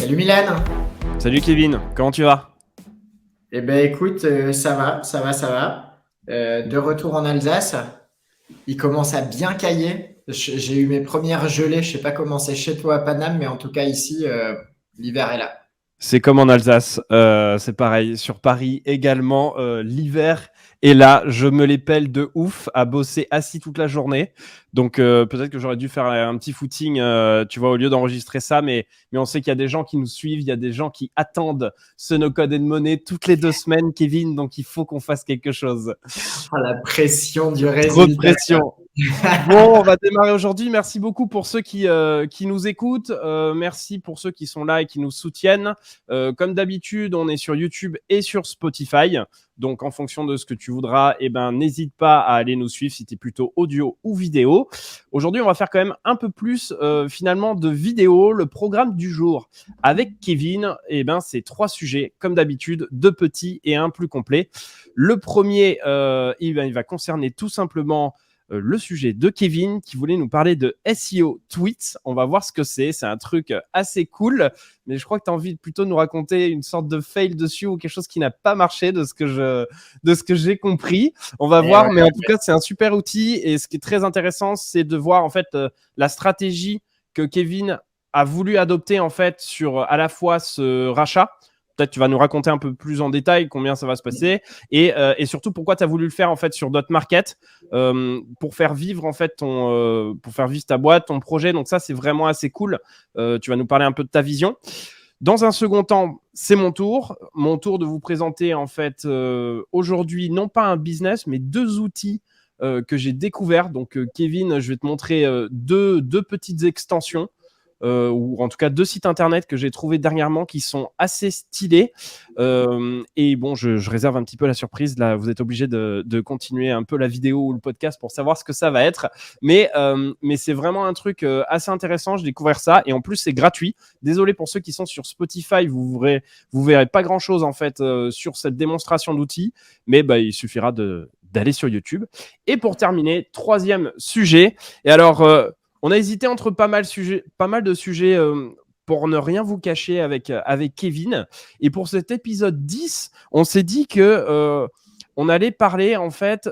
Salut Mylène. Salut Kevin, comment tu vas? Eh ben écoute, ça va, ça va, ça va. De retour en Alsace, il commence à bien cailler. J'ai eu mes premières gelées, je sais pas comment c'est chez toi à Paname, mais en tout cas ici, l'hiver est là. C'est comme en Alsace, c'est pareil. Sur Paris également, l'hiver est là. Je me les pèle de ouf à bosser assis toute la journée. Donc peut-être que j'aurais dû faire un petit footing, tu vois, au lieu d'enregistrer ça. Mais on sait qu'il y a des gens qui nous suivent, il y a des gens qui attendent ce No Code and Money toutes les 2 semaines, Kevin. Donc il faut qu'on fasse quelque chose. Ah, la pression du Trop de résultat. pression. Bon, on va démarrer aujourd'hui. Merci beaucoup pour ceux qui nous écoutent. Merci pour ceux qui sont là et qui nous soutiennent. Comme d'habitude, on est sur YouTube et sur Spotify. Donc, en fonction de ce que tu voudras, eh ben, n'hésite pas à aller nous suivre si tu es plutôt audio ou vidéo. Aujourd'hui, on va faire quand même un peu plus finalement de vidéo. Le programme du jour avec Kevin, eh ben, c'est 3 sujets, comme d'habitude, 2 petits et un plus complet. Le premier, il va concerner tout simplement le sujet de Kevin qui voulait nous parler de SEO Tweets. On va voir ce que c'est. C'est un truc assez cool, mais je crois que tu as envie plutôt de nous raconter une sorte de fail dessus ou quelque chose qui n'a pas marché de ce que j'ai compris. On va Et voir, ouais, mais en tout cas, c'est un super outil et ce qui est très intéressant, c'est de voir en fait la stratégie que Kevin a voulu adopter en fait sur à la fois ce rachat. Peut-être tu vas nous raconter un peu plus en détail combien ça va se passer et surtout pourquoi tu as voulu le faire en fait sur Dotmarket pour faire vivre en fait pour faire vivre ta boîte, ton projet. Donc ça, c'est vraiment assez cool. Tu vas nous parler un peu de ta vision. Dans un second temps, c'est mon tour de vous présenter en fait aujourd'hui non pas un business, mais 2 outils que j'ai découverts. Donc Kevin, je vais te montrer deux petites extensions ou en tout cas 2 sites internet que j'ai trouvés dernièrement qui sont assez stylés. Et bon, je réserve un petit peu la surprise. Là, vous êtes obligé de continuer un peu la vidéo ou le podcast pour savoir ce que ça va être. Mais c'est vraiment un truc assez intéressant. J'ai découvert ça et en plus, c'est gratuit. Désolé pour ceux qui sont sur Spotify, vous verrez pas grand chose en fait sur cette démonstration d'outils, mais bah, il suffira d'aller sur YouTube. Et pour terminer, 3e sujet. Et alors, on a hésité entre pas mal de sujets pour ne rien vous cacher avec Kevin. Et pour cet épisode 10, on s'est dit que on allait parler en fait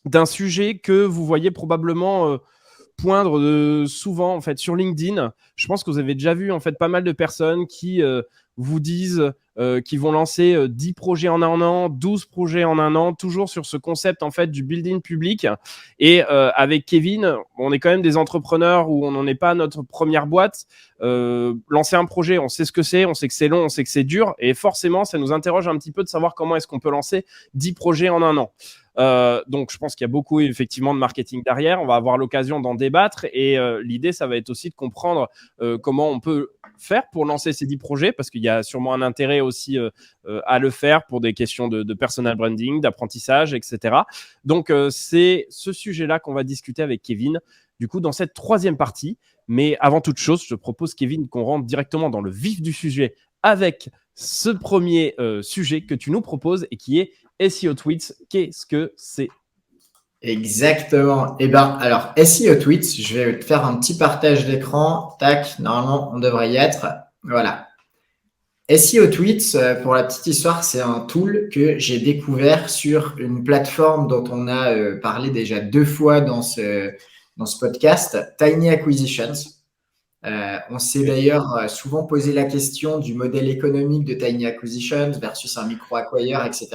d'un sujet que vous voyez probablement poindre souvent en fait sur LinkedIn. Je pense que vous avez déjà vu en fait pas mal de personnes qui vous disent qu'ils vont lancer 10 projets en un an, 12 projets en un an, toujours sur ce concept en fait du building public. Et avec Kevin, on est quand même des entrepreneurs où on n'en est pas à notre première boîte. Lancer un projet, on sait ce que c'est, on sait que c'est long, on sait que c'est dur, et forcément, ça nous interroge un petit peu de savoir comment est-ce qu'on peut lancer 10 projets en un an. Donc, je pense qu'il y a beaucoup effectivement de marketing derrière. On va avoir l'occasion d'en débattre et l'idée, ça va être aussi de comprendre comment on peut faire pour lancer ces 10 projets parce qu'il y a sûrement un intérêt aussi à le faire pour des questions de personal branding, d'apprentissage, etc. Donc, c'est ce sujet-là qu'on va discuter avec Kevin. Du coup, dans cette 3e partie. Mais avant toute chose, je te propose, Kevin, qu'on rentre directement dans le vif du sujet avec ce premier sujet que tu nous proposes et qui est SEO Tweets. Qu'est-ce que c'est? exactement. Eh ben, alors, SEO Tweets, je vais te faire un petit partage d'écran. Tac, normalement, on devrait y être. Voilà. SEO Tweets, pour la petite histoire, c'est un tool que j'ai découvert sur une plateforme dont on a parlé déjà 2 fois dans ce podcast, Tiny Acquisitions. On s'est d'ailleurs souvent posé la question du modèle économique de Tiny Acquisitions versus un micro-acquire, etc.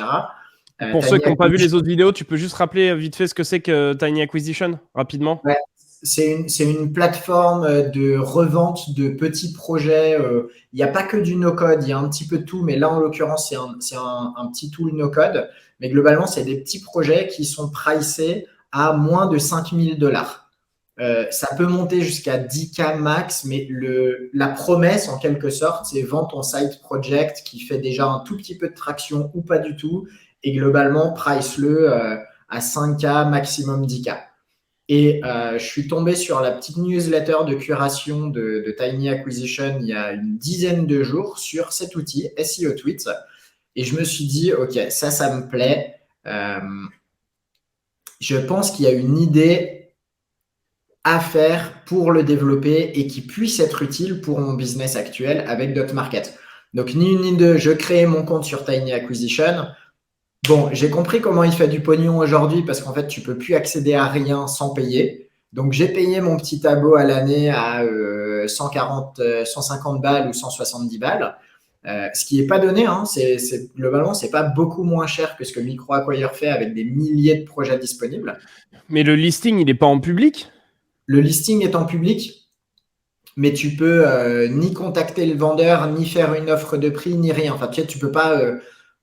Pour ceux Tiny qui n'ont pas vu les Acquisitions, autres vidéos, tu peux juste rappeler vite fait ce que c'est que Tiny Acquisition, rapidement? ouais, c'est une plateforme de revente de petits projets. Il n'y a pas que du no-code, il y a un petit peu de tout, mais là, en l'occurrence, c'est un petit tool no-code. Mais globalement, c'est des petits projets qui sont pricés à moins de 5 000 $. Ça peut monter jusqu'à 10K max, mais la promesse, en quelque sorte, c'est vends ton side project qui fait déjà un tout petit peu de traction ou pas du tout, et globalement, price-le à 5K, maximum 10K. Et je suis tombé sur la petite newsletter de curation de Tiny Acquisition il y a une dizaine de jours sur cet outil, SEO Tweets. Et je me suis dit, OK, ça me plaît. Je pense qu'il y a une idée à faire pour le développer et qui puisse être utile pour mon business actuel avec Dotmarket. Donc, ni une ni deux, je crée mon compte sur Tiny Acquisition. Bon, j'ai compris comment il fait du pognon aujourd'hui parce qu'en fait, tu peux plus accéder à rien sans payer. Donc, j'ai payé mon petit abo à l'année à 140, 150 balles ou 170 balles. Ce qui n'est pas donné, hein, globalement, c'est pas beaucoup moins cher que ce que MicroAcquire fait avec des milliers de projets disponibles. Mais le listing, il n'est pas en public? Le listing est en public, mais tu peux ni contacter le vendeur, ni faire une offre de prix, ni rien. Enfin, tu peux pas.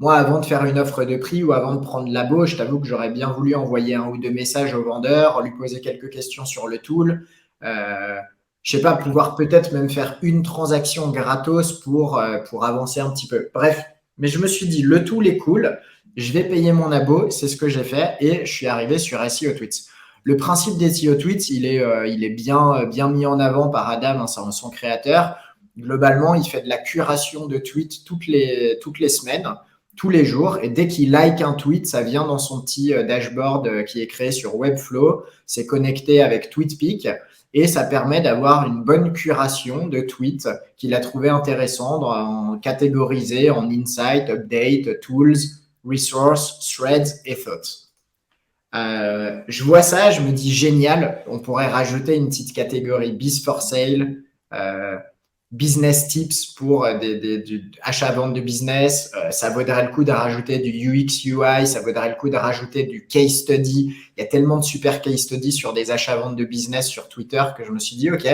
Moi, avant de faire une offre de prix ou avant de prendre l'abo, je t'avoue que j'aurais bien voulu envoyer un ou deux messages au vendeur, lui poser quelques questions sur le tool. Je sais pas, pouvoir peut-être même faire une transaction gratos pour avancer un petit peu. Bref, mais je me suis dit, le tool est cool, je vais payer mon abo, c'est ce que j'ai fait et je suis arrivé sur SEO Tweets. Le principe des SEO Tweets, il est bien mis en avant par Adam, hein, son créateur. Globalement, il fait de la curation de tweets toutes les semaines, tous les jours. Et dès qu'il like un tweet, ça vient dans son petit dashboard qui est créé sur Webflow. C'est connecté avec TweetPic et ça permet d'avoir une bonne curation de tweets qu'il a trouvé intéressants, catégorisés en insight, update, tools, resource, threads et thoughts. Je vois ça, je me dis génial, on pourrait rajouter une petite catégorie Biz for Sale, business tips pour du achat-vente de business. Ça vaudrait le coup de rajouter du UX UI, ça vaudrait le coup de rajouter du case study. Il y a tellement de super case studies sur des achats-ventes de business sur Twitter que je me suis dit, OK,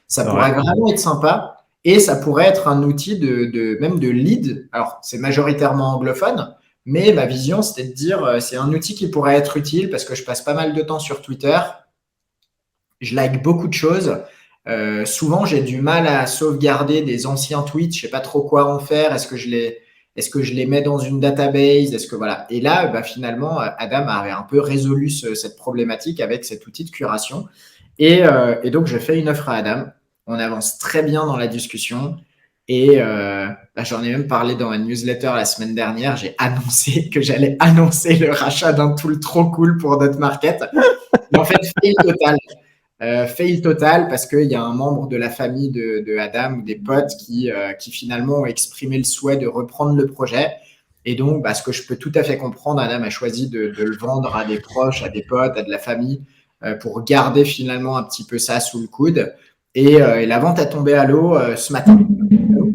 ça pourrait vraiment être sympa et ça pourrait être un outil même de lead. Alors, c'est majoritairement anglophone, mais ma vision, c'était de dire, c'est un outil qui pourrait être utile parce que je passe pas mal de temps sur Twitter. Je like beaucoup de choses. Souvent, j'ai du mal à sauvegarder des anciens tweets. Je sais pas trop quoi en faire. Est-ce que je les mets dans une database? Est-ce que voilà. Et là, finalement, Adam avait un peu résolu cette problématique avec cet outil de curation. Et donc, je fais une offre à Adam. On avance très bien dans la discussion. Et j'en ai même parlé dans ma newsletter la semaine dernière. J'ai annoncé que j'allais annoncer le rachat d'un tool trop cool pour Dotmarket. Mais en fait, fail total. Fail total parce qu'il y a un membre de la famille de Adam ou des potes qui finalement ont exprimé le souhait de reprendre le projet. Et donc, ce que je peux tout à fait comprendre, Adam a choisi de le vendre à des proches, à des potes, à de la famille pour garder finalement un petit peu ça sous le coude. Et la vente a tombé à l'eau ce matin.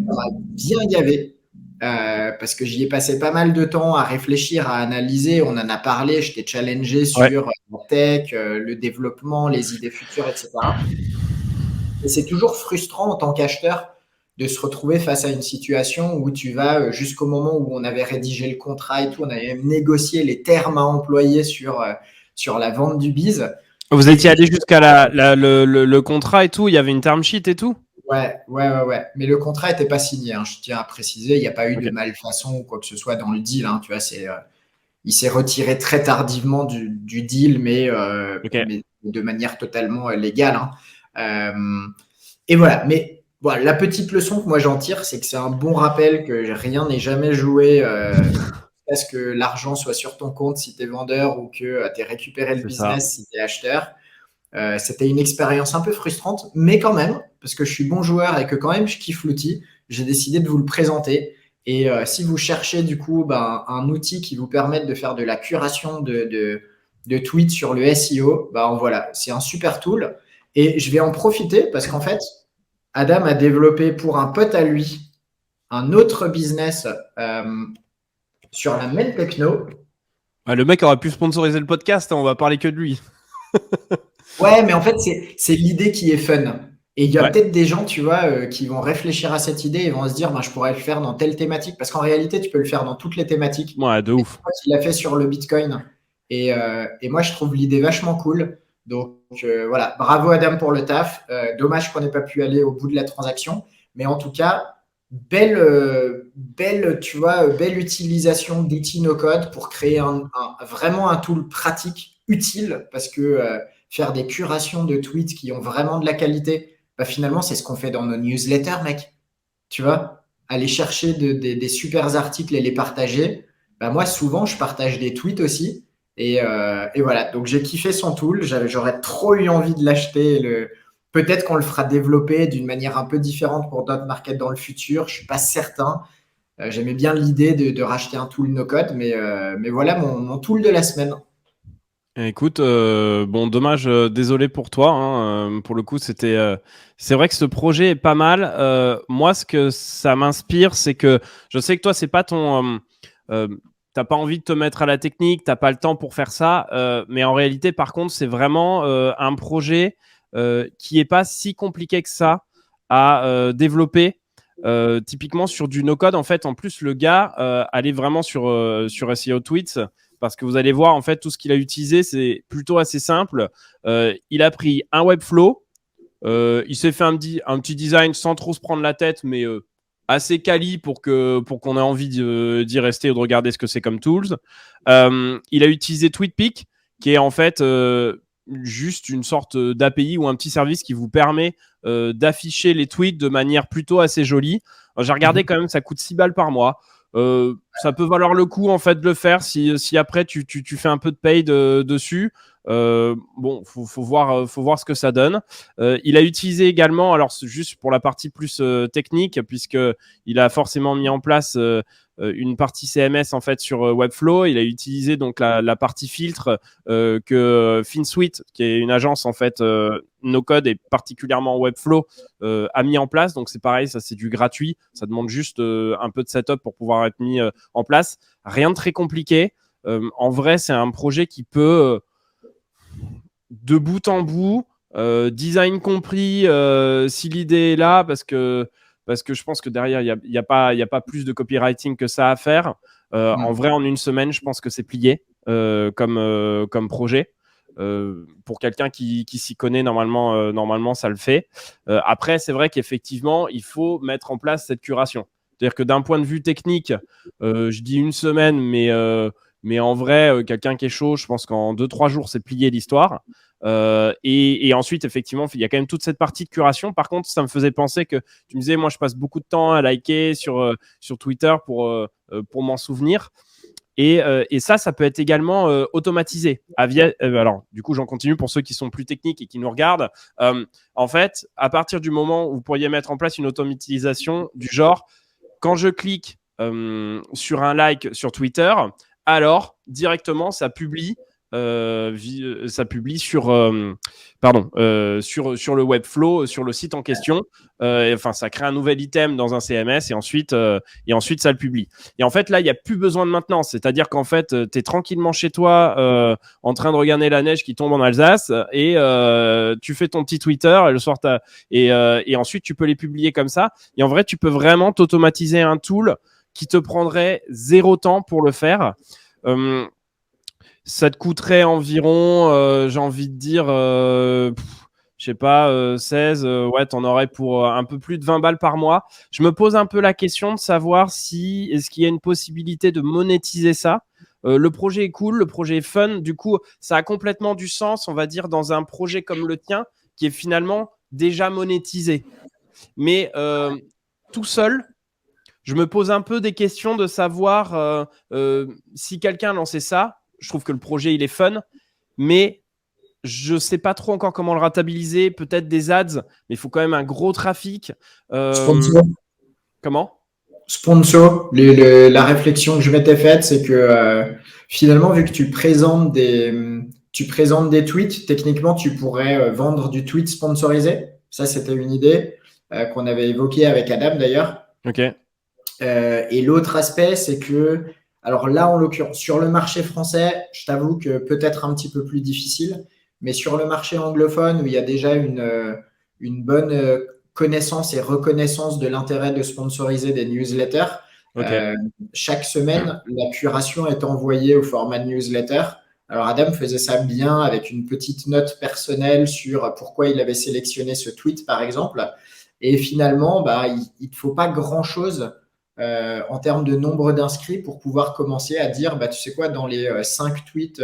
Ça m'a bien gavé. Parce que j'y ai passé pas mal de temps à réfléchir, à analyser. On en a parlé, je t'ai challengé sur la tech, le développement, les idées futures, etc. Et c'est toujours frustrant en tant qu'acheteur de se retrouver face à une situation où tu vas jusqu'au moment où on avait rédigé le contrat et tout, on avait même négocié les termes à employer sur la vente du biz. Vous étiez allé jusqu'à le contrat et tout, il y avait une term sheet et tout? Ouais. Mais le contrat n'était pas signé, hein, je tiens à préciser. Il n'y a pas eu de malfaçon ou quoi que ce soit dans le deal. Hein, tu vois, il s'est retiré très tardivement du deal, mais de manière totalement légale. Hein. Et voilà. Mais voilà, la petite leçon que moi j'en tire, c'est que c'est un bon rappel que rien n'est jamais joué à ce que l'argent soit sur ton compte si tu es vendeur ou que tu aies récupéré le business si tu es acheteur. C'était une expérience un peu frustrante, mais quand même, parce que je suis bon joueur et que quand même je kiffe l'outil, j'ai décidé de vous le présenter. Et si vous cherchez du coup un outil qui vous permette de faire de la curation de tweets sur le SEO, voilà, c'est un super tool. Et je vais en profiter parce qu'en fait, Adam a développé pour un pote à lui un autre business sur la même techno. Le mec aurait pu sponsoriser le podcast, hein, on va parler que de lui. Ouais, mais en fait, c'est l'idée qui est fun. Et il y a peut-être des gens, tu vois, qui vont réfléchir à cette idée et vont se dire, je pourrais le faire dans telle thématique. Parce qu'en réalité, tu peux le faire dans toutes les thématiques. Ouais, de ouf. Il l'a fait sur le Bitcoin. Et moi, je trouve l'idée vachement cool. Donc, voilà, bravo Adam pour le taf. Dommage qu'on n'ait pas pu aller au bout de la transaction. Mais en tout cas, belle utilisation d'outils no-code pour créer vraiment un tool pratique, utile, parce que faire des curations de tweets qui ont vraiment de la qualité, finalement, c'est ce qu'on fait dans nos newsletters, mec. Tu vois, aller chercher des super articles et les partager. Moi, souvent, je partage des tweets aussi. Et voilà, donc j'ai kiffé son tool. J'aurais trop eu envie de l'acheter. Peut-être qu'on le fera développer d'une manière un peu différente pour d'autres markets dans le futur. Je suis pas certain. J'aimais bien l'idée de racheter un tool no-code, mais voilà mon tool de la semaine. Écoute, bon, dommage, désolé pour toi, hein, pour le coup, c'est vrai que ce projet est pas mal. Moi, ce que ça m'inspire, c'est que je sais que toi, c'est pas t'as pas envie de te mettre à la technique, t'as pas le temps pour faire ça, mais en réalité, par contre, c'est vraiment un projet qui est pas si compliqué que ça à développer. Typiquement sur du no-code, en fait, en plus, le gars allait vraiment sur SEO Tweets parce que vous allez voir, en fait, tout ce qu'il a utilisé, c'est plutôt assez simple. Il a pris un Webflow, il s'est fait un petit design sans trop se prendre la tête, mais assez quali pour qu'on ait envie d'y rester ou de regarder ce que c'est comme tools. Il a utilisé TweetPic, qui est en fait juste une sorte d'API ou un petit service qui vous permet d'afficher les tweets de manière plutôt assez jolie. J'ai regardé quand même, ça coûte 6 balles par mois. Ça peut valoir le coup en fait de le faire si après tu fais un peu de paid dessus. Bon, faut voir ce que ça donne. Il a utilisé également, alors c'est juste pour la partie plus technique, puisque il a forcément mis en place une partie CMS en fait sur Webflow. Il a utilisé donc la partie filtre que FinSuite, qui est une agence en fait no code et particulièrement Webflow, a mis en place. Donc c'est pareil, ça c'est du gratuit. Ça demande juste un peu de setup pour pouvoir être mis en place. Rien de très compliqué. En vrai, c'est un projet qui peut de bout en bout, design compris, si l'idée est là, parce que je pense que derrière, il n'y a pas plus de copywriting que ça à faire. En vrai, en une semaine, je pense que c'est plié comme projet. Pour quelqu'un qui s'y connaît, normalement, ça le fait. Après, c'est vrai qu'effectivement, il faut mettre en place cette curation. C'est-à-dire que d'un point de vue technique, je dis une semaine, mais en vrai, quelqu'un qui est chaud, je pense qu'en 2-3 jours, c'est plié l'histoire. Et ensuite, effectivement, il y a quand même toute cette partie de curation. Par contre, ça me faisait penser que tu me disais, moi, je passe beaucoup de temps à liker sur Twitter pour m'en souvenir. Et ça peut être également automatisé. Alors, du coup, j'en continue pour ceux qui sont plus techniques et qui nous regardent. En fait, à partir du moment où vous pourriez mettre en place une automatisation du genre, quand je clique sur un like sur Twitter, alors directement ça publie sur le Webflow, sur le site en question. Enfin, ça crée un nouvel item dans un CMS et ensuite ça le publie. Et en fait, là, il n'y a plus besoin de maintenance. C'est-à-dire qu'en fait, tu es tranquillement chez toi en train de regarder la neige qui tombe en Alsace et tu fais ton petit Twitter et le soir, et ensuite, tu peux les publier comme ça. Et en vrai, tu peux vraiment t'automatiser un tool qui te prendrait 0 temps pour le faire. Ça te coûterait environ, j'ai envie de dire, je sais pas, 16, ouais, t'en aurais pour un peu plus de 20 balles par mois. Je me pose un peu la question de savoir est-ce qu'il y a une possibilité de monétiser ça. Le projet est cool, le projet est fun. Du coup, ça a complètement du sens, on va dire, dans un projet comme le tien, qui est finalement déjà monétisé. Mais tout seul, je me pose un peu des questions de savoir si quelqu'un lançait ça. Je trouve que le projet, il est fun, mais je ne sais pas trop encore comment le rentabiliser. Peut-être des ads, mais il faut quand même un gros trafic. Sponsor. Comment ? Sponsor. La réflexion que je m'étais faite, c'est que finalement, vu que tu présentes des tweets, techniquement, tu pourrais vendre du tweet sponsorisé. Ça, c'était une idée qu'on avait évoquée avec Adam d'ailleurs. Ok. Et l'autre aspect, c'est que, alors là, en l'occurrence, sur le marché français, je t'avoue que peut-être un petit peu plus difficile, mais sur le marché anglophone, où il y a déjà une bonne connaissance et reconnaissance de l'intérêt de sponsoriser des newsletters, Okay. Chaque semaine, la curation est envoyée au format newsletter. Alors Adam faisait ça bien avec une petite note personnelle sur pourquoi il avait sélectionné ce tweet, par exemple. Et finalement, il ne faut pas grand-chose en termes de nombre d'inscrits pour pouvoir commencer à dire, tu sais quoi, dans les 5 tweets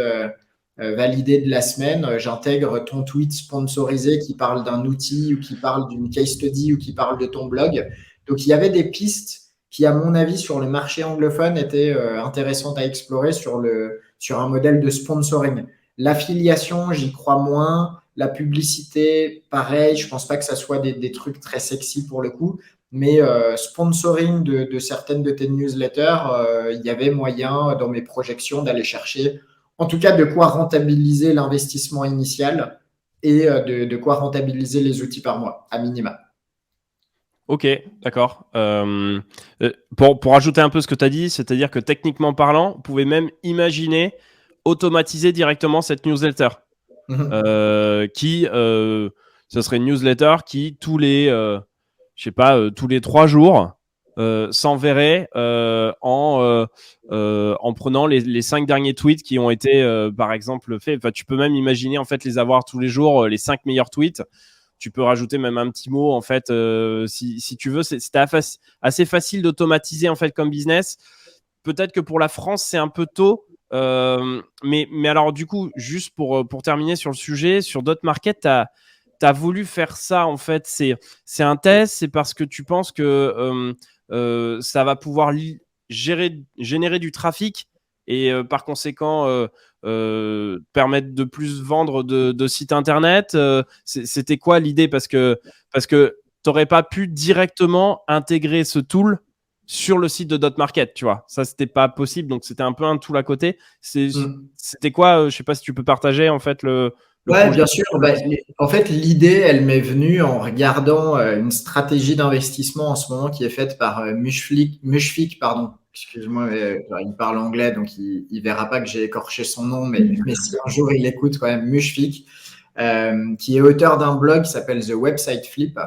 validés de la semaine, j'intègre ton tweet sponsorisé qui parle d'un outil ou qui parle d'une case study ou qui parle de ton blog. Donc, il y avait des pistes qui, à mon avis, sur le marché anglophone, était intéressante à explorer sur un modèle de sponsoring. L'affiliation, j'y crois moins. La publicité, pareil, je pense pas que ça soit des trucs très sexy pour le coup. Mais sponsoring de certaines de tes newsletters, il y avait moyen dans mes projections d'aller chercher, en tout cas, de quoi rentabiliser l'investissement initial et de quoi rentabiliser les outils par mois, à minima. Ok, d'accord. Pour ajouter un peu ce que tu as dit, c'est-à-dire que techniquement parlant, vous pouvez même imaginer automatiser directement cette newsletter. Ce serait une newsletter qui, tous les 3 jours, s'enverrait en prenant les 5 derniers tweets qui ont été, par exemple, faits. Enfin, tu peux même imaginer, en fait, les avoir tous les jours, les 5 meilleurs tweets. Tu peux rajouter même un petit mot, en fait, si tu veux. C'était assez facile d'automatiser, en fait, comme business. Peut-être que pour la France, c'est un peu tôt. Mais alors, du coup, juste pour terminer sur le sujet, sur DotMarket, tu as voulu faire ça, en fait. C'est un test, c'est parce que tu penses que ça va pouvoir générer du trafic et par conséquent permettre de plus vendre de sites internet. C'était quoi l'idée? Parce que tu n'aurais pas pu directement intégrer ce tool sur le site de DotMarket, tu vois. Ça, c'était pas possible, donc c'était un peu un tool à côté. C'était quoi? Je sais pas si tu peux partager en fait le Ouais, projet. bien sûr. En fait, l'idée, elle m'est venue en regardant une stratégie d'investissement en ce moment qui est faite par Mushfik, pardon. Excuse-moi, mais, il parle anglais, donc il verra pas que j'ai écorché son nom, mais si un jour il écoute quand même, Mushfik, qui est auteur d'un blog qui s'appelle The Website Flip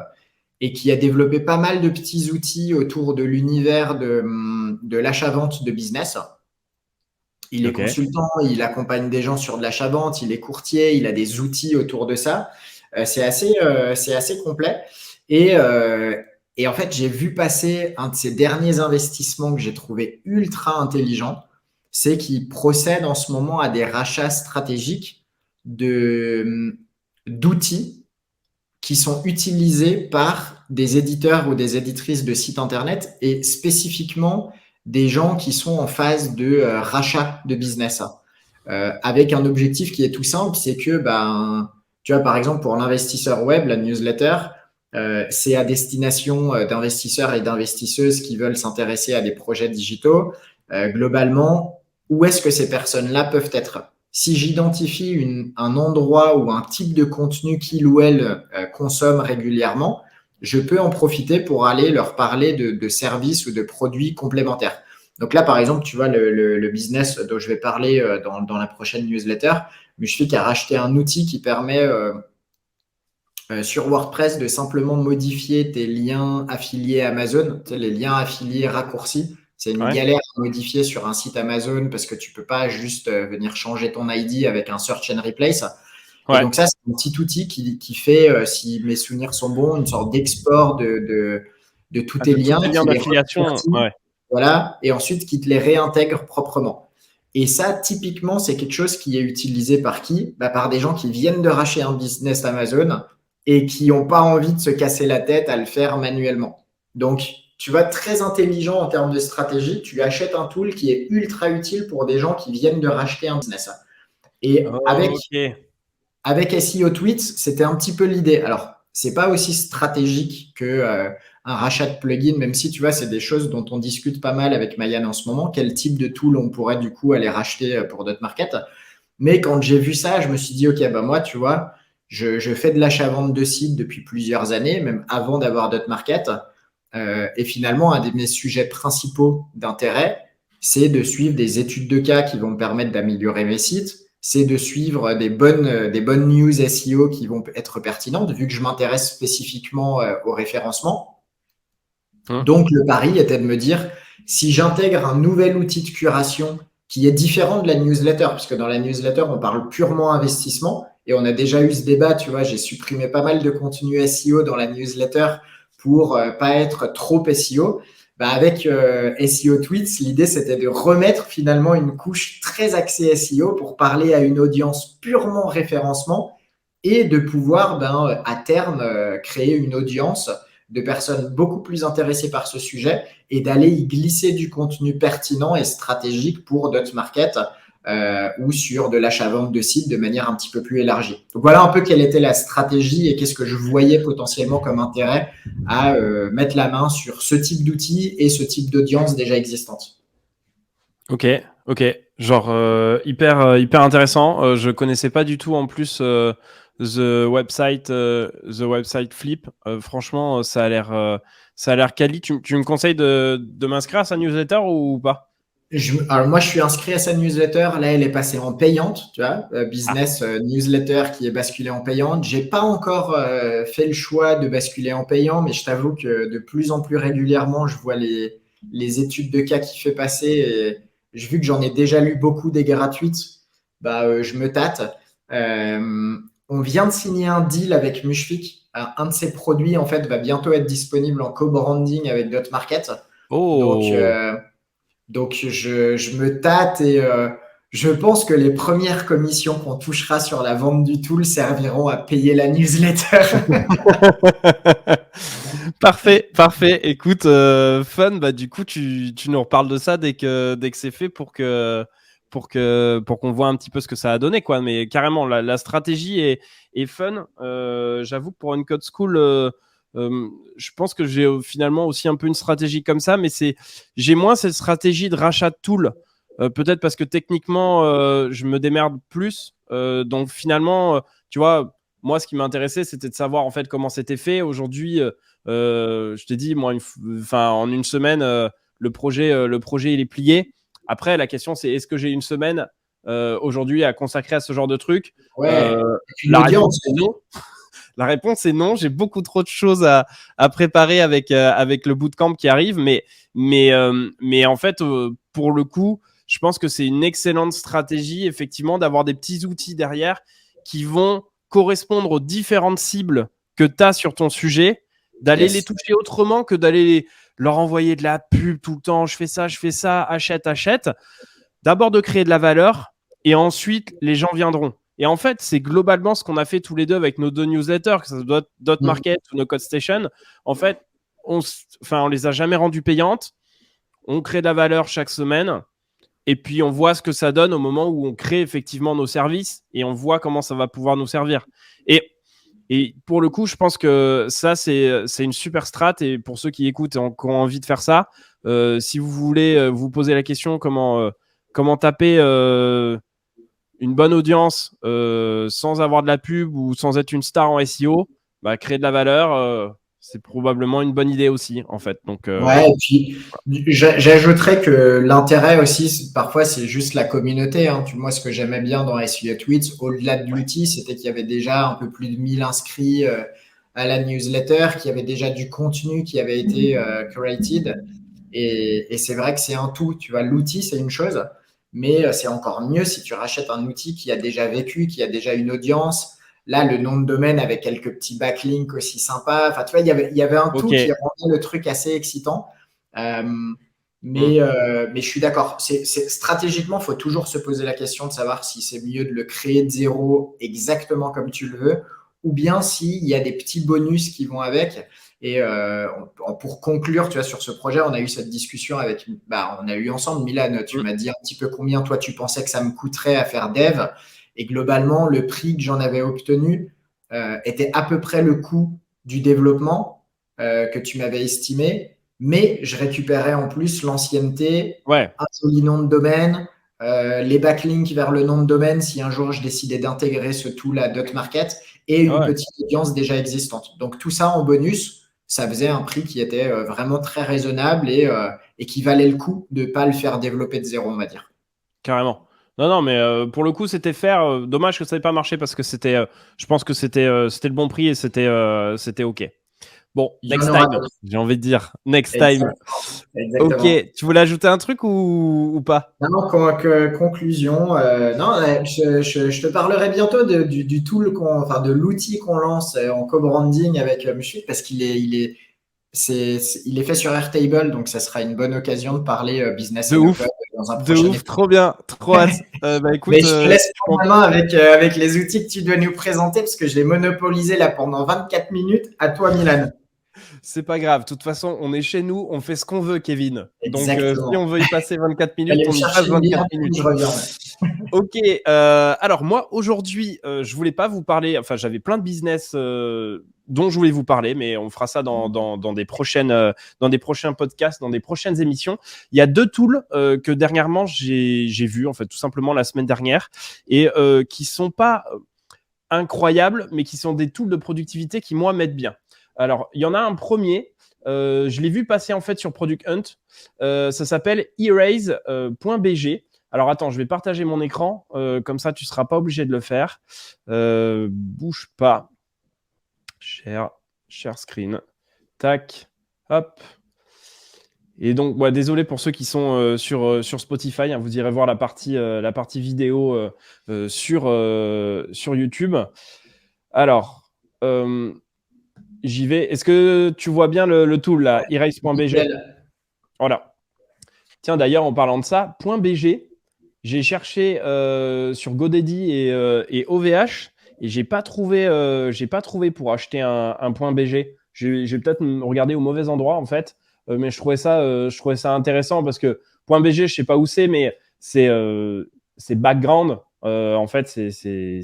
et qui a développé pas mal de petits outils autour de l'univers de l'achat-vente de business. Il est Ok. consultant, il accompagne des gens sur de l'achat-vente, il est courtier, il a des outils autour de ça. C'est assez complet. Et, euh, et en fait, j'ai vu passer un de ses derniers investissements que j'ai trouvé ultra intelligent. C'est qu'il procède en ce moment à des rachats stratégiques d'outils qui sont utilisés par des éditeurs ou des éditrices de sites internet et spécifiquement des gens qui sont en phase de rachat de business, avec un objectif qui est tout simple, c'est que tu vois, par exemple, pour l'investisseur web, la newsletter, c'est à destination d'investisseurs et d'investisseuses qui veulent s'intéresser à des projets digitaux. Globalement, où est-ce que ces personnes-là peuvent être? Si j'identifie un endroit ou un type de contenu qu'il ou elle consomme régulièrement, je peux en profiter pour aller leur parler de services ou de produits complémentaires. Donc là, par exemple, tu vois, le business dont je vais parler dans la prochaine newsletter, Mushfik a racheté un outil qui permet sur WordPress de simplement modifier tes liens affiliés Amazon, tu sais, les liens affiliés raccourcis. C'est une Ouais. galère à modifier sur un site Amazon parce que tu peux pas juste venir changer ton ID avec un search and replace. Et Ouais. donc ça, c'est un petit outil qui fait, si mes souvenirs sont bons, une sorte d'export de tous tes De tous liens, tes liens qui les d'affiliation. reconvertit, Ouais. voilà, et ensuite qui te les réintègre proprement. Et ça, typiquement, c'est quelque chose qui est utilisé par qui? Par des gens qui viennent de racheter un business Amazon et qui n'ont pas envie de se casser la tête à le faire manuellement. Donc, tu vas très intelligent en termes de stratégie. Tu achètes un tool qui est ultra utile pour des gens qui viennent de racheter un business. Et Ok. avec SEO Tweets, c'était un petit peu l'idée. Alors, c'est pas aussi stratégique que un rachat de plugin, même si tu vois, c'est des choses dont on discute pas mal avec Mayan en ce moment. Quel type de tool on pourrait du coup aller racheter pour DotMarket? Mais quand j'ai vu ça, je me suis dit, OK, moi, tu vois, je fais de l'achat-vente de sites depuis plusieurs années, même avant d'avoir DotMarket. Et finalement, un de mes sujets principaux d'intérêt, c'est de suivre des études de cas qui vont me permettre d'améliorer mes sites. C'est de suivre des bonnes news SEO qui vont être pertinentes, vu que je m'intéresse spécifiquement au référencement. Hum. Donc, le pari était de me dire, si j'intègre un nouvel outil de curation qui est différent de la newsletter, puisque dans la newsletter, on parle purement investissement, et on a déjà eu ce débat, tu vois, j'ai supprimé pas mal de contenu SEO dans la newsletter pour pas être trop SEO. Avec SEO Tweets, l'idée, c'était de remettre finalement une couche très axée SEO pour parler à une audience purement référencement et de pouvoir, à terme, créer une audience de personnes beaucoup plus intéressées par ce sujet et d'aller y glisser du contenu pertinent et stratégique pour d'autres markets ou sur de l'achat-vente de sites de manière un petit peu plus élargie. Donc voilà un peu quelle était la stratégie et qu'est-ce que je voyais potentiellement comme intérêt à mettre la main sur ce type d'outils et ce type d'audience déjà existante. Ok. Genre hyper intéressant. Je connaissais pas du tout en plus the website Flip. Franchement, ça a l'air quali. Tu me conseilles de m'inscrire à sa newsletter ou pas? Alors moi, je suis inscrit à sa newsletter. Là, elle est passée en payante, tu vois, business newsletter qui est basculée en payante. J'ai pas encore fait le choix de basculer en payant, mais je t'avoue que de plus en plus régulièrement, je vois les études de cas qu'il fait passer et j'ai vu que j'en ai déjà lu beaucoup des gratuites. Je me tâte. On vient de signer un deal avec Mushfik. Un de ses produits, en fait, va bientôt être disponible en co-branding avec Dotmarket. Donc, Oh. donc, je me tâte et je pense que les premières commissions qu'on touchera sur la vente du tool serviront à payer la newsletter. Parfait. Écoute, fun. Bah du coup, tu nous reparles de ça dès que c'est fait pour qu'on voit un petit peu ce que ça a donné, quoi. Mais carrément, la stratégie est fun. J'avoue que pour une code school, je pense que j'ai finalement aussi un peu une stratégie comme ça, mais j'ai moins cette stratégie de rachat de tool. Peut-être parce que techniquement, je me démerde plus. Donc finalement, tu vois, moi, ce qui m'intéressait, c'était de savoir en fait comment c'était fait. Aujourd'hui, je t'ai dit, moi, en une semaine, le projet, il est plié. Après, la question, c'est est-ce que j'ai une semaine aujourd'hui à consacrer à ce genre de truc? Ouais, une La réponse audience. est non. La réponse est non. J'ai beaucoup trop de choses à préparer avec le bootcamp qui arrive, mais en fait, pour le coup, je pense que c'est une excellente stratégie, effectivement, d'avoir des petits outils derrière qui vont correspondre aux différentes cibles que tu as sur ton sujet, d'aller les Yes. toucher autrement que d'aller leur envoyer de la pub tout le temps. Je fais ça, achète. D'abord de créer de la valeur et ensuite les gens viendront. Et en fait, c'est globalement ce qu'on a fait tous les deux avec nos deux newsletters, que ce soit Dotmarket ou No Code Station. En fait, on les a jamais rendues payantes. On crée de la valeur chaque semaine. Et puis, on voit ce que ça donne au moment où on crée effectivement nos services et on voit comment ça va pouvoir nous servir. Et pour le coup, je pense que ça, c'est une super strat. Et pour ceux qui écoutent et qui ont envie de faire ça, si vous voulez vous poser la question comment taper une bonne audience sans avoir de la pub ou sans être une star en SEO, créer de la valeur, c'est probablement une bonne idée aussi, en fait. Donc, Ouais, et puis j'ajouterais que l'intérêt aussi, parfois, c'est juste la communauté. Hein. Moi, ce que j'aimais bien dans SEO Tweets, au-delà de l'outil, c'était qu'il y avait déjà un peu plus de 1000 inscrits à la newsletter, qu'il y avait déjà du contenu qui avait été created. Et c'est vrai que c'est un tout. Tu vois, l'outil, c'est une chose, mais c'est encore mieux si tu rachètes un outil qui a déjà vécu, qui a déjà une audience. Là, le nom de domaine avec quelques petits backlinks aussi sympas. Enfin, tu vois, il y avait un tout qui ok. rendait le truc assez excitant. Euh, Mm. mais je suis d'accord. Stratégiquement, il faut toujours se poser la question de savoir si c'est mieux de le créer de zéro exactement comme tu le veux, ou bien s'il y a des petits bonus qui vont avec. Et pour conclure, tu vois, sur ce projet, on a eu cette discussion on a eu ensemble, Milan, tu Mm. m'as dit un petit peu combien toi tu pensais que ça me coûterait à faire dev. Et globalement, le prix que j'en avais obtenu était à peu près le coût du développement que tu m'avais estimé, mais je récupérais en plus l'ancienneté, Ouais. un joli nom de domaine, les backlinks vers le nom de domaine si un jour je décidais d'intégrer ce tool à Dotmarket et une Ouais. petite audience déjà existante. Donc tout ça en bonus, ça faisait un prix qui était vraiment très raisonnable et qui valait le coup de ne pas le faire développer de zéro, on va dire. Carrément. Non, mais pour le coup, c'était faire. Dommage que ça n'ait pas marché parce que je pense que c'était le bon prix et c'était OK. Bon, Il y en next aura time, d'autres. j'ai envie de dire. Next time. Ok, Exactement. tu voulais ajouter un truc ou pas? Non, conclusion, non, je te parlerai bientôt du tool enfin de l'outil qu'on lance en co-branding avec Mushfit parce il est fait sur Airtable, donc ça sera une bonne occasion de parler business De et no ouf, code dans un de prochain ouf, épisode. trop bien, trop hâte. Mais Écoute, je te laisse prendre la main avec les outils que tu dois nous présenter parce que je l'ai monopolisé là pendant 24 minutes. À toi, Milan. C'est pas grave. De toute façon, on est chez nous, on fait ce qu'on veut, Kevin. Donc, si Exactement. on veut y passer 24 minutes, Allez me on y chercher passe une bière, 24 minutes. je reviens. Ok. Alors moi, aujourd'hui, je voulais pas vous parler. Enfin, j'avais plein de business dont je voulais vous parler, mais on fera ça dans des prochains podcasts, dans des prochaines émissions. Il y a 2 tools que dernièrement j'ai vu en fait tout simplement la semaine dernière et qui sont pas incroyables, mais qui sont des tools de productivité qui moi m'aident bien. Alors il y en a un premier. Je l'ai vu passer en fait sur Product Hunt. Ça s'appelle erase.bg. Alors attends, je vais partager mon écran, comme ça tu seras pas obligé de le faire. Bouge pas. Share screen. Tac. Hop. Et donc, désolé pour ceux qui sont sur Spotify, hein, vous irez voir la partie vidéo sur YouTube. Alors, j'y vais. Est-ce que tu vois bien le tool là, erase.bg? Voilà. Tiens, d'ailleurs, en parlant de ça, .bg, j'ai cherché sur GoDaddy et OVH et j'ai pas trouvé pour acheter un .bg. J'ai peut-être regardé au mauvais endroit en fait, mais je trouvais ça intéressant parce que .bg, je sais pas où c'est, mais c'est background. En fait, c'est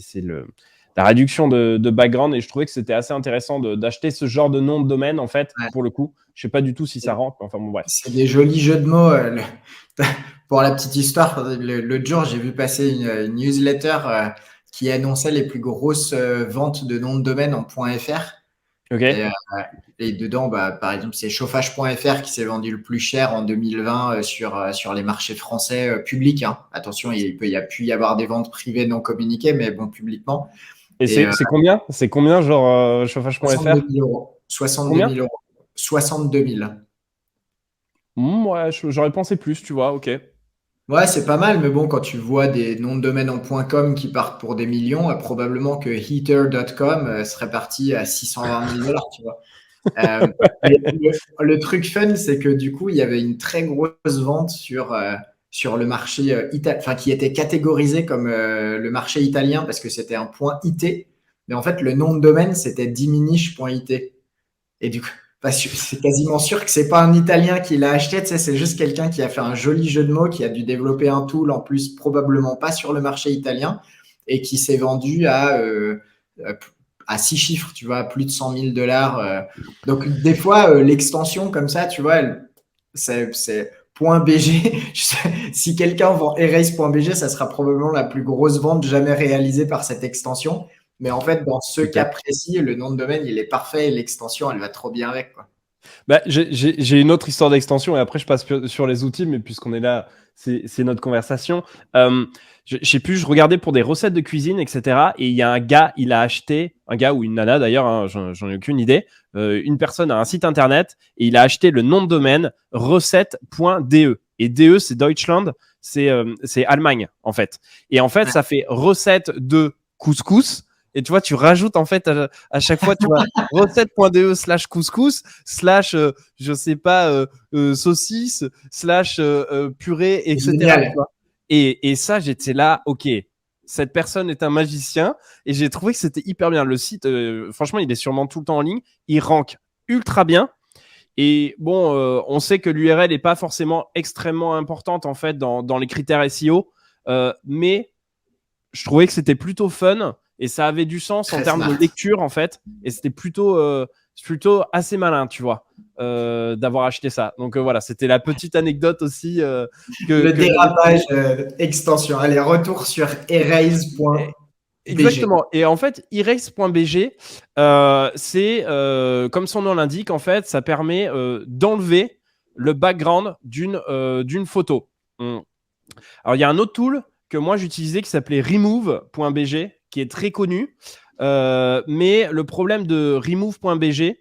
la réduction de background et je trouvais que c'était assez intéressant d'acheter ce genre de nom de domaine en fait Ouais. pour le coup. Je sais pas du tout si ça rentre, enfin bon bref. C'est des jolis jeux de mots. Pour la petite histoire, l'autre jour, j'ai vu passer une newsletter qui annonçait les plus grosses ventes de noms de domaine en .fr. Ok. Et dedans, par exemple, c'est chauffage.fr qui s'est vendu le plus cher en 2020 sur les marchés français publics, hein. Attention, il y a pu y avoir des ventes privées non communiquées, mais bon, publiquement. Et Et c'est combien? C'est combien, genre, chauffage.fr? 62 000 euros. 62 Combien? 000 euros. 62 000. Ouais, j'aurais pensé plus, tu vois, ok. Ouais, c'est pas mal, mais bon, quand tu vois des noms de domaine en .com qui partent pour des millions, probablement que heater.com serait parti à 620 000 dollars, tu vois. Euh, mais le truc fun, c'est que du coup, il y avait une très grosse vente sur le marché enfin, qui était catégorisé comme le marché italien parce que c'était un .it. Mais en fait, le nom de domaine, c'était diminish.it. Et du coup, c'est quasiment sûr que c'est pas un Italien qui l'a acheté, tu sais, c'est juste quelqu'un qui a fait un joli jeu de mots, qui a dû développer un tool en plus probablement pas sur le marché italien et qui s'est vendu à 6 chiffres, tu vois, plus de 100 000 dollars. Donc des fois, l'extension comme ça, tu vois, c'est .bg. Si quelqu'un vend erase.bg, ça sera probablement la plus grosse vente jamais réalisée par cette extension. Mais en fait, dans ce cas Ok. précis, le nom de domaine, il est parfait et l'extension, elle va trop bien avec, quoi. Bah, j'ai une autre histoire d'extension et après je passe sur les outils, mais puisqu'on est là, c'est notre conversation. Je sais plus, je regardais pour des recettes de cuisine, etc. Et il y a un gars, il a acheté, un gars ou une nana d'ailleurs, hein, j'en ai aucune idée, une personne a un site internet et il a acheté le nom de domaine recette.de. Et DE, c'est Deutschland, c'est Allemagne en fait. Et en fait, Ouais. ça fait recette de couscous. Et tu vois, tu rajoutes en fait à chaque fois, tu vois, recette.de/couscous je sais pas saucisse purée, C'est etc. Tu génial. vois. Et ça, j'étais là, ok, cette personne est un magicien et j'ai trouvé que c'était hyper bien. Le site, franchement, il est sûrement tout le temps en ligne, il rank ultra bien. Et bon, on sait que l'URL n'est pas forcément extrêmement importante en fait dans les critères SEO, mais je trouvais que c'était plutôt fun et ça avait du sens en Très termes de smart. lecture en fait. Et c'était plutôt assez malin, tu vois, d'avoir acheté ça. Donc voilà, c'était la petite anecdote aussi Le que j'avais dérapage trouvée. extension. Allez, retour sur erase.bg. Exactement. Et en fait, erase.bg, c'est comme son nom l'indique, en fait, ça permet d'enlever le background d'une photo. Alors, il y a un autre tool que moi j'utilisais qui s'appelait remove.bg, qui est très connu. Mais le problème de remove.bg,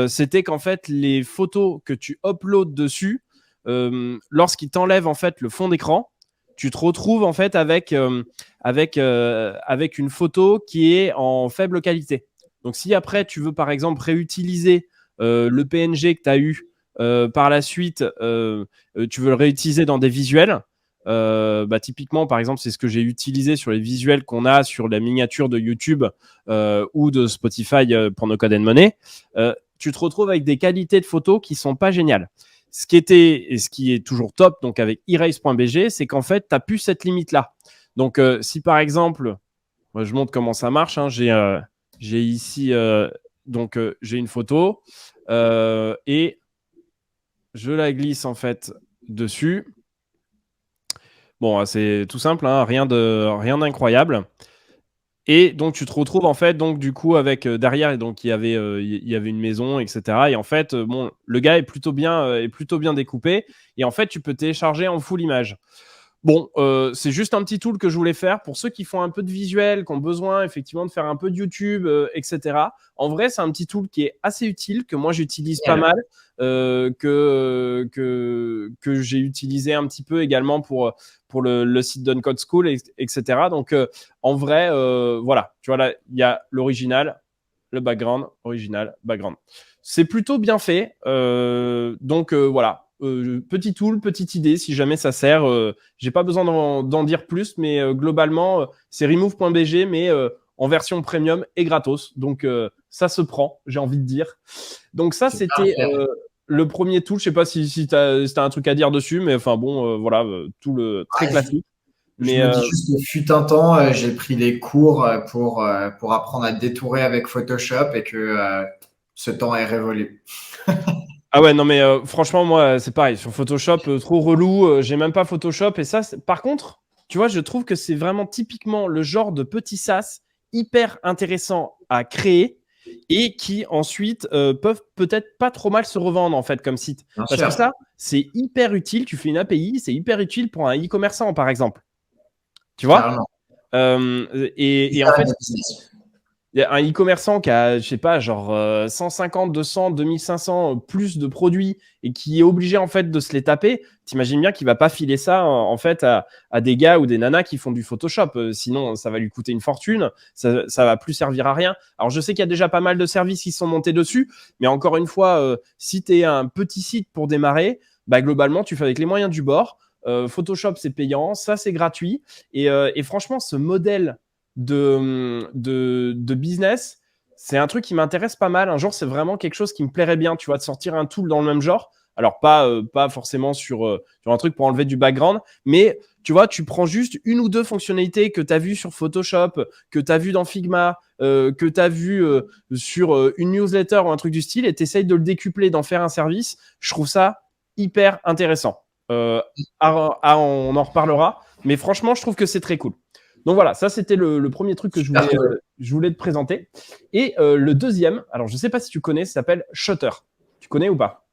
c'était qu'en fait, les photos que tu uploads dessus, lorsqu'il t'enlève en fait le fond d'écran, tu te retrouves en fait avec une photo qui est en faible qualité. Donc, si après tu veux par exemple réutiliser le PNG que tu as eu par la suite, tu veux le réutiliser dans des visuels. Typiquement, par exemple, c'est ce que j'ai utilisé sur les visuels qu'on a sur la miniature de YouTube ou de Spotify pour No Code and Money. tu te retrouves avec des qualités de photos qui sont pas géniales. Ce qui était et ce qui est toujours top, donc avec erase.bg, c'est qu'en fait, tu n'as plus cette limite-là. Donc, si par exemple, moi, je montre comment ça marche, hein, j'ai ici, j'ai une photo et je la glisse en fait dessus. Bon, c'est tout simple, hein, rien d'incroyable. Et donc, tu te retrouves en fait, donc du coup, avec derrière, et donc il y avait une maison, etc. Et en fait, bon, le gars est plutôt bien découpé. Et en fait, tu peux télécharger en full image. Bon, c'est juste un petit tool que je voulais faire pour ceux qui font un peu de visuel, qui ont besoin effectivement de faire un peu de YouTube, etc. En vrai, c'est un petit tool qui est assez utile, que moi j'utilise pas mal, que j'ai utilisé un petit peu également pour le site d'Uncode School, etc. Donc, en vrai, voilà, tu vois là, il y a l'original, le background, original, background. C'est plutôt bien fait. Donc, voilà. Petit tool, petite idée, si jamais ça sert. J'ai pas besoin d'en dire plus, mais globalement, c'est remove.bg, mais en version premium et gratos. Donc, ça se prend, j'ai envie de dire. Donc, ça, c'était le premier tool. Je sais pas si tu as un truc à dire dessus, mais enfin bon, voilà, tout le très classique. Je me dis juste que fut un temps, j'ai pris des cours pour apprendre à détourer avec Photoshop et que ce temps est révolu. Ah ouais, non mais franchement, moi, c'est pareil. Sur Photoshop, trop relou. J'ai même pas Photoshop. Et ça, par contre, tu vois, je trouve que c'est vraiment typiquement le genre de petit SaaS hyper intéressant à créer et qui ensuite peuvent peut-être pas trop mal se revendre en fait comme site. Bien Parce que sûr. ça, c'est hyper utile. Tu fais une API, c'est hyper utile pour un e-commerçant par exemple. Tu vois. Carrément. Et en fait, il y a un e-commerçant qui a, je sais pas, genre 150, 200, 2500 plus de produits et qui est obligé en fait de se les taper. T'imagines bien qu'il va pas filer ça en fait à des gars ou des nanas qui font du Photoshop. Sinon, ça va lui coûter une fortune. Ça va plus servir à rien. Alors, je sais qu'il y a déjà pas mal de services qui sont montés dessus, mais encore une fois, si tu es un petit site pour démarrer, bah, globalement, tu fais avec les moyens du bord. Photoshop, c'est payant, ça, c'est gratuit. Et franchement, ce modèle de business, c'est un truc qui m'intéresse pas mal. Un jour, c'est vraiment quelque chose qui me plairait bien, tu vois, de sortir un tool dans le même genre. Alors, pas forcément sur un truc pour enlever du background, mais tu vois, tu prends juste une ou deux fonctionnalités que tu as vues sur Photoshop, que tu as vues dans Figma, que tu as vues sur une newsletter ou un truc du style, et tu essayes de le décupler, d'en faire un service. Je trouve ça hyper intéressant. On en reparlera, mais franchement, je trouve que c'est très cool. Donc voilà, ça c'était le premier truc que je voulais te présenter. Et le deuxième, alors je ne sais pas si tu connais, ça s'appelle Shutter. Tu connais ou pas?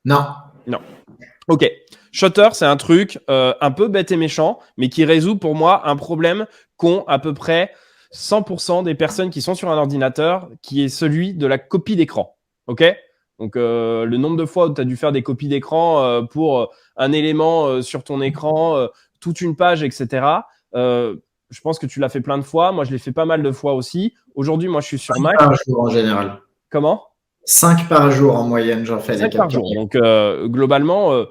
Non. Non. Ok. Shutter, c'est un truc un peu bête et méchant, mais qui résout pour moi un problème qu'ont à peu près 100% des personnes qui sont sur un ordinateur, qui est celui de la copie d'écran. Ok. Donc le nombre de fois où tu as dû faire des copies d'écran pour un élément sur ton écran, toute une page, etc. Je pense que tu l'as fait plein de fois. Moi, je l'ai fait pas mal de fois aussi. Aujourd'hui, moi, je suis sur 5 Mac. par jour en général. Comment? 5 par jour en moyenne, j'en fais des 5 par captures. jour. Donc, globalement,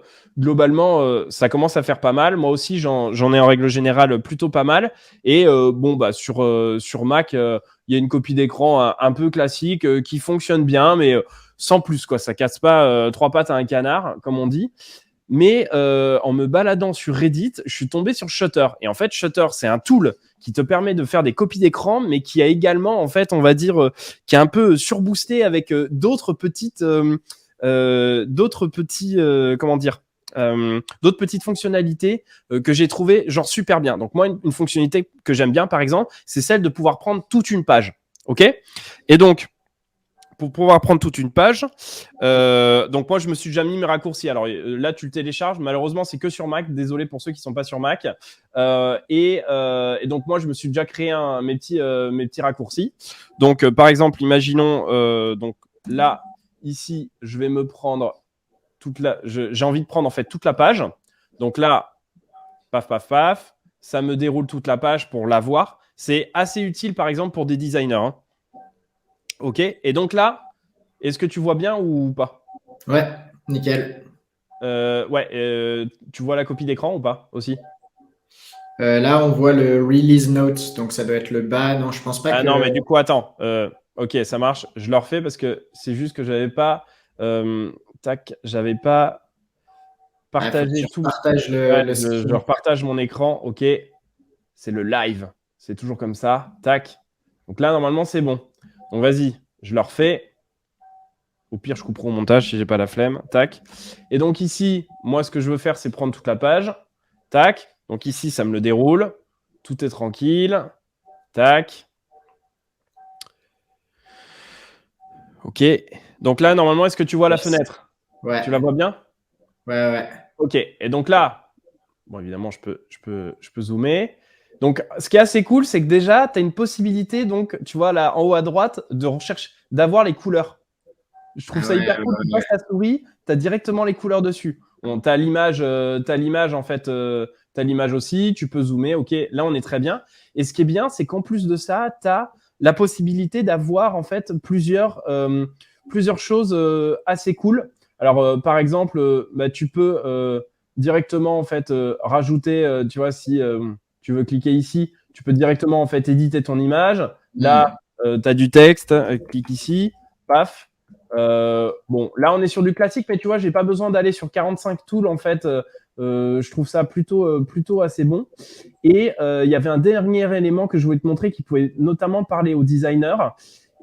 ça commence à faire pas mal. Moi aussi, j'en ai en règle générale plutôt pas mal. Et bon, bah, sur Mac, il y a une copie d'écran un peu classique qui fonctionne bien, mais sans plus, quoi. Ça casse pas trois pattes à un canard, comme on dit. Mais en me baladant sur Reddit, je suis tombé sur Shutter. Et en fait, Shutter, c'est un tool qui te permet de faire des copies d'écran, mais qui a également, en fait, on va dire, qui est un peu surboosté avec d'autres petites, comment dire, d'autres petites fonctionnalités que j'ai trouvé genre super bien. Donc moi, une fonctionnalité que j'aime bien, par exemple, c'est celle de pouvoir prendre toute une page. Ok. Et donc, pour pouvoir prendre toute une page. Donc moi, je me suis déjà mis mes raccourcis. Alors là, tu le télécharges. Malheureusement, c'est que sur Mac. Désolé pour ceux qui sont pas sur Mac. Et donc moi, je me suis déjà créé mes petits raccourcis. Donc par exemple, imaginons donc là, ici, je vais me prendre j'ai envie de prendre en fait toute la page. Donc là, paf, paf, paf, ça me déroule toute la page pour la voir. C'est assez utile, par exemple, pour des designers. Hein. Ok. Et donc là, est-ce que tu vois bien ou pas? Ouais, nickel. Ouais, tu vois la copie d'écran ou pas aussi? Là, on voit le release note, donc ça doit être le bas. Non, je pense pas Ah que. non, mais du coup, attends. Ok, ça marche. Je le refais parce que c'est juste que j'avais pas. J'avais pas Il faut que tu partagé tout. partages Ouais, le je screen. repartage mon écran. Ok, c'est le live. C'est toujours comme ça. Tac. Donc là, normalement, c'est bon. Donc vas-y, je le refais. Au pire, je couperai au montage si j'ai pas la flemme. Tac. Et donc ici, moi, ce que je veux faire, c'est prendre toute la page. Tac. Donc ici, ça me le déroule. Tout est tranquille. Tac. Ok. Donc là, normalement, est-ce que tu vois la Yes. fenêtre? Ouais, Tu la vois bien? ouais. Ok. Et donc là, bon, évidemment, je peux zoomer. Donc, ce qui est assez cool, c'est que déjà, tu as une possibilité, donc, tu vois, là, en haut à droite, de recherche, d'avoir les couleurs. Je trouve Ah ça ouais, hyper cool. Tu passes ta souris, tu as directement les couleurs dessus. Bon, tu as l'image, en fait, tu as l'image aussi. Tu peux zoomer. Ok, là, on est très bien. Et ce qui est bien, c'est qu'en plus de ça, tu as la possibilité d'avoir, en fait, plusieurs choses assez cool. Alors, par exemple, bah, tu peux directement, en fait, rajouter, tu vois, si tu veux cliquer ici, tu peux directement, en fait, éditer ton image. Là, Hmm. tu as du texte, clique ici, paf. Bon, là, on est sur du classique, mais tu vois, j'ai pas besoin d'aller sur 45 tools, en fait. Je trouve ça plutôt assez bon. Et il y avait un dernier élément que je voulais te montrer qui pouvait notamment parler aux designers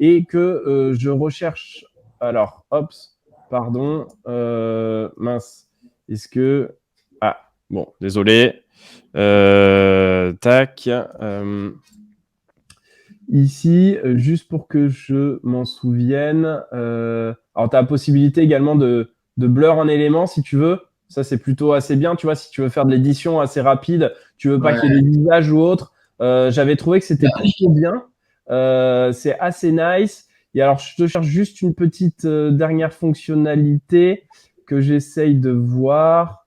et que je recherche. Alors, hop, pardon, mince. Est-ce que. Ah, bon, désolé. Tac. Ici, juste pour que je m'en souvienne, alors tu as la possibilité également de blur un élément si tu veux. Ça, c'est plutôt assez bien. Tu vois, si tu veux faire de l'édition assez rapide, tu veux pas qu'il y ait Ouais. des visages ou autre. J'avais trouvé que c'était plutôt bien. C'est assez nice. Et alors, je te cherche juste une petite dernière fonctionnalité que j'essaye de voir.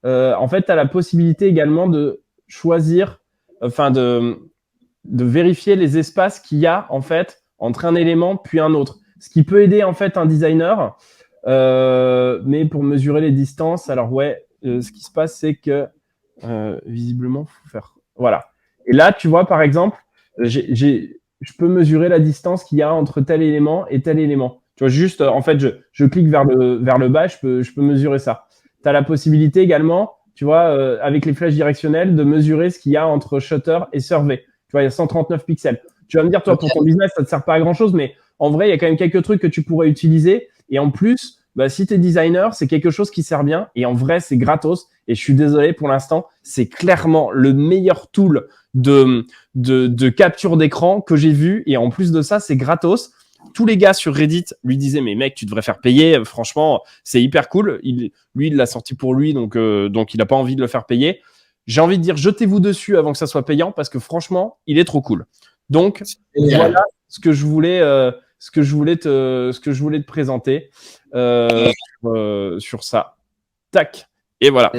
En fait, tu as la possibilité également de choisir, enfin de vérifier les espaces qu'il y a en fait entre un élément puis un autre. Ce qui peut aider en fait un designer, mais pour mesurer les distances, alors ouais, ce qui se passe c'est que visiblement faut faire voilà. Et là tu vois par exemple, je peux mesurer la distance qu'il y a entre tel élément et tel élément. Tu vois juste en fait je clique vers le bas, je peux mesurer ça. Tu as la possibilité également, tu vois, avec les flèches directionnelles, de mesurer ce qu'il y a entre shutter et survey. Tu vois, il y a 139 pixels. Tu vas me dire, toi, pour ton Ok. business, ça ne te sert pas à grand-chose, mais en vrai, il y a quand même quelques trucs que tu pourrais utiliser. Et en plus, bah, si tu es designer, c'est quelque chose qui sert bien. Et en vrai, c'est gratos. Et je suis désolé pour l'instant, c'est clairement le meilleur tool de capture d'écran que j'ai vu. Et en plus de ça, c'est gratos. Tous les gars sur Reddit lui disaient, mais mec, tu devrais faire payer. Franchement, c'est hyper cool. Lui, il l'a sorti pour lui, donc il n'a pas envie de le faire payer. J'ai envie de dire, jetez-vous dessus avant que ça soit payant parce que franchement, il est trop cool. Donc, C'est voilà génial. ce que je voulais te présenter sur ça. Tac. Et voilà.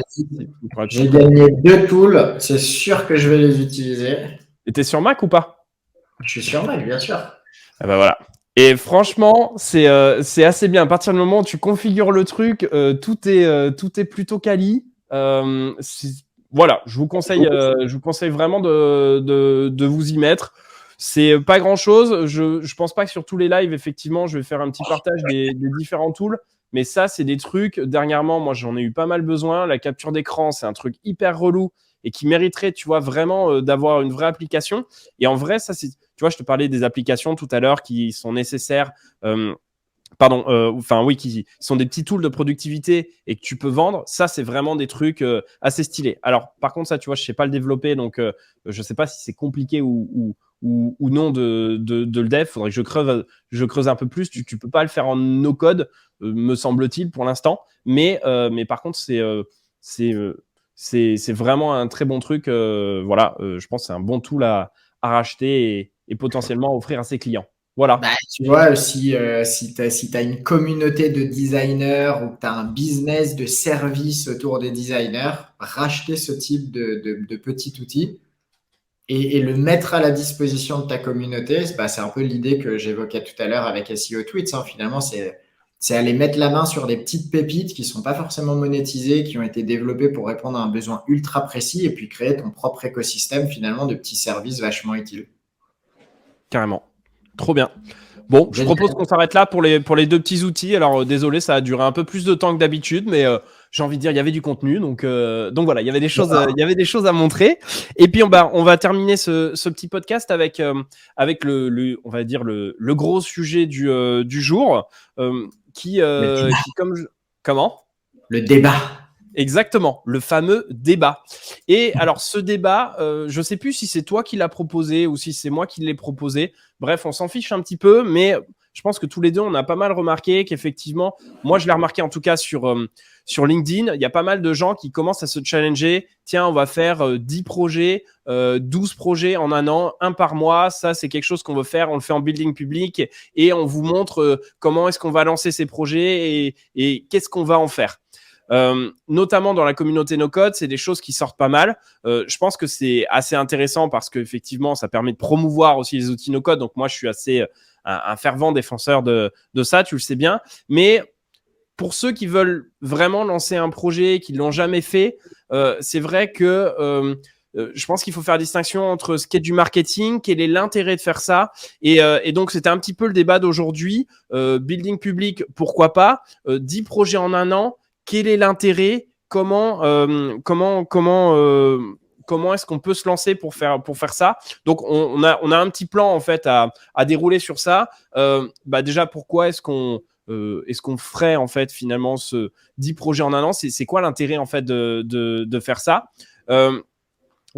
J'ai gagné 2 tools. C'est sûr que je vais les utiliser. Et t'es sur Mac ou pas? Je suis sur Mac, bien sûr. Ah bah voilà. Et franchement, c'est assez bien. À partir du moment où tu configures le truc, tout est plutôt quali. Voilà, je vous conseille vraiment de vous y mettre. C'est pas grand chose. Je pense pas que sur tous les lives, effectivement, je vais faire un petit partage des différents tools. Mais ça, c'est des trucs. Dernièrement, moi, j'en ai eu pas mal besoin. La capture d'écran, c'est un truc hyper relou et qui mériterait, tu vois, vraiment d'avoir une vraie application. Et en vrai, ça, c'est, tu vois, je te parlais des applications tout à l'heure qui sont nécessaires. Pardon, enfin oui, qui sont des petits tools de productivité et que tu peux vendre. Ça, c'est vraiment des trucs assez stylés. Alors, par contre, ça, tu vois, je sais pas le développer, donc je sais pas si c'est compliqué ou non de le dev. Faudrait que je creuse un peu plus. Tu peux pas le faire en no code, me semble-t-il, pour l'instant. Mais par contre, c'est, euh, c'est vraiment un très bon truc. Voilà, je pense que c'est un bon tool à racheter et potentiellement offrir à ses clients. Voilà. Bah, tu vois, si tu as une communauté de designers ou que tu as un business de service autour des designers, racheter ce type de petit outil et le mettre à la disposition de ta communauté, c'est un peu l'idée que j'évoquais tout à l'heure avec SEO Tweets, hein. Finalement, c'est aller mettre la main sur des petites pépites qui sont pas forcément monétisées, qui ont été développées pour répondre à un besoin ultra précis et puis créer ton propre écosystème finalement de petits services vachement utiles. Carrément. Trop bien. Bon, je Génial. propose qu'on s'arrête là pour les deux petits outils. Alors, désolé, ça a duré un peu plus de temps que d'habitude, mais j'ai envie de dire, il y avait du contenu. Donc voilà, il y avait des choses, il y avait des choses à montrer. Et puis, on va terminer ce petit podcast avec on va dire le gros sujet du jour, qui comment? Le débat. Exactement, le fameux débat. Et alors, ce débat, je ne sais plus si c'est toi qui l'as proposé ou si c'est moi qui l'ai proposé. Bref, on s'en fiche un petit peu, mais je pense que tous les deux, on a pas mal remarqué qu'effectivement, moi, je l'ai remarqué en tout cas sur LinkedIn, il y a pas mal de gens qui commencent à se challenger. Tiens, on va faire 10 projets, 12 projets en un an, un par mois. Ça, c'est quelque chose qu'on veut faire. On le fait en building public et on vous montre comment est-ce qu'on va lancer ces projets et qu'est-ce qu'on va en faire. Notamment dans la communauté no-code, c'est des choses qui sortent pas mal. Je pense que c'est assez intéressant parce qu'effectivement, ça permet de promouvoir aussi les outils no-code. Donc moi, je suis assez un fervent défenseur de ça, tu le sais bien. Mais pour ceux qui veulent vraiment lancer un projet, qui ne l'ont jamais fait, c'est vrai que je pense qu'il faut faire la distinction entre ce qui est du marketing, quel est l'intérêt de faire ça. Et donc, c'était un petit peu le débat d'aujourd'hui. Building public, pourquoi pas 10 projets en un an. Quel est l'intérêt? Comment est-ce qu'on peut se lancer pour faire ça? Donc, on a un petit plan en fait à dérouler sur ça. Déjà, pourquoi est-ce qu'on ferait en fait finalement ce 10 projets en un an? C'est quoi l'intérêt en fait de faire ça?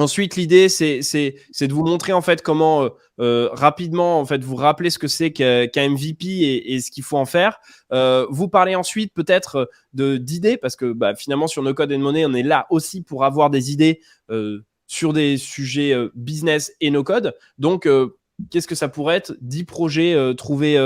Ensuite, l'idée, c'est de vous montrer en fait comment rapidement en fait vous rappeler ce que c'est qu'un MVP et ce qu'il faut en faire. Vous parler ensuite peut-être d'idées parce que finalement sur No Code and Money, on est là aussi pour avoir des idées sur des sujets business et no code. Donc qu'est-ce que ça pourrait être 10 projets trouvés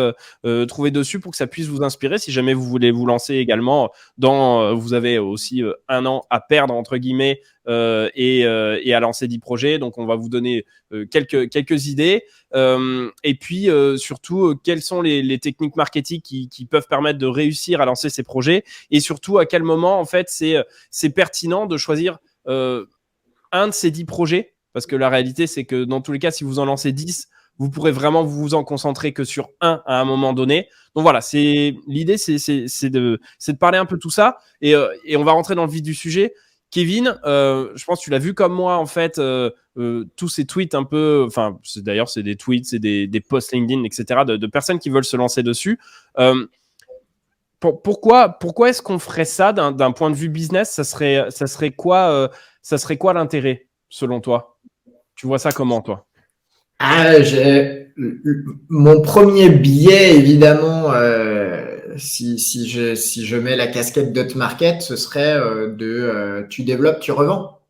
dessus pour que ça puisse vous inspirer si jamais vous voulez vous lancer également vous avez aussi un an à perdre entre guillemets et à lancer 10 projets. Donc on va vous donner quelques idées et puis surtout quelles sont les techniques marketing qui peuvent permettre de réussir à lancer ces projets et surtout à quel moment en fait c'est pertinent de choisir un de ces 10 projets parce que la réalité c'est que dans tous les cas si vous en lancez 10 vous pourrez vraiment vous en concentrer que sur un à un moment donné. Donc voilà, l'idée, c'est de parler un peu de tout ça et on va rentrer dans le vif du sujet. Kevin, je pense que tu l'as vu comme moi en fait, tous ces tweets un peu, enfin d'ailleurs c'est des tweets, c'est des posts LinkedIn, etc. de personnes qui veulent se lancer dessus. Pourquoi est-ce qu'on ferait ça d'un point de vue business? Ça serait quoi l'intérêt selon toi? Tu vois ça comment toi? Mon premier biais, évidemment, si je mets la casquette d'Hotmarket, ce serait tu développes, tu revends.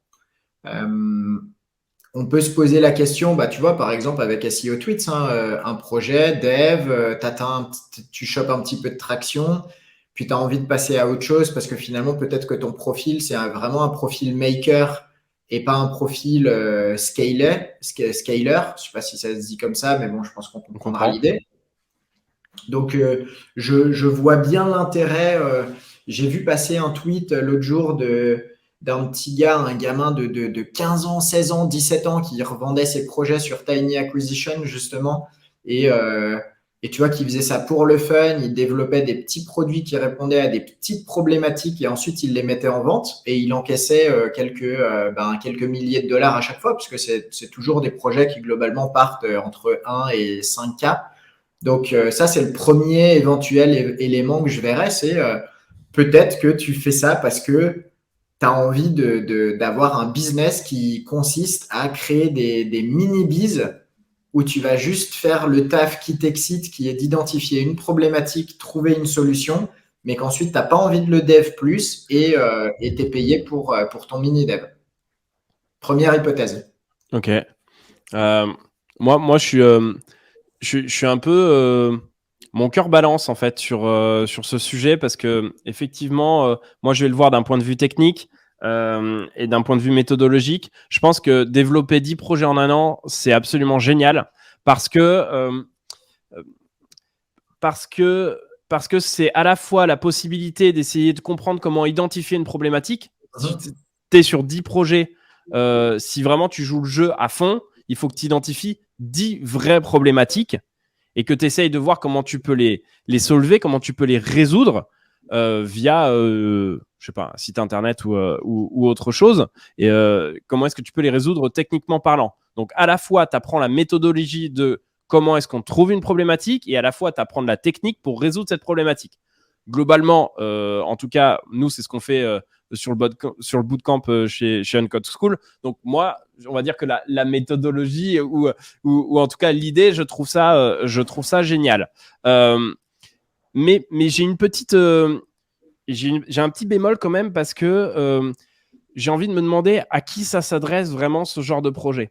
On peut se poser la question, tu vois, par exemple, avec SEO Tweets, un projet, dev, tu chopes un petit peu de traction, puis tu as envie de passer à autre chose parce que finalement, peut-être que ton profil, c'est vraiment un profil maker et pas un profil scaler. Je ne sais pas si ça se dit comme ça, mais bon, je pense qu'on comprendra l'idée. Donc, je vois bien l'intérêt. J'ai vu passer un tweet l'autre jour d'un petit gars, un gamin de 15 ans, 16 ans, 17 ans qui revendait ses projets sur Tiny Acquisition, justement. Et tu vois qu'il faisait ça pour le fun. Il développait des petits produits qui répondaient à des petites problématiques et ensuite il les mettait en vente et il encaissait quelques milliers de dollars à chaque fois puisque c'est toujours des projets qui globalement partent entre 1 et 5K. Donc ça, c'est le premier éventuel élément que je verrais, c'est peut-être que tu fais ça parce que tu as envie d'avoir un business qui consiste à créer des mini-biz où tu vas juste faire le taf qui t'excite, qui est d'identifier une problématique, trouver une solution, mais qu'ensuite, tu n'as pas envie de le dev plus et tu es payé pour ton mini-dev. Première hypothèse. Ok. Moi, je suis un peu... mon cœur balance en fait sur ce sujet parce que effectivement, moi je vais le voir d'un point de vue technique et d'un point de vue méthodologique. Je pense que développer 10 projets en un an, c'est absolument génial parce que c'est à la fois la possibilité d'essayer de comprendre comment identifier une problématique. Si tu es sur 10 projets, si vraiment tu joues le jeu à fond, il faut que tu identifies 10 vraies problématiques. et que tu essayes de voir comment tu peux les solver, comment tu peux les résoudre via, je sais pas, un site internet ou autre chose, et comment est-ce que tu peux les résoudre techniquement parlant. Donc, à la fois, tu apprends la méthodologie de comment est-ce qu'on trouve une problématique, et à la fois, tu apprends de la technique pour résoudre cette problématique. Globalement, en tout cas, nous, c'est ce qu'on fait sur le bootcamp chez Uncode School. Donc, moi, on va dire que la méthodologie ou en tout cas l'idée, je trouve ça génial. Mais j'ai une petite... j'ai un petit bémol quand même parce que j'ai envie de me demander à qui ça s'adresse vraiment ce genre de projet.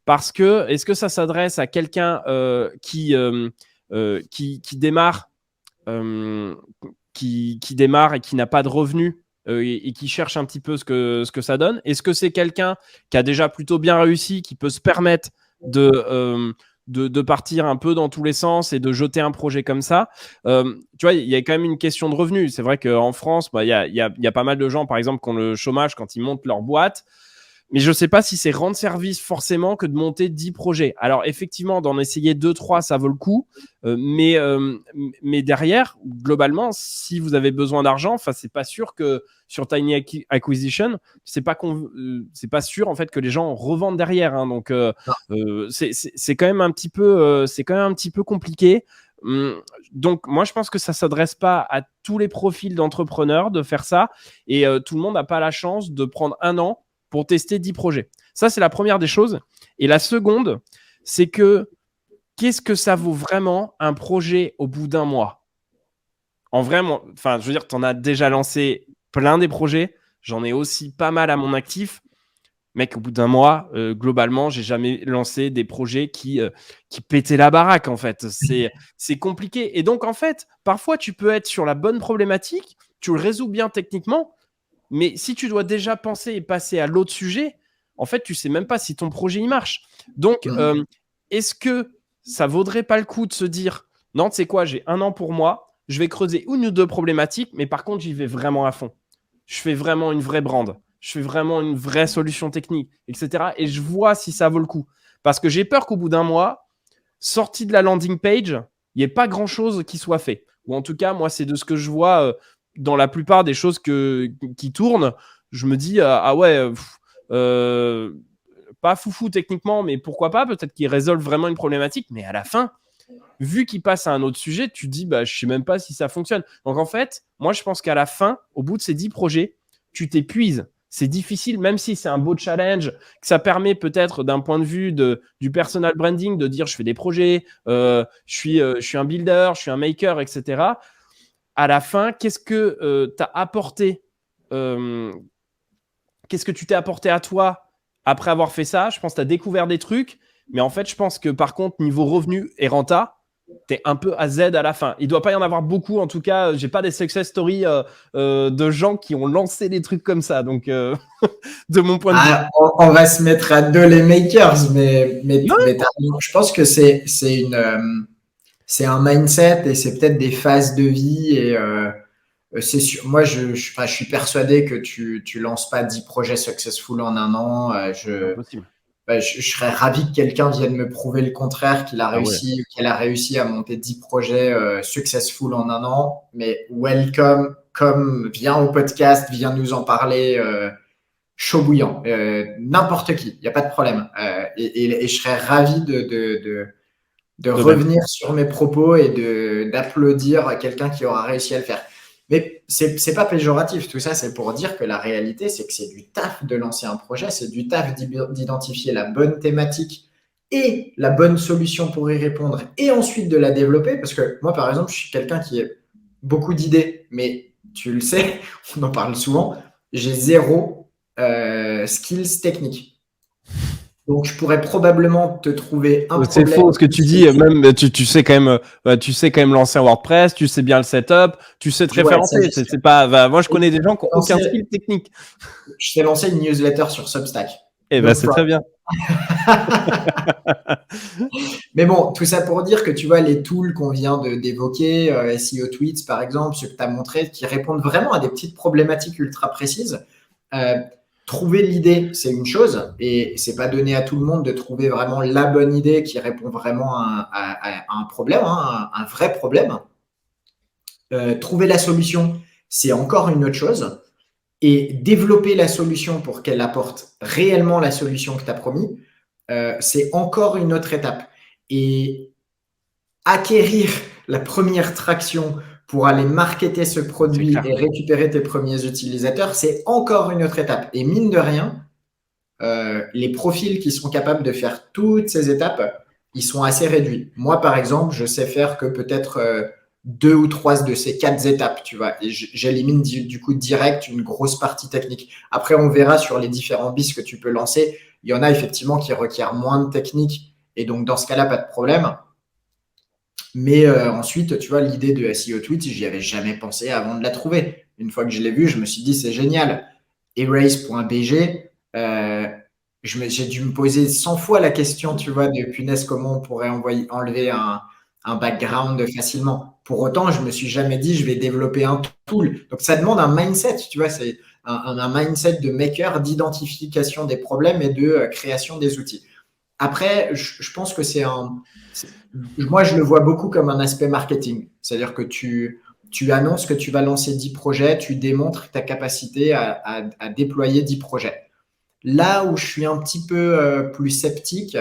Parce que est-ce que ça s'adresse à quelqu'un qui démarre qui démarre et qui n'a pas de revenus et qui cherche un petit peu ce que ça donne? Est-ce que c'est quelqu'un qui a déjà plutôt bien réussi, qui peut se permettre de partir un peu dans tous les sens et de jeter un projet comme ça? Tu vois, il y a quand même une question de revenus. C'est vrai qu'en France, il y a pas mal de gens, par exemple, qui ont le chômage quand ils montent leur boîte. Mais je ne sais pas si c'est rendre service forcément que de monter 10 projets. Alors effectivement, d'en essayer 2-3, ça vaut le coup. Mais derrière, globalement, si vous avez besoin d'argent, c'est pas sûr que sur Tiny Acquisition, c'est pas sûr en fait que les gens revendent derrière. Hein. Donc c'est quand même un petit peu compliqué. Donc moi je pense que ça s'adresse pas à tous les profils d'entrepreneurs de faire ça, et tout le monde n'a pas la chance de prendre un an pour tester 10 projets. Ça, c'est la première des choses. Et la seconde, c'est que qu'est-ce que ça vaut vraiment un projet au bout d'un mois? En vrai, je veux dire, tu en as déjà lancé plein des projets. J'en ai aussi pas mal à mon actif. Mec, au bout d'un mois, globalement, j'ai jamais lancé des projets qui pétaient la baraque, en fait. C'est compliqué. Et donc, en fait, parfois, tu peux être sur la bonne problématique, tu le résous bien techniquement, mais si tu dois déjà penser et passer à l'autre sujet, en fait, tu sais même pas si ton projet il marche. Donc, est-ce que ça vaudrait pas le coup de se dire, non, tu sais quoi, j'ai un an pour moi, je vais creuser une ou deux problématiques, mais par contre, j'y vais vraiment à fond. Je fais vraiment une vraie brand. Je fais vraiment une vraie solution technique, etc. Et je vois si ça vaut le coup. Parce que j'ai peur qu'au bout d'un mois, sorti de la landing page, il n'y ait pas grand-chose qui soit fait. Ou en tout cas, moi, c'est de ce que je vois dans la plupart des choses qui tournent. Je me dis, ah ouais, pas foufou techniquement, mais pourquoi pas? Peut-être qu'ils résolvent vraiment une problématique. Mais à la fin, vu qu'ils passent à un autre sujet, tu te dis, je ne sais même pas si ça fonctionne. Donc en fait, moi, je pense qu'à la fin, au bout de ces 10 projets, tu t'épuises. C'est difficile, même si c'est un beau challenge, que ça permet peut-être d'un point de vue du personal branding de dire je fais des projets, je suis un builder, je suis un maker, etc. À la fin, qu'est-ce que tu as apporté qu'est-ce que tu t'es apporté à toi après avoir fait ça? Je pense que tu as découvert des trucs, mais en fait, je pense que par contre, niveau revenu et renta, t'es un peu à Z à la fin. Il doit pas y en avoir beaucoup. En tout cas, j'ai pas des success stories de gens qui ont lancé des trucs comme ça. Donc, de mon point de vue. On va se mettre à deux les makers, mais je pense que c'est un mindset et c'est peut-être des phases de vie et c'est sûr. Moi, je suis persuadé que tu lances pas 10 projets successful en un an. Impossible. Je serais ravi que quelqu'un vienne me prouver le contraire, qu'elle a réussi à monter 10 projets successful en un an. Mais welcome, viens au podcast, viens nous en parler, chaud bouillant, n'importe qui, il n'y a pas de problème. Et je serais ravi de revenir sur mes propos et d'applaudir quelqu'un qui aura réussi à le faire. Mais c'est pas péjoratif, tout ça, c'est pour dire que la réalité, c'est que c'est du taf de lancer un projet, c'est du taf d'identifier la bonne thématique et la bonne solution pour y répondre, et ensuite de la développer. Parce que moi, par exemple, je suis quelqu'un qui a beaucoup d'idées, mais tu le sais, on en parle souvent, j'ai zéro skills techniques. Donc, je pourrais probablement te trouver un problème. C'est faux ce que tu dis. Même tu sais quand même lancer un WordPress, tu sais bien le setup, tu sais te référencer. C'est pas. Moi, je connais des gens qui n'ont aucun skill technique. Je t'ai lancé une newsletter sur Substack. C'est très bien. Mais bon, tout ça pour dire que tu vois, les tools qu'on vient d'évoquer, SEO Tweets par exemple, ceux que tu as montrés, qui répondent vraiment à des petites problématiques ultra précises. trouver l'idée, c'est une chose, et c'est pas donné à tout le monde de trouver vraiment la bonne idée qui répond vraiment à un problème, hein, un vrai problème. Trouver la solution, c'est encore une autre chose. Et développer la solution pour qu'elle apporte réellement la solution que tu as promis, c'est encore une autre étape. Et acquérir la première traction pour aller marketer ce produit et récupérer tes premiers utilisateurs, c'est encore une autre étape. Et mine de rien, les profils qui sont capables de faire toutes ces étapes, ils sont assez réduits. Moi, par exemple, je sais faire que peut-être 2 ou 3 de ces 4 étapes, tu vois, et j'élimine du coup direct une grosse partie technique. Après, on verra sur les différents bis que tu peux lancer. Il y en a effectivement qui requièrent moins de technique, et donc dans ce cas-là, pas de problème. Mais ensuite, tu vois, l'idée de SEO Tweet, j'y avais jamais pensé avant de la trouver. Une fois que je l'ai vue, je me suis dit, c'est génial. Erase.bg, j'ai dû me poser 100 fois la question, tu vois, de punaise, comment on pourrait enlever un background facilement. Pour autant, je me suis jamais dit, je vais développer un tool. Donc, ça demande un mindset, tu vois, c'est un mindset de maker, d'identification des problèmes et de création des outils. Après, je pense que moi, je le vois beaucoup comme un aspect marketing. C'est-à-dire que tu annonces que tu vas lancer 10 projets, tu démontres ta capacité à déployer 10 projets. Là où je suis un petit peu plus sceptique,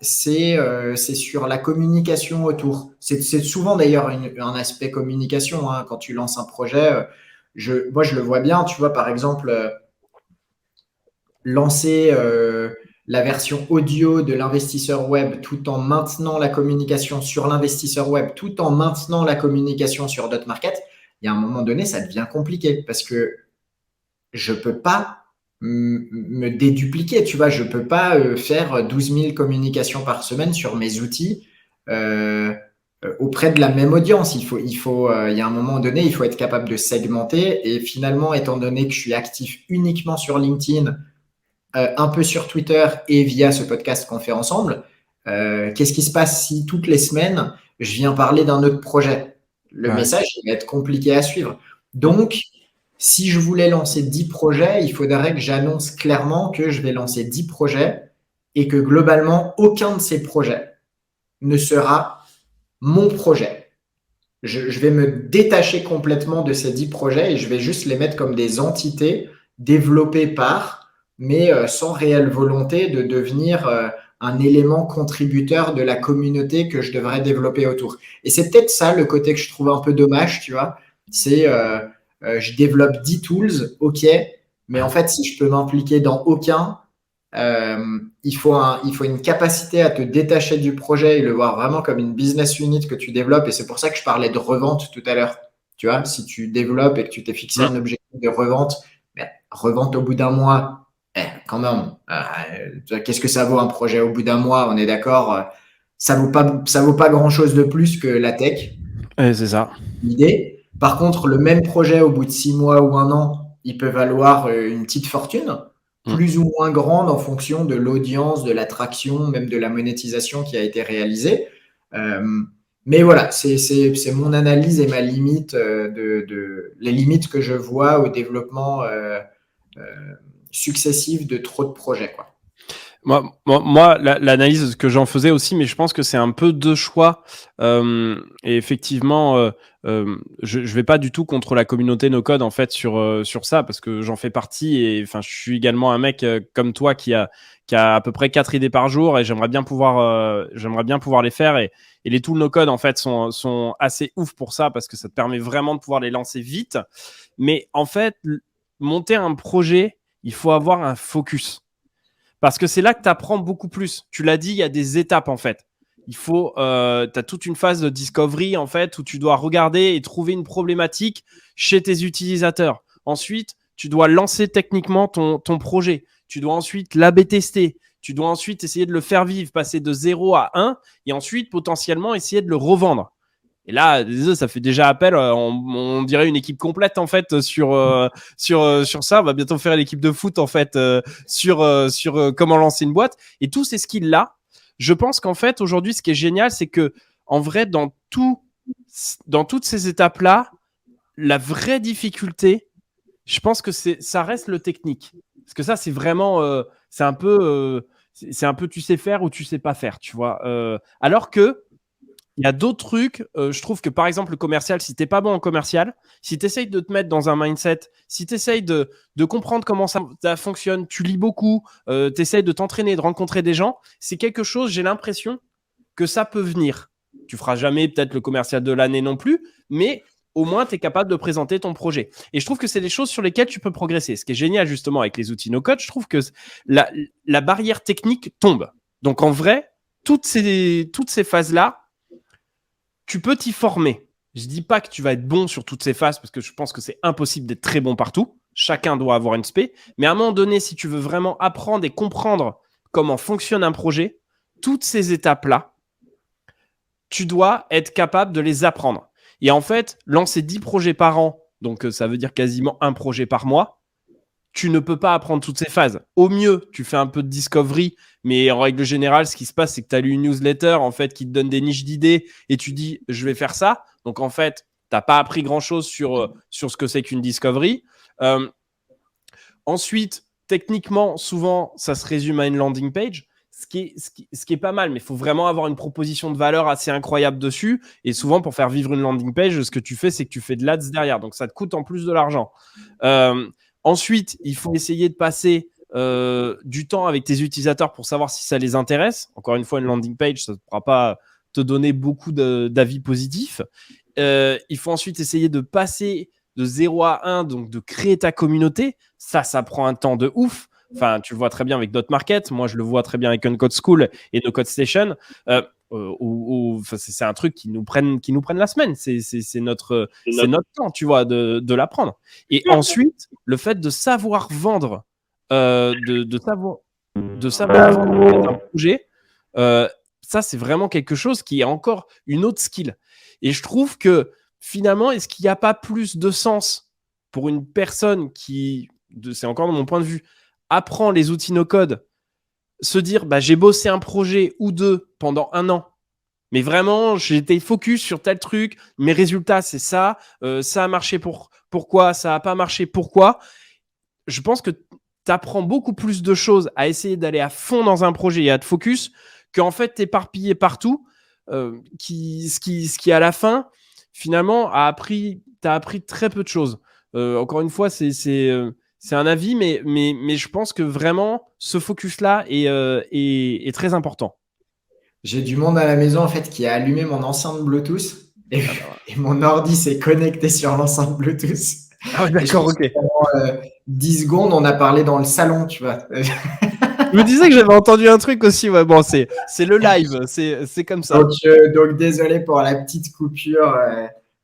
c'est sur la communication autour. C'est souvent d'ailleurs un aspect communication, hein, quand tu lances un projet. Moi, je le vois bien, tu vois, par exemple, lancer la version audio de l'investisseur web tout en maintenant la communication sur l'investisseur web, tout en maintenant la communication sur DotMarket, il y a un moment donné, ça devient compliqué parce que je ne peux pas me dédupliquer, tu vois, je ne peux pas faire 12 000 communications par semaine sur mes outils auprès de la même audience. Il y a un moment donné, il faut être capable de segmenter et finalement, étant donné que je suis actif uniquement sur LinkedIn, un peu sur Twitter et via ce podcast qu'on fait ensemble, qu'est-ce qui se passe si toutes les semaines, je viens parler d'un autre projet? Le message va être compliqué à suivre. Donc, si je voulais lancer 10 projets, il faudrait que j'annonce clairement que je vais lancer 10 projets et que globalement, aucun de ces projets ne sera mon projet. Je vais me détacher complètement de ces 10 projets et je vais juste les mettre comme des entités développées par, mais sans réelle volonté de devenir un élément contributeur de la communauté que je devrais développer autour. Et c'est peut-être ça le côté que je trouve un peu dommage, tu vois. C'est je développe 10 tools, ok, mais en fait, si je peux m'impliquer dans aucun, il faut une capacité à te détacher du projet et le voir vraiment comme une business unit que tu développes. Et c'est pour ça que je parlais de revente tout à l'heure. Tu vois, si tu développes et que tu t'es fixé un objectif de revente, revente au bout d'un mois, quand même, qu'est-ce que ça vaut un projet au bout d'un mois? On est d'accord, ça vaut pas grand-chose de plus que la tech. C'est ça. L'idée. Par contre, le même projet au bout de 6 mois ou un an, il peut valoir une petite fortune, plus ou moins grande en fonction de l'audience, de l'attraction, même de la monétisation qui a été réalisée. Mais voilà, c'est mon analyse et ma limite les limites que je vois au développement successif de trop de projets, quoi. Moi l'analyse que j'en faisais aussi, mais je pense que c'est un peu deux choix. Et effectivement, je vais pas du tout contre la communauté no code en fait sur ça, parce que j'en fais partie et enfin je suis également un mec comme toi qui a à peu près 4 idées par jour et j'aimerais bien pouvoir les faire et les tools no code en fait sont assez ouf pour ça parce que ça te permet vraiment de pouvoir les lancer vite. Mais en fait, monter un projet, il faut avoir un focus. Parce que c'est là que tu apprends beaucoup plus. Tu l'as dit, il y a des étapes en fait. Tu as toute une phase de discovery en fait où tu dois regarder et trouver une problématique chez tes utilisateurs. Ensuite, tu dois lancer techniquement ton projet. Tu dois ensuite l'A/B tester. Tu dois ensuite essayer de le faire vivre, passer de 0 à 1 et ensuite potentiellement essayer de le revendre. Et là, ça fait déjà appel, on dirait une équipe complète en fait sur ça. On va bientôt faire l'équipe de foot en fait sur comment lancer une boîte. Et tous ces skills-là, je pense qu'en fait aujourd'hui, ce qui est génial, c'est que en vrai, dans toutes ces étapes-là, la vraie difficulté, je pense que ça reste le technique. Parce que ça, c'est vraiment, c'est un peu, tu sais faire ou tu sais pas faire, tu vois. Alors que il y a d'autres trucs. Je trouve que par exemple, le commercial, si t'es pas bon en commercial, si tu essayes de te mettre dans un mindset, si tu essayes de comprendre comment ça fonctionne, tu lis beaucoup, tu essayes de t'entraîner, de rencontrer des gens, c'est quelque chose, j'ai l'impression que ça peut venir. Tu feras jamais peut-être le commercial de l'année non plus, mais au moins, tu es capable de présenter ton projet. Et je trouve que c'est des choses sur lesquelles tu peux progresser. Ce qui est génial justement avec les outils no-code, je trouve que la barrière technique tombe. Donc en vrai, toutes ces phases-là, tu peux t'y former. Je dis pas que tu vas être bon sur toutes ces phases parce que je pense que c'est impossible d'être très bon partout. Chacun doit avoir une spé. Mais à un moment donné, si tu veux vraiment apprendre et comprendre comment fonctionne un projet, toutes ces étapes-là, tu dois être capable de les apprendre. Et en fait, lancer 10 projets par an, donc ça veut dire quasiment un projet par mois, tu ne peux pas apprendre toutes ces phases. Au mieux, tu fais un peu de discovery, mais en règle générale, ce qui se passe, c'est que tu as lu une newsletter en fait, qui te donne des niches d'idées et tu dis, je vais faire ça. Donc en fait, tu n'as pas appris grand-chose sur ce que c'est qu'une discovery. Ensuite, techniquement, souvent, ça se résume à une landing page. Ce qui est pas mal, mais il faut vraiment avoir une proposition de valeur assez incroyable dessus. Et souvent, pour faire vivre une landing page, ce que tu fais, c'est que tu fais de l'ads derrière. Donc, ça te coûte en plus de l'argent. Ensuite, il faut essayer de passer du temps avec tes utilisateurs pour savoir si ça les intéresse. Encore une fois, une landing page, ça ne pourra pas te donner beaucoup d'avis positifs. Il faut ensuite essayer de passer de 0 à 1, donc de créer ta communauté. Ça prend un temps de ouf. Enfin, tu le vois très bien avec DotMarket. Moi, je le vois très bien avec Uncode School et No Code Station. C'est un truc qui nous prennent la semaine. C'est notre temps, tu vois, de l'apprendre. Et ensuite, le fait de savoir vendre, de savoir vendre un projet, ça, c'est vraiment quelque chose qui est encore une autre skill. Et je trouve que finalement, est-ce qu'il n'y a pas plus de sens pour une personne qui, c'est encore de mon point de vue, apprend les outils no-code, se dire bah, j'ai bossé un projet ou deux pendant un an, mais vraiment j'étais focus sur tel truc, mes résultats c'est ça, ça a marché pourquoi, ça n'a pas marché pourquoi. Je pense que tu apprends beaucoup plus de choses à essayer d'aller à fond dans un projet et à te focus qu'en fait t'éparpiller partout, ce qui à la fin finalement t'as appris très peu de choses. Encore une fois, c'est un avis, mais je pense que vraiment, ce focus-là est très important. J'ai du monde à la maison en fait qui a allumé mon enceinte Bluetooth et, et mon ordi s'est connecté sur l'enceinte Bluetooth. Ah ouais, d'accord, ok. Pendant 10 secondes, on a parlé dans le salon, tu vois. Je me disais que j'avais entendu un truc aussi. Ouais, bon, c'est le live, c'est comme ça. Donc désolé pour la petite coupure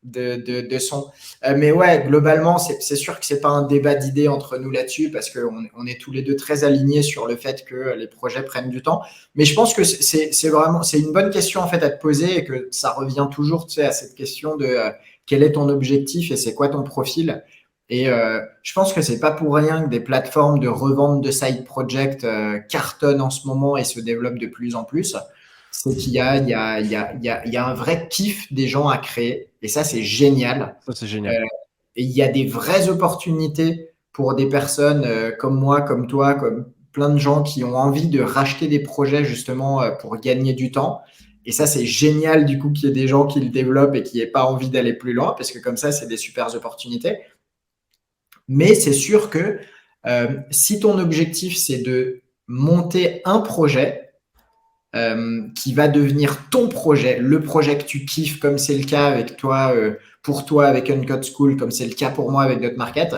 de son. Mais ouais, globalement, c'est sûr que c'est pas un débat d'idées entre nous là-dessus parce qu'on est tous les deux très alignés sur le fait que les projets prennent du temps. Mais je pense que c'est vraiment c'est une bonne question en fait à te poser et que ça revient toujours, tu sais, à cette question de quel est ton objectif et c'est quoi ton profil. Et je pense que c'est pas pour rien que des plateformes de revente de side project cartonnent en ce moment et se développent de plus en plus. C'est qu'il y a, il y a, il y a, il y a, il y a un vrai kiff des gens à créer. Et ça, c'est génial. Ça, c'est génial. Et il y a des vraies opportunités pour des personnes comme moi, comme toi, comme plein de gens qui ont envie de racheter des projets justement pour gagner du temps. Et ça, c'est génial du coup qu'il y ait des gens qui le développent et qui n'aient pas envie d'aller plus loin parce que comme ça, c'est des super opportunités. Mais c'est sûr que si ton objectif, c'est de monter un projet qui va devenir ton projet, le projet que tu kiffes, comme c'est le cas avec toi, pour toi avec Uncode School, comme c'est le cas pour moi avec DotMarket,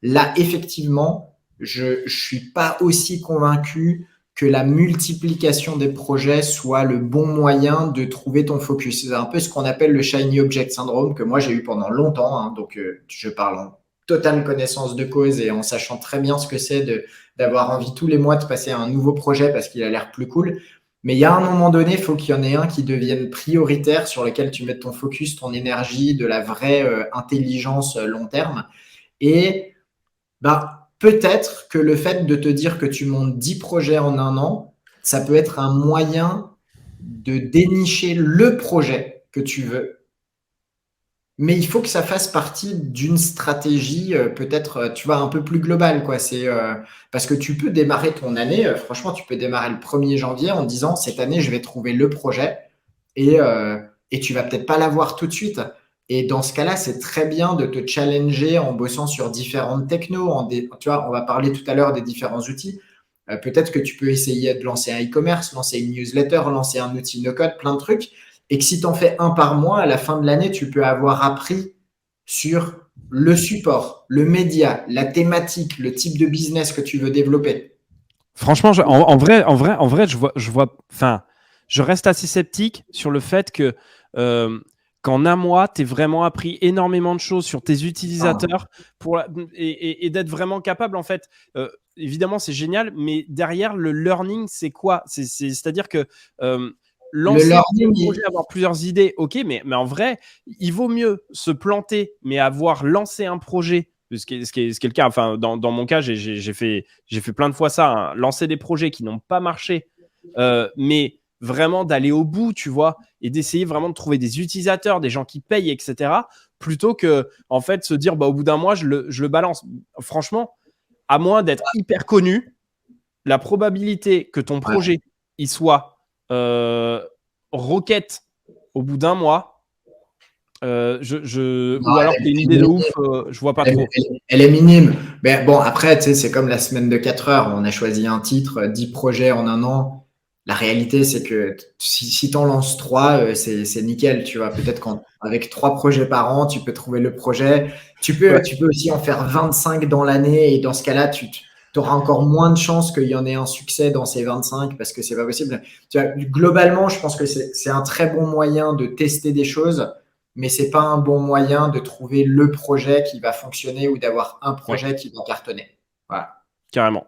là, effectivement, je ne suis pas aussi convaincu que la multiplication des projets soit le bon moyen de trouver ton focus. C'est un peu ce qu'on appelle le Shiny Object Syndrome que moi j'ai eu pendant longtemps. Hein, donc, je parle en totale connaissance de cause et en sachant très bien ce que c'est d'avoir envie tous les mois de passer à un nouveau projet parce qu'il a l'air plus cool. Mais il y a un moment donné, il faut qu'il y en ait un qui devienne prioritaire, sur lequel tu mettes ton focus, ton énergie, de la vraie intelligence long terme. Et bah, peut-être que le fait de te dire que tu montes 10 projets en un an, ça peut être un moyen de dénicher le projet que tu veux mais il faut que ça fasse partie d'une stratégie, peut-être, tu vois, un peu plus globale, quoi. Parce que tu peux démarrer ton année, franchement, tu peux démarrer le 1er janvier en disant, cette année, je vais trouver le projet et tu vas peut-être pas l'avoir tout de suite. Et dans ce cas-là, c'est très bien de te challenger en bossant sur différentes technos. Tu vois, on va parler tout à l'heure des différents outils. Peut-être que tu peux essayer de lancer un e-commerce, lancer une newsletter, lancer un outil no-code, plein de trucs. Et que si tu en fais un par mois, à la fin de l'année, tu peux avoir appris sur le support, le média, la thématique, le type de business que tu veux développer. Franchement, en vrai, enfin, je reste assez sceptique sur le fait que qu'en un mois, tu aies vraiment appris énormément de choses sur tes utilisateurs et d'être vraiment capable, en fait. Évidemment, c'est génial, mais derrière, le learning, c'est quoi? C'est-à-dire que Le lancer un learning, projet, avoir plusieurs idées, ok, mais en vrai, il vaut mieux se planter, mais avoir lancé un projet, ce qui est le cas. Enfin, dans mon cas, j'ai fait plein de fois ça, hein, lancer des projets qui n'ont pas marché, mais vraiment d'aller au bout, tu vois, et d'essayer vraiment de trouver des utilisateurs, des gens qui payent, etc., plutôt que, en fait, se dire, bah, au bout d'un mois, je le balance. Franchement, à moins d'être hyper connu, la probabilité que ton projet il soit rocket au bout d'un mois, non, ou alors que tu une idée de ouf, je vois pas elle, trop. elle est minime. Mais bon, après, tu sais, c'est comme la semaine de 4 heures. On a choisi un titre, 10 projets en un an. La réalité, c'est que si tu en lances 3, c'est nickel. Tu vois, peut-être qu'avec 3 projets par an, tu peux trouver le projet. Ouais, Tu peux aussi en faire 25 dans l'année. Et dans ce cas-là, tu auras encore moins de chances qu'il y en ait un succès dans ces 25 parce que c'est pas possible. Tu vois, globalement, je pense que c'est un très bon moyen de tester des choses, mais c'est pas un bon moyen de trouver le projet qui va fonctionner ou d'avoir un ouais, projet qui va cartonner. Voilà. carrément.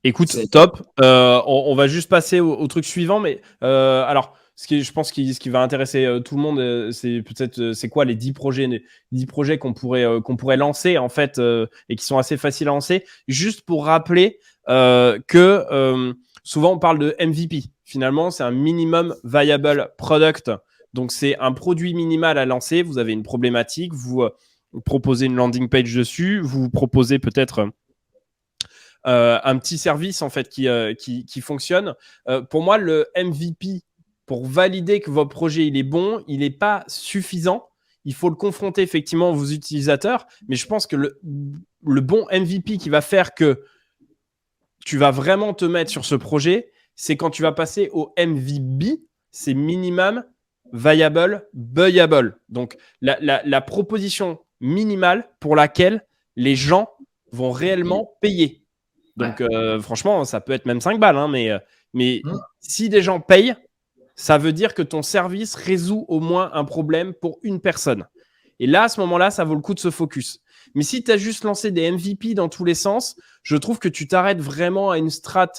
Écoute, C'est, top. On va juste passer au truc suivant, mais alors, je pense ce qui va intéresser tout le monde, c'est peut-être c'est quoi les 10 projets qu'on pourrait lancer en fait et qui sont assez faciles à lancer. Juste pour rappeler que souvent on parle de MVP. Finalement, c'est un minimum viable product. Donc c'est un produit minimal à lancer. Vous avez une problématique, vous proposez une landing page dessus, vous proposez peut-être un petit service en fait qui fonctionne. Pour moi, le MVP, pour valider que votre projet il est bon, il n'est pas suffisant. Il faut le confronter effectivement aux utilisateurs, mais je pense que le bon MVP qui va faire que tu vas vraiment te mettre sur ce projet, c'est quand tu vas passer au MVB, c'est minimum viable buyable. Donc la proposition minimale pour laquelle les gens vont réellement payer. Donc, franchement, ça peut être même 5 balles, hein, mais si des gens payent, ça veut dire que ton service résout au moins un problème pour une personne. Et là, à ce moment-là, ça vaut le coup de se focus. Mais si tu as juste lancé des MVP dans tous les sens, je trouve que tu t'arrêtes vraiment à une strat.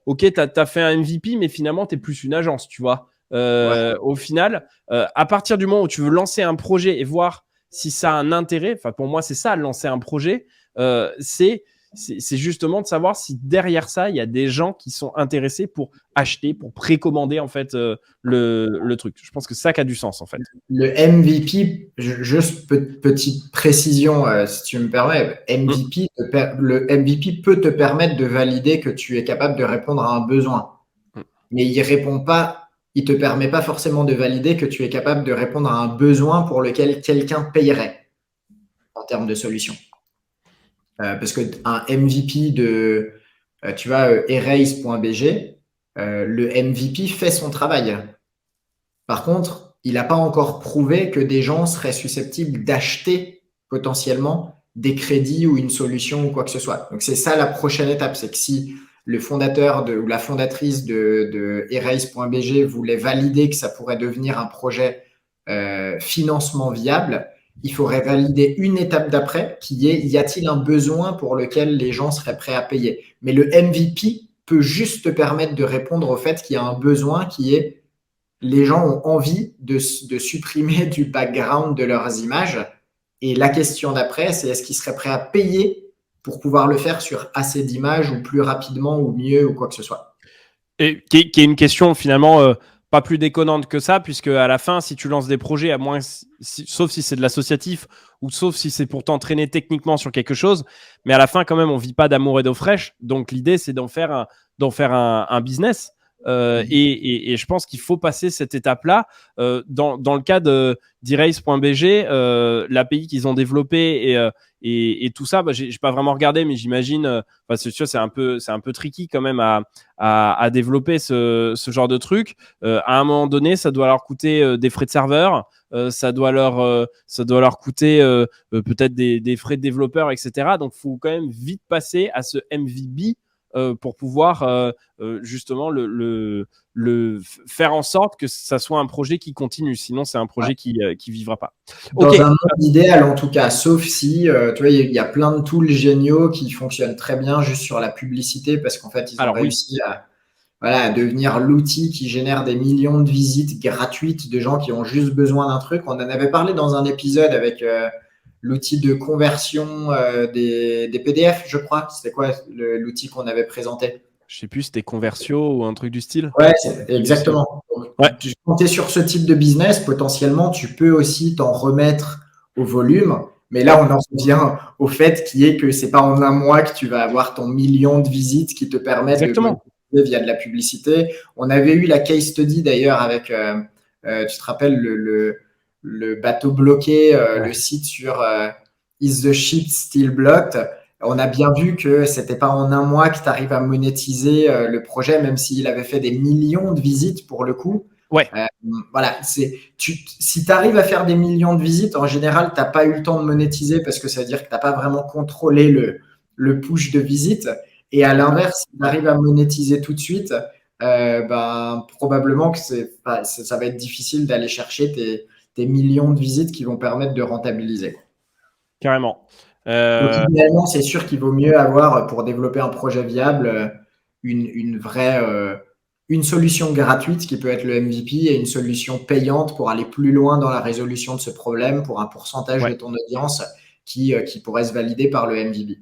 Ok, tu as fait un MVP, mais finalement, tu es plus une agence, tu vois. Au final, à partir du moment où tu veux lancer un projet et voir si ça a un intérêt, enfin pour moi, c'est ça, lancer un projet, c'est justement de savoir si derrière ça, il y a des gens qui sont intéressés pour acheter, pour précommander en fait le truc. Je pense que c'est ça qui a du sens en fait. le MVP, juste petite précision, si tu me permets, le MVP peut te permettre de valider que tu es capable de répondre à un besoin, mais il te permet pas forcément de valider que tu es capable de répondre à un besoin pour lequel quelqu'un payerait en termes de solution. Parce qu'un MVP tu vois, erase.bg, le MVP fait son travail. Par contre, il n'a pas encore prouvé que des gens seraient susceptibles d'acheter potentiellement des crédits ou une solution ou quoi que ce soit. Donc, c'est ça la prochaine étape. C'est que si le fondateur ou la fondatrice de erase.bg voulait valider que ça pourrait devenir un projet financement viable, il faudrait valider une étape d'après qui est: y a-t-il un besoin pour lequel les gens seraient prêts à payer? Mais le MVP peut juste te permettre de répondre au fait qu'il y a un besoin qui est: les gens ont envie de supprimer du background de leurs images. Et la question d'après, c'est: est-ce qu'ils seraient prêts à payer pour pouvoir le faire sur assez d'images ou plus rapidement ou mieux ou quoi que ce soit? Et qui est une question finalement pas plus déconnante que ça, puisque à la fin, si tu lances des projets, à moins, sauf si c'est de l'associatif ou sauf si c'est pour t'entraîner techniquement sur quelque chose, mais à la fin, quand même, on vit pas d'amour et d'eau fraîche. Donc l'idée, c'est d'en faire un business. Et je pense qu'il faut passer cette étape-là. Dans le cas d'Erase.bg, l'API qu'ils ont développé et tout ça, j'ai pas vraiment regardé, mais j'imagine, c'est sûr, c'est un peu tricky quand même à développer ce genre de truc. À un moment donné, ça doit leur coûter des frais de serveur, ça doit leur coûter peut-être des frais de développeur, etc. Donc, faut quand même vite passer à ce MVB pour pouvoir justement faire en sorte que ça soit un projet qui continue. Sinon, c'est un projet qui vivra pas. Dans un monde idéal, en tout cas, sauf si, tu vois, il y a plein de tools géniaux qui fonctionnent très bien juste sur la publicité parce qu'en fait, ils ont réussi à devenir l'outil qui génère des millions de visites gratuites de gens qui ont juste besoin d'un truc. On en avait parlé dans un épisode avec l'outil de conversion des PDF, je crois. C'était quoi l'outil qu'on avait présenté? Je sais plus, c'était Conversio ou un truc du style. Ouais, exactement. Quand tu es sur ce type de business, potentiellement, tu peux aussi t'en remettre au volume. Mais là, on en revient au fait qui est que c'est pas en un mois que tu vas avoir ton million de visites qui te permettent de monétiser via de la publicité. On avait eu la case study d'ailleurs avec, tu te rappelles, le bateau bloqué, le site sur Is the ship still blocked? On a bien vu que c'était pas en un mois que tu arrives à monétiser le projet, même s'il avait fait des millions de visites pour le coup. Voilà, si tu arrives à faire des millions de visites, en général, tu n'as pas eu le temps de monétiser parce que ça veut dire que tu n'as pas vraiment contrôlé le push de visites. Et à l'inverse, si tu arrives à monétiser tout de suite, probablement que ça va être difficile d'aller chercher tes millions de visites qui vont permettre de rentabiliser. Carrément. Donc, idéalement, c'est sûr qu'il vaut mieux avoir, pour développer un projet viable, une vraie une solution gratuite qui peut être le MVP et une solution payante pour aller plus loin dans la résolution de ce problème pour un pourcentage de ton audience qui pourrait se valider par le MVP.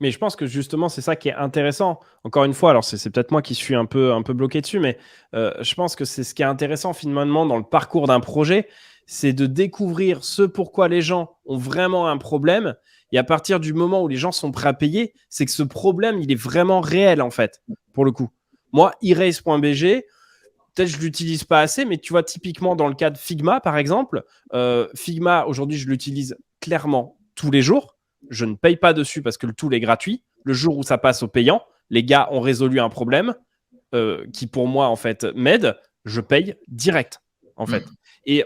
Mais je pense que justement, c'est ça qui est intéressant. Encore une fois, alors c'est peut-être moi qui suis un peu bloqué dessus, mais je pense que c'est ce qui est intéressant finalement dans le parcours d'un projet, c'est de découvrir ce pourquoi les gens ont vraiment un problème. Et à partir du moment où les gens sont prêts à payer, c'est que ce problème, il est vraiment réel en fait, pour le coup. Moi, Erase.bg, peut-être je ne l'utilise pas assez, mais tu vois, typiquement dans le cas de Figma, par exemple, Figma, aujourd'hui, je l'utilise clairement tous les jours. Je ne paye pas dessus parce que le tool est gratuit. Le jour où ça passe au payant, les gars ont résolu un problème qui, pour moi, en fait, m'aide. Je paye direct, en fait. Et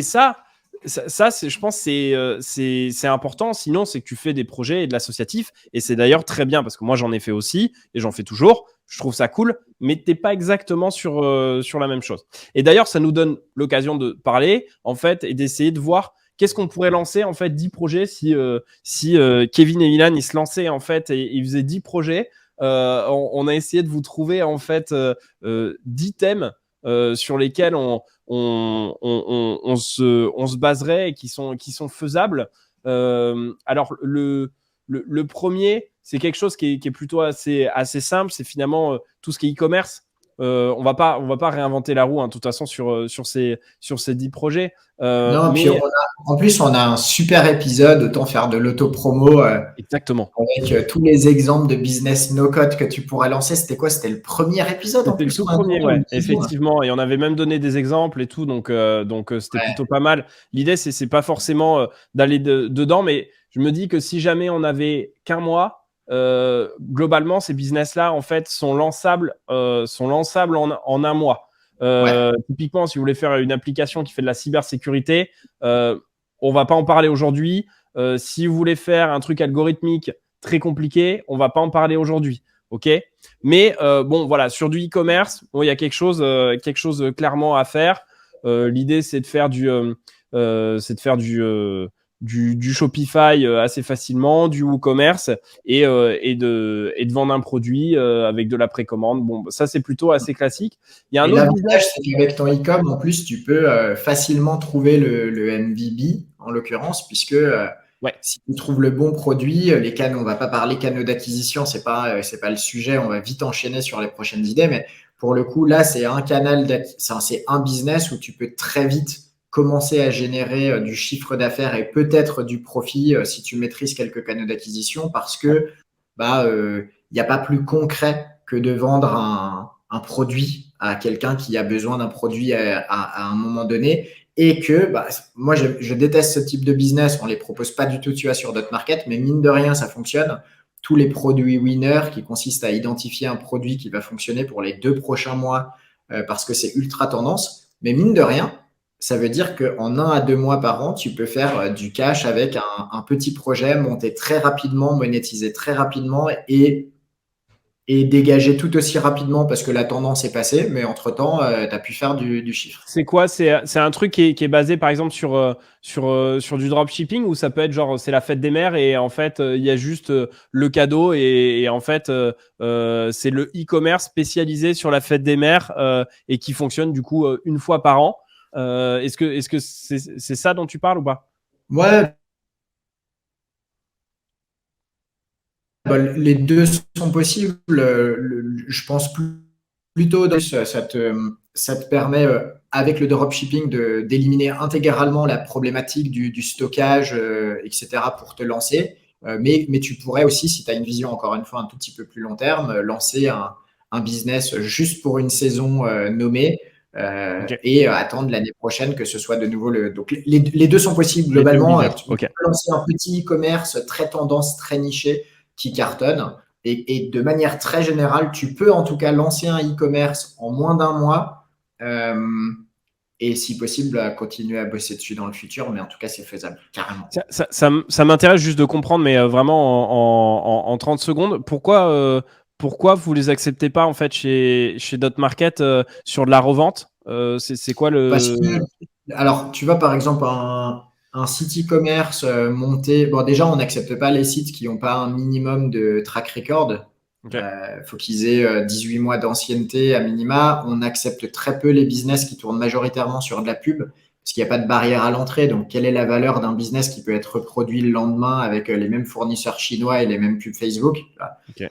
ça, je pense, c'est important. Sinon, c'est que tu fais des projets et de l'associatif. Et c'est d'ailleurs très bien parce que moi, j'en ai fait aussi et j'en fais toujours. Je trouve ça cool, mais tu n'es pas exactement sur la même chose. Et d'ailleurs, ça nous donne l'occasion de parler, en fait, et d'essayer de voir qu'est-ce qu'on pourrait lancer, en fait, 10 projets si Kevin et Milan, ils se lançaient, en fait, et ils faisaient 10 projets. On a essayé de vous trouver, en fait, 10 thèmes sur lesquels on se baserait et qui sont faisables. Alors, le premier, c'est quelque chose qui est plutôt assez simple. C'est finalement tout ce qui est e-commerce. On va pas réinventer la roue, hein, de toute façon, sur ces 10 projets. Non, mais... puis en plus, on a un super épisode, autant faire de l'auto-promo. Exactement. Avec tous les exemples de business no-code que tu pourrais lancer. C'était quoi? C'était le premier épisode en plus? C'était le tout premier, ouais, effectivement. Et on avait même donné des exemples et tout, donc c'était plutôt pas mal. L'idée, c'est pas forcément d'aller dedans, mais je me dis que si jamais on n'avait qu'un mois, globalement, ces business-là, en fait, sont lançables en un mois. Typiquement, si vous voulez faire une application qui fait de la cybersécurité, on va pas en parler aujourd'hui. Si vous voulez faire un truc algorithmique très compliqué, on va pas en parler aujourd'hui. Ok, mais bon, voilà, sur du e-commerce, il y a quelque chose clairement à faire. L'idée, c'est de faire du Shopify assez facilement, du WooCommerce et de vendre un produit avec de la précommande. Bon, ça, c'est plutôt assez classique. Il y a un autre business, c'est qu'avec ton e-com, en plus, tu peux facilement trouver le MVB, en l'occurrence, puisque si tu trouves le bon produit, les canaux, on ne va pas parler canaux d'acquisition, c'est pas le sujet, on va vite enchaîner sur les prochaines idées, mais pour le coup, là, c'est un canal, c'est un business où tu peux très vite commencer à générer du chiffre d'affaires et peut-être du profit si tu maîtrises quelques canaux d'acquisition parce que il n'y a pas plus concret que de vendre un produit à quelqu'un qui a besoin d'un produit à un moment donné et que moi, je déteste ce type de business. On ne les propose pas du tout, tu vois, sur d'autres markets, mais mine de rien, ça fonctionne. Tous les produits winners qui consistent à identifier un produit qui va fonctionner pour les 2 prochains mois parce que c'est ultra tendance. Mais mine de rien, ça veut dire qu'en 1 à 2 mois par an, tu peux faire du cash avec un petit projet, monter très rapidement, monétiser très rapidement et dégager tout aussi rapidement parce que la tendance est passée, mais entre-temps, tu as pu faire du chiffre. C'est quoi? C'est un truc qui est basé par exemple sur du dropshipping ou ça peut être genre c'est la fête des mères et en fait il y a juste le cadeau et en fait c'est le e-commerce spécialisé sur la fête des mères et qui fonctionne du coup une fois par an. Est-ce que c'est ça dont tu parles ou pas? Ouais, les deux sont possibles. Je pense plutôt que ça te permet, avec le dropshipping, d'éliminer intégralement la problématique du stockage, etc., pour te lancer. Mais tu pourrais aussi, si tu as une vision, encore une fois, un tout petit peu plus long terme, lancer un business juste pour une saison nommée Ok. et attendre l'année prochaine que ce soit de nouveau le. Donc, les deux sont possibles Les deux globalement. univers. Tu Ok. peux lancer un petit e-commerce très tendance, très niché qui cartonne. Et de manière très générale, tu peux en tout cas lancer un e-commerce en moins d'1 mois et si possible, continuer à bosser dessus dans le futur. Mais en tout cas, c'est faisable, carrément. Ça m'intéresse juste de comprendre, mais vraiment en 30 secondes, pourquoi vous les acceptez pas en fait chez Dot Market sur de la revente? C'est quoi Parce le... que, alors, tu vois, par exemple, un site e-commerce monté. Bon, déjà, on n'accepte pas les sites qui n'ont pas un minimum de track record. Ok. Faut qu'ils aient 18 mois d'ancienneté à minima. On accepte très peu les business qui tournent majoritairement sur de la pub, parce qu'il n'y a pas de barrière à l'entrée. Donc, quelle est la valeur d'un business qui peut être reproduit le lendemain avec les mêmes fournisseurs chinois et les mêmes pubs Facebook? Ok.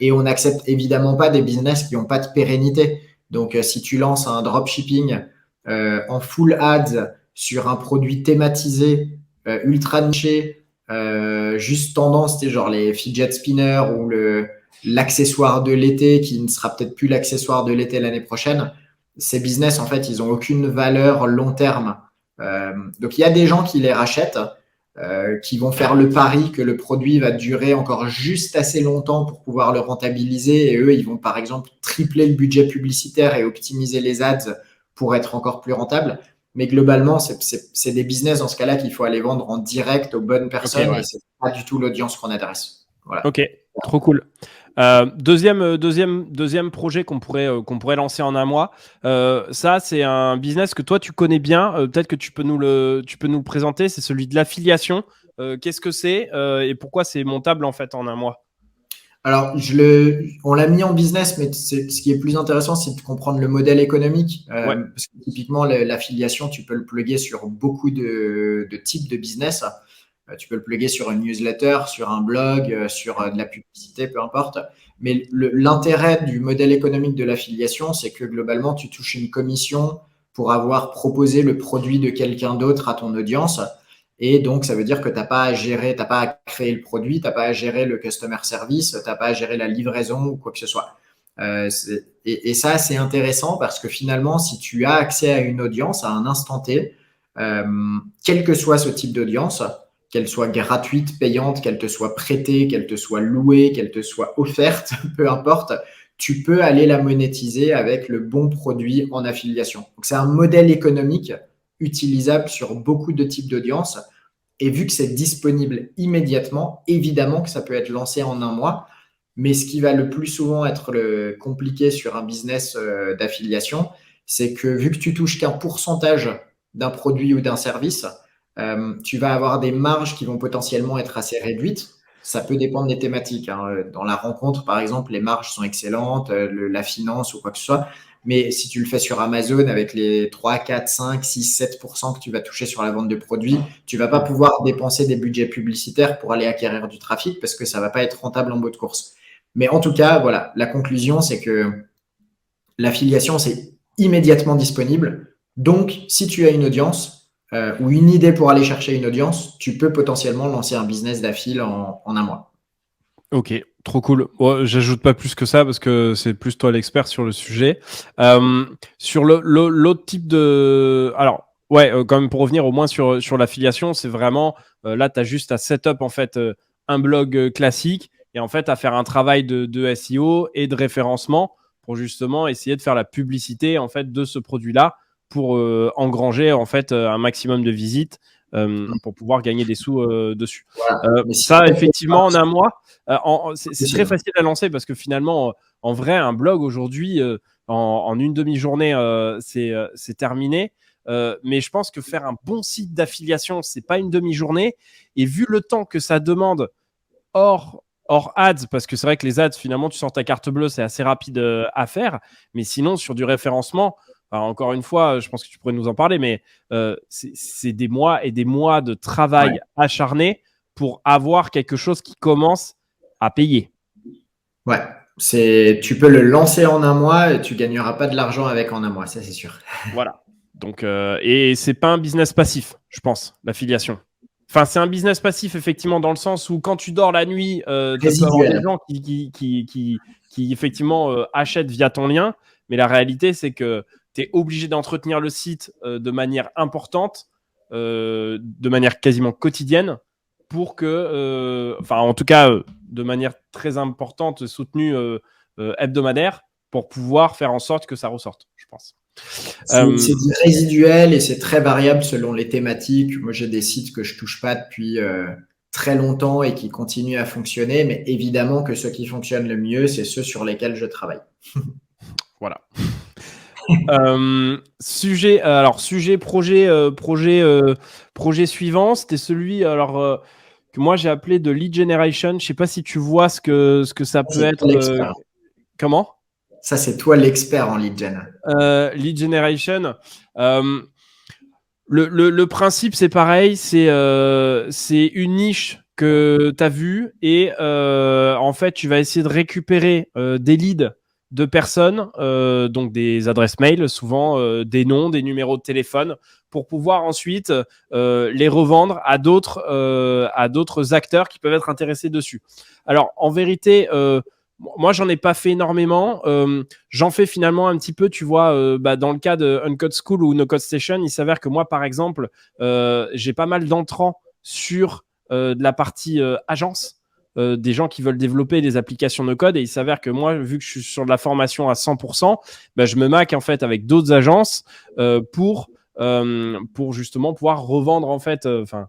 Et on n'accepte évidemment pas des business qui n'ont pas de pérennité. Donc, si tu lances un dropshipping en full ads sur un produit thématisé, ultra niché, juste tendance, genre les fidget spinners ou l'accessoire de l'été qui ne sera peut-être plus l'accessoire de l'été l'année prochaine, ces business, en fait, ils n'ont aucune valeur long terme. Donc, il y a des gens qui les rachètent, qui vont faire le pari que le produit va durer encore juste assez longtemps pour pouvoir le rentabiliser. Et eux, ils vont par exemple tripler le budget publicitaire et optimiser les ads pour être encore plus rentable. Mais globalement, c'est des business dans ce cas-là qu'il faut aller vendre en direct aux bonnes Ok, personnes et ouais. c'est pas du tout l'audience qu'on adresse. Voilà. Ok, trop cool. Deuxième projet qu'on pourrait lancer en un mois. Ça, c'est un business que toi, tu connais bien. Peut-être que tu peux nous le présenter. C'est celui de l'affiliation. Qu'est-ce que c'est et pourquoi c'est montable en fait en un mois? Alors, on l'a mis en business, mais ce qui est plus intéressant, c'est de comprendre le modèle économique. Ouais, Parce que typiquement, l'affiliation, tu peux le plugger sur beaucoup de types de business. Tu peux le plugger sur une newsletter, sur un blog, sur de la publicité, peu importe. Mais l'intérêt du modèle économique de l'affiliation, c'est que globalement, tu touches une commission pour avoir proposé le produit de quelqu'un d'autre à ton audience. Et donc, ça veut dire que tu n'as pas à gérer, tu n'as pas à créer le produit, tu n'as pas à gérer le customer service, tu n'as pas à gérer la livraison ou quoi que ce soit. Et ça, c'est intéressant parce que finalement, si tu as accès à une audience à un instant T, quel que soit ce type d'audience, qu'elle soit gratuite, payante, qu'elle te soit prêtée, qu'elle te soit louée, qu'elle te soit offerte, peu importe, tu peux aller la monétiser avec le bon produit en affiliation. Donc, c'est un modèle économique utilisable sur beaucoup de types d'audience. Et vu que c'est disponible immédiatement, évidemment que ça peut être lancé en un mois. Mais ce qui va le plus souvent être compliqué sur un business d'affiliation, c'est que vu que tu touches qu'un pourcentage d'un produit ou d'un service, tu vas avoir des marges qui vont potentiellement être assez réduites. Ça peut dépendre des thématiques, hein. Dans la rencontre, par exemple, les marges sont excellentes, la finance ou quoi que ce soit. Mais si tu le fais sur Amazon avec les 3, 4, 5, 6, 7% que tu vas toucher sur la vente de produits, tu ne vas pas pouvoir dépenser des budgets publicitaires pour aller acquérir du trafic parce que ça ne va pas être rentable en bout de course. Mais en tout cas, voilà, la conclusion, c'est que l'affiliation, c'est immédiatement disponible. Donc, si tu as une audience ou une idée pour aller chercher une audience, tu peux potentiellement lancer un business d'affil en un mois. Ok, trop cool. Bon, j'ajoute pas plus que ça parce que c'est plus toi l'expert sur le sujet. Sur l'autre type de... Alors, ouais, quand même pour revenir au moins sur l'affiliation, c'est vraiment... là, tu as juste à setup en fait un blog classique et en fait à faire un travail de SEO et de référencement pour justement essayer de faire la publicité en fait de ce produit-là pour engranger en fait un maximum de visites pour pouvoir gagner des sous dessus. Voilà. Mais Ça, effectivement, en un mois, c'est très sûr. facile à lancer parce que finalement, en vrai, un blog aujourd'hui, en une demi-journée, c'est terminé. Mais je pense que faire un bon site d'affiliation, c'est pas une demi-journée. Et vu le temps que ça demande hors ads, parce que c'est vrai que les ads, finalement, tu sors ta carte bleue, c'est assez rapide à faire. Mais sinon, sur du référencement, encore une fois, je pense que tu pourrais nous en parler, mais c'est des mois et des mois de travail acharné pour avoir quelque chose qui commence à payer. Ouais, tu peux le lancer en un mois et tu gagneras pas de l'argent avec en un mois, ça c'est sûr. Voilà. Donc, et c'est pas un business passif, je pense, l'affiliation. Enfin, c'est un business passif, effectivement, dans le sens où quand tu dors la nuit, tu peux avoir des Résiduel. gens qui effectivement, achètent via ton lien. Mais la réalité, c'est que tu es obligé d'entretenir le site de manière importante, de manière quasiment quotidienne, pour que, enfin, en tout cas, de manière très importante, soutenue hebdomadaire, pour pouvoir faire en sorte que ça ressorte, je pense. C'est du résiduel et c'est très variable selon les thématiques. Moi, j'ai des sites que je touche pas depuis très longtemps et qui continuent à fonctionner, mais évidemment que ceux qui fonctionnent le mieux, c'est ceux sur lesquels je travaille. Voilà. Sujet projet suivant, c'était celui que moi j'ai appelé de lead generation. Je sais pas si tu vois ce que ça peut C'est toi être. l'expert. Comment? Ça, c'est toi l'expert en lead gen. Lead generation. Le principe, c'est pareil, c'est une niche que tu as vue et en fait, tu vas essayer de récupérer des leads de personnes, donc des adresses mail, souvent des noms, des numéros de téléphone, pour pouvoir ensuite les revendre à d'autres acteurs qui peuvent être intéressés dessus. Alors, en vérité, moi, j'en ai pas fait énormément. J'en fais finalement un petit peu, tu vois, dans le cas de Uncode School ou No Code Station, il s'avère que moi, par exemple, j'ai pas mal d'entrants sur de la partie agence, des gens qui veulent développer des applications no code. Et il s'avère que moi, vu que je suis sur de la formation à 100%, je me mac en fait avec d'autres agences pour justement pouvoir revendre en fait, faire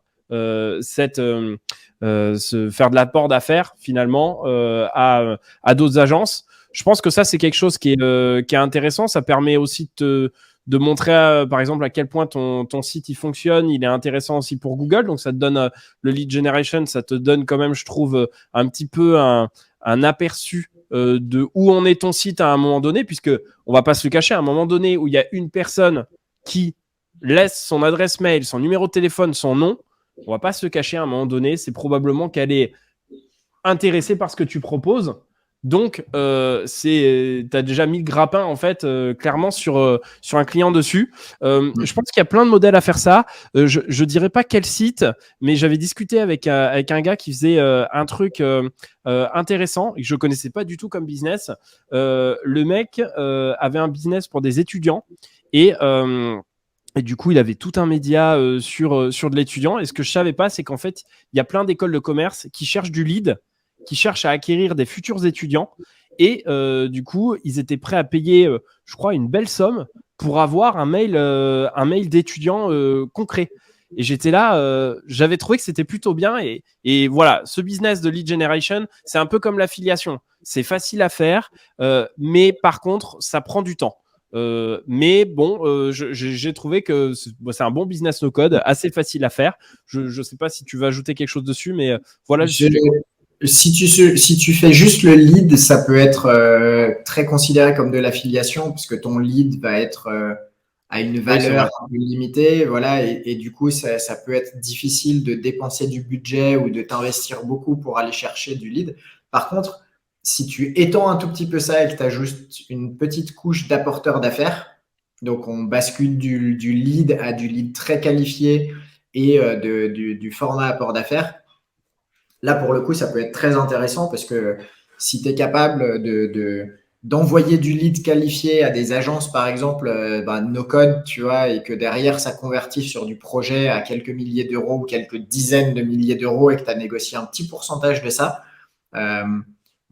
de l'apport d'affaires finalement à d'autres agences. Je pense que ça, c'est quelque chose qui est intéressant. Ça permet aussi de montrer, par exemple, à quel point ton site il fonctionne. Il est intéressant aussi pour Google. Donc, ça te donne le lead generation. Ça te donne quand même, je trouve, un petit peu un aperçu de où en est ton site à un moment donné, puisque on va pas se le cacher, à un moment donné où il y a une personne qui laisse son adresse mail, son numéro de téléphone, son nom, on va pas se le cacher, à un moment donné, c'est probablement qu'elle est intéressée par ce que tu proposes. Donc, tu as déjà mis le grappin, en fait, clairement sur un client dessus. Je pense qu'il y a plein de modèles à faire ça. Je ne dirais pas quel site, mais j'avais discuté avec un gars qui faisait un truc intéressant et que je ne connaissais pas du tout comme business. Le mec avait un business pour des étudiants et du coup, il avait tout un média sur de l'étudiant. Et ce que je savais pas, c'est qu'en fait, il y a plein d'écoles de commerce qui cherchent du lead, qui cherchent à acquérir des futurs étudiants. Et du coup, ils étaient prêts à payer, je crois, une belle somme pour avoir un mail d'étudiant concret. Et j'étais là, j'avais trouvé que c'était plutôt bien. Et voilà, ce business de lead generation, c'est un peu comme l'affiliation. C'est facile à faire, mais par contre, ça prend du temps. Mais bon, j'ai trouvé que c'est un bon business no code, assez facile à faire. Je ne sais pas si tu veux ajouter quelque chose dessus, mais voilà le sujet. Si tu fais juste le lead, ça peut être très considéré comme de l'affiliation, puisque ton lead va être à une valeur un peu limitée. Voilà, et du coup, ça peut être difficile de dépenser du budget ou de t'investir beaucoup pour aller chercher du lead. Par contre, Si tu étends un tout petit peu ça et que tu as juste une petite couche d'apporteurs d'affaires, donc on bascule du lead à du lead très qualifié et du format apport d'affaires, là pour le coup, ça peut être très intéressant parce que si tu es capable d'envoyer du lead qualifié à des agences, par exemple, no code, tu vois, et que derrière ça convertit sur du projet à quelques milliers d'euros ou quelques dizaines de milliers d'euros et que tu as négocié un petit pourcentage de ça, euh,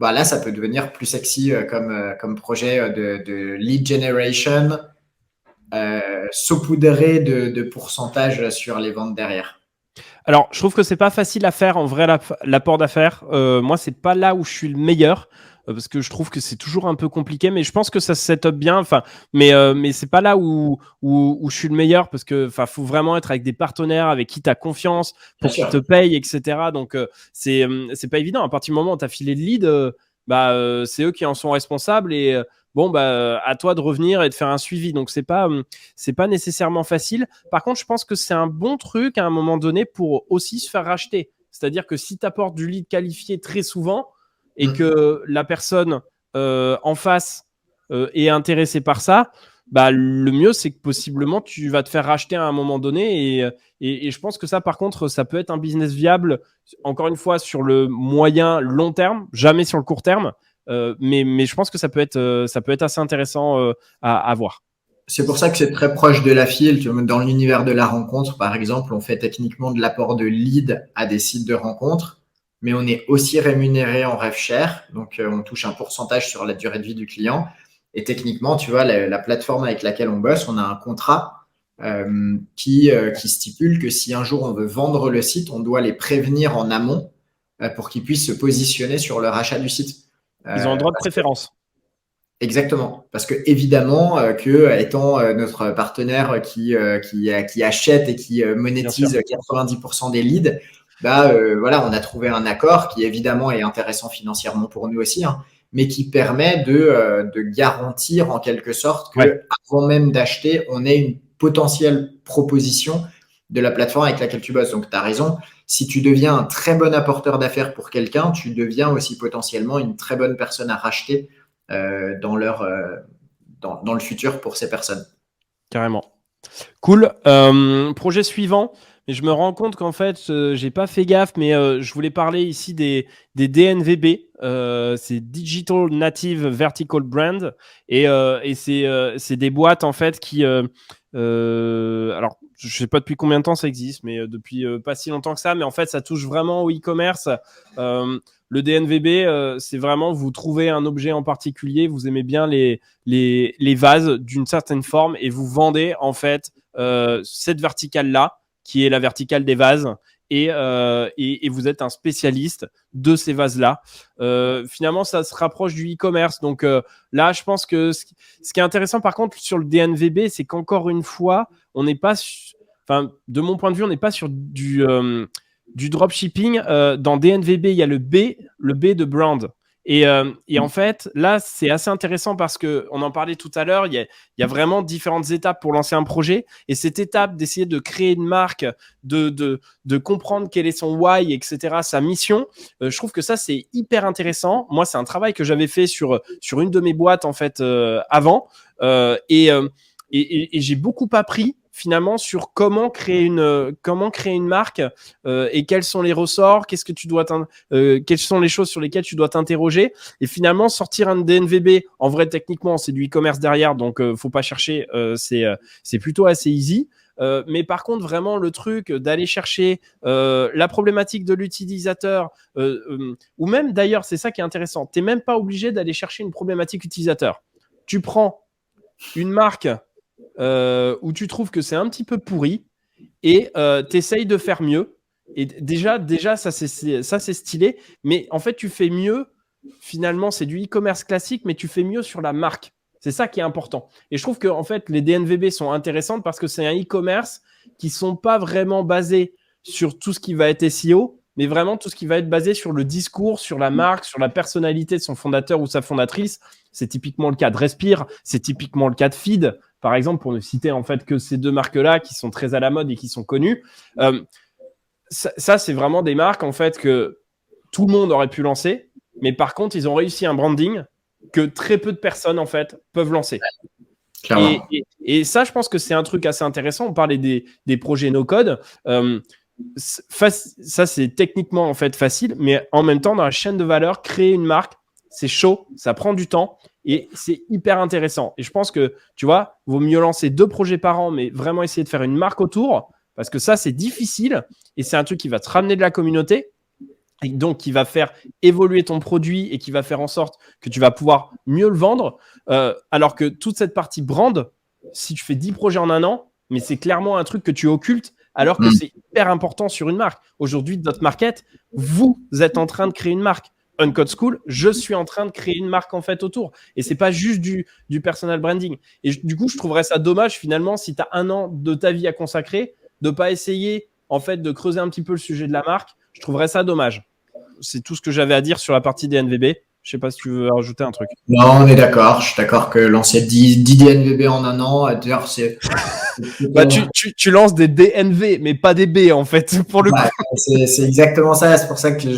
là, ça peut devenir plus sexy comme projet de lead generation, saupoudré de pourcentage sur les ventes derrière. Alors, je trouve que c'est pas facile à faire en vrai l'apport d'affaires. Moi, c'est pas là où je suis le meilleur parce que je trouve que c'est toujours un peu compliqué, mais je pense que ça se set up bien. Enfin, mais c'est pas là où je suis le meilleur parce que faut vraiment être avec des partenaires avec qui tu as confiance Bien pour qu'ils sûr. te payent, etc. Donc c'est pas évident. À partir du moment où tu as filé le lead, c'est eux qui en sont responsables et bon à toi de revenir et de faire un suivi. Donc c'est pas nécessairement facile. Par contre, je pense que c'est un bon truc à un moment donné pour aussi se faire racheter. C'est-à-dire que si tu apportes du lead qualifié très souvent et que la personne en face est intéressée par ça, le mieux, c'est que possiblement, tu vas te faire racheter à un moment donné. Et je pense que ça, par contre, ça peut être un business viable, encore une fois, sur le moyen, long terme, jamais sur le court terme. Mais je pense que ça peut être assez intéressant à voir. C'est pour ça que c'est très proche de la file. Dans l'univers de la rencontre, par exemple, on fait techniquement de l'apport de leads à des sites de rencontres, mais on est aussi rémunéré en rev share. Donc, on touche un pourcentage sur la durée de vie du client. Et techniquement, tu vois, la plateforme avec laquelle on bosse, on a un contrat qui stipule que si un jour on veut vendre le site, on doit les prévenir en amont pour qu'ils puissent se positionner sur le rachat du site. Ils ont un droit de Parce que préférence. Exactement, parce que évidemment que étant notre partenaire qui achète et qui Bien sûr. monétise 90% des leads, voilà, on a trouvé un accord qui évidemment est intéressant financièrement pour nous aussi, hein, mais qui permet de garantir en quelque sorte Ouais. que avant même d'acheter, on ait une potentielle proposition de la plateforme avec laquelle tu bosses. Donc tu as raison, si tu deviens un très bon apporteur d'affaires pour quelqu'un, tu deviens aussi potentiellement une très bonne personne à racheter dans le futur pour ces personnes. Carrément. Cool. Projet suivant. Mais je me rends compte qu'en fait, j'ai pas fait gaffe, mais je voulais parler ici des DNVB. C'est Digital Native Vertical Brand. Et c'est des boîtes en fait qui. Alors, je sais pas depuis combien de temps ça existe, mais depuis pas si longtemps que ça. Mais en fait, ça touche vraiment au e-commerce. Le DNVB, c'est vraiment vous trouvez un objet en particulier, vous aimez bien les vases d'une certaine forme et vous vendez en fait cette verticale-là, qui est la verticale des vases, et vous êtes un spécialiste de ces vases-là. Finalement, ça se rapproche du e-commerce. Donc là, je pense que ce qui est intéressant par contre sur le DNVB, c'est qu'encore une fois, on n'est pas, de mon point de vue, on n'est pas sur du dropshipping. Dans DNVB, il y a le B de brand. Et en fait, là, c'est assez intéressant parce qu'on en parlait tout à l'heure, il y a vraiment différentes étapes pour lancer un projet. Et cette étape d'essayer de créer une marque, de comprendre quel est son why, etc., sa mission, je trouve que ça, c'est hyper intéressant. Moi, c'est un travail que j'avais fait sur une de mes boîtes, en fait, avant. Et j'ai beaucoup appris finalement sur comment créer une marque et quels sont les ressorts, quelles sont les choses sur lesquelles tu dois t'interroger et finalement sortir un DNVB. En vrai, techniquement, c'est du e-commerce derrière, donc faut pas chercher, c'est plutôt assez easy. Mais par contre, vraiment, le truc d'aller chercher la problématique de l'utilisateur, ou même d'ailleurs, c'est ça qui est intéressant, tu n'es même pas obligé d'aller chercher une problématique utilisateur. Tu prends une marque où tu trouves que c'est un petit peu pourri et tu essayes de faire mieux. Et déjà ça c'est stylé, mais en fait tu fais mieux, finalement c'est du e-commerce classique, mais tu fais mieux sur la marque. C'est ça qui est important. Et je trouve que en fait les DNVB sont intéressantes parce que c'est un e-commerce qui sont pas vraiment basés sur tout ce qui va être SEO, mais vraiment tout ce qui va être basé sur le discours, sur la marque, sur la personnalité de son fondateur ou sa fondatrice. C'est typiquement le cas de Respire, c'est typiquement le cas de Feed, par exemple, pour ne citer en fait que ces deux marques-là qui sont très à la mode et qui sont connues. Ça, c'est vraiment des marques en fait que tout le monde aurait pu lancer, Mais par contre, ils ont réussi un branding que très peu de personnes, en fait, peuvent lancer. Et ça, je pense que c'est un truc assez intéressant. On parlait des projets no-code. Ça, c'est techniquement, en fait, facile. Mais en même temps, dans la chaîne de valeur, créer une marque, c'est chaud, ça prend du temps. Et c'est hyper intéressant. Et je pense que, tu vois, vaut mieux lancer 2 projets par an, mais vraiment essayer de faire une marque autour. Parce que ça, c'est difficile. Et c'est un truc qui va te ramener de la communauté. Et donc, qui va faire évoluer ton produit et qui va faire en sorte que tu vas pouvoir mieux le vendre. Alors que toute cette partie brand, si tu fais 10 projets en un an, mais c'est clairement un truc que tu occultes alors que c'est hyper important sur une marque. Aujourd'hui, Dot Market, vous êtes en train de créer une marque. Uncode School, je suis en train de créer une marque en fait autour. Et c'est pas juste du personal branding. Et du coup, je trouverais ça dommage finalement si tu as un an de ta vie à consacrer, de pas essayer en fait de creuser un petit peu le sujet de la marque. Je trouverais ça dommage. C'est tout ce que j'avais à dire sur la partie des NVB. Je sais pas si tu veux rajouter un truc. Non, on est d'accord. Je suis d'accord que lancer 10 DNVB en un an, d'ailleurs, c'est. Bah, tu lances des DNV, mais pas des B en fait, pour le coup. C'est exactement ça. C'est pour ça que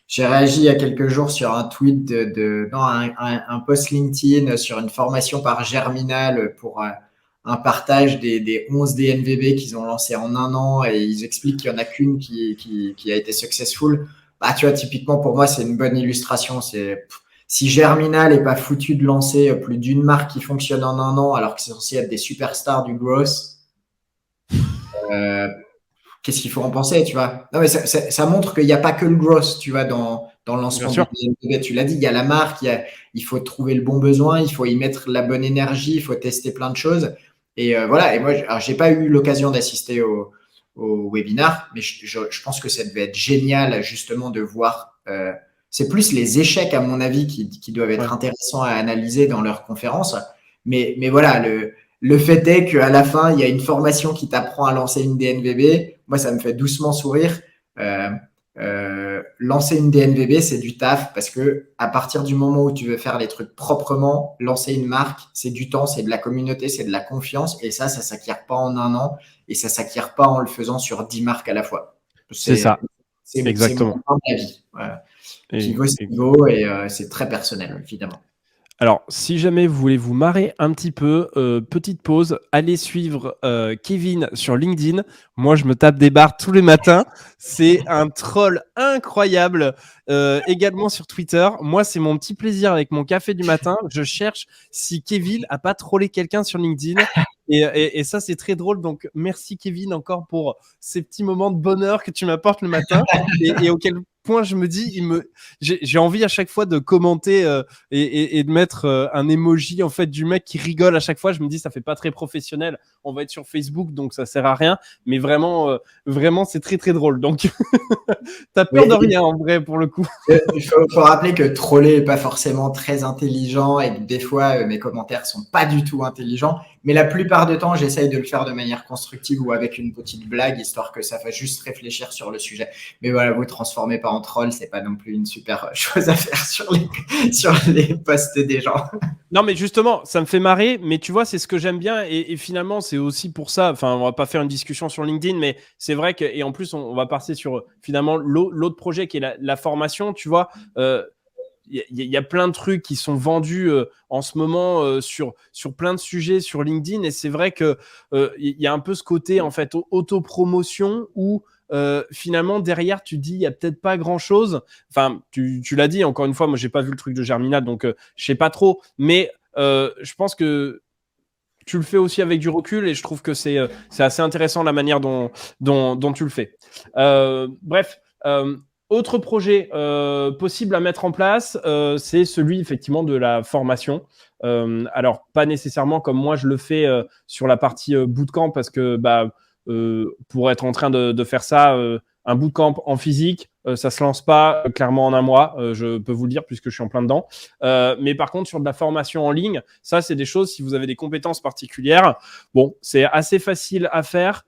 j'ai réagi il y a quelques jours sur un tweet non, un post LinkedIn sur une formation par Germinal pour un partage des 11 DNVB qu'ils ont lancé en un an et ils expliquent qu'il n'y en a qu'une qui a été successful. Bah, tu vois, typiquement pour moi, c'est une bonne illustration. Si Germinal n'est pas foutu de lancer plus d'une marque qui fonctionne en un an alors que c'est censé être des superstars du growth, qu'est-ce qu'il faut en penser, tu vois? Non, mais ça montre qu'il n'y a pas que le growth, tu vois, dans le lancement du DNVB. Tu l'as dit, il y a la marque, il faut trouver le bon besoin, il faut y mettre la bonne énergie, il faut tester plein de choses. Et voilà, et moi, j'ai pas eu l'occasion d'assister au webinar, mais je pense que ça devait être génial, justement, de voir. C'est plus les échecs, à mon avis, qui doivent être intéressants à analyser dans leurs conférences. Mais voilà, le fait est qu'à la fin, il y a une formation qui t'apprend à lancer une DNVB. Moi, ça me fait doucement sourire. Lancer une DNVB, c'est du taf parce que à partir du moment où tu veux faire les trucs proprement, lancer une marque, c'est du temps, c'est de la communauté, c'est de la confiance. Et ça s'acquiert pas en un an et ça s'acquiert pas en le faisant sur 10 marques à la fois. C'est ça. Exactement. C'est mon avis. Voilà. Qui vaut ce qu'il vaut et c'est très personnel, évidemment. Alors, si jamais vous voulez vous marrer un petit peu, petite pause, allez suivre Kevin sur LinkedIn. Moi, je me tape des barres tous les matins. C'est un troll incroyable. Également sur Twitter. Moi, c'est mon petit plaisir avec mon café du matin. Je cherche si Kevin a pas trollé quelqu'un sur LinkedIn. Et ça, c'est très drôle. Donc, merci Kevin encore pour ces petits moments de bonheur que tu m'apportes le matin et auquel point je me dis, j'ai envie à chaque fois de commenter et de mettre un emoji en fait du mec qui rigole à chaque fois. Je me dis, ça fait pas très professionnel. On va être sur Facebook, donc ça sert à rien. Mais vraiment, c'est très très drôle. Donc, t'as peur de rien en vrai pour le coup. Il faut rappeler que troller n'est pas forcément très intelligent et que des fois mes commentaires sont pas du tout intelligents. Mais la plupart du temps, j'essaye de le faire de manière constructive ou avec une petite blague, histoire que ça fasse juste réfléchir sur le sujet. Mais voilà, vous transformez pas en troll, c'est pas non plus une super chose à faire sur les posts des gens. Non, mais justement, ça me fait marrer, mais tu vois, c'est ce que j'aime bien, et finalement, c'est aussi pour ça, enfin, on va pas faire une discussion sur LinkedIn, mais c'est vrai que, et en plus, on va passer sur, finalement, l'autre projet qui est la formation, tu vois, il y a plein de trucs qui sont vendus en ce moment sur plein de sujets sur LinkedIn, et c'est vrai que il y a un peu ce côté en fait autopromotion où finalement derrière tu dis il y a peut-être pas grand chose. Enfin, tu l'as dit encore une fois, moi j'ai pas vu le truc de Germinal, donc je sais pas trop, mais je pense que tu le fais aussi avec du recul et je trouve que c'est assez intéressant la manière dont tu le fais. Bref. Autre projet possible à mettre en place, c'est celui effectivement de la formation. Alors, pas nécessairement comme moi je le fais sur la partie bootcamp parce que pour être en train de faire ça, un bootcamp en physique, ça se lance pas clairement en un mois, je peux vous le dire puisque je suis en plein dedans. Mais par contre, sur de la formation en ligne, ça, c'est des choses, si vous avez des compétences particulières, bon, c'est assez facile à faire.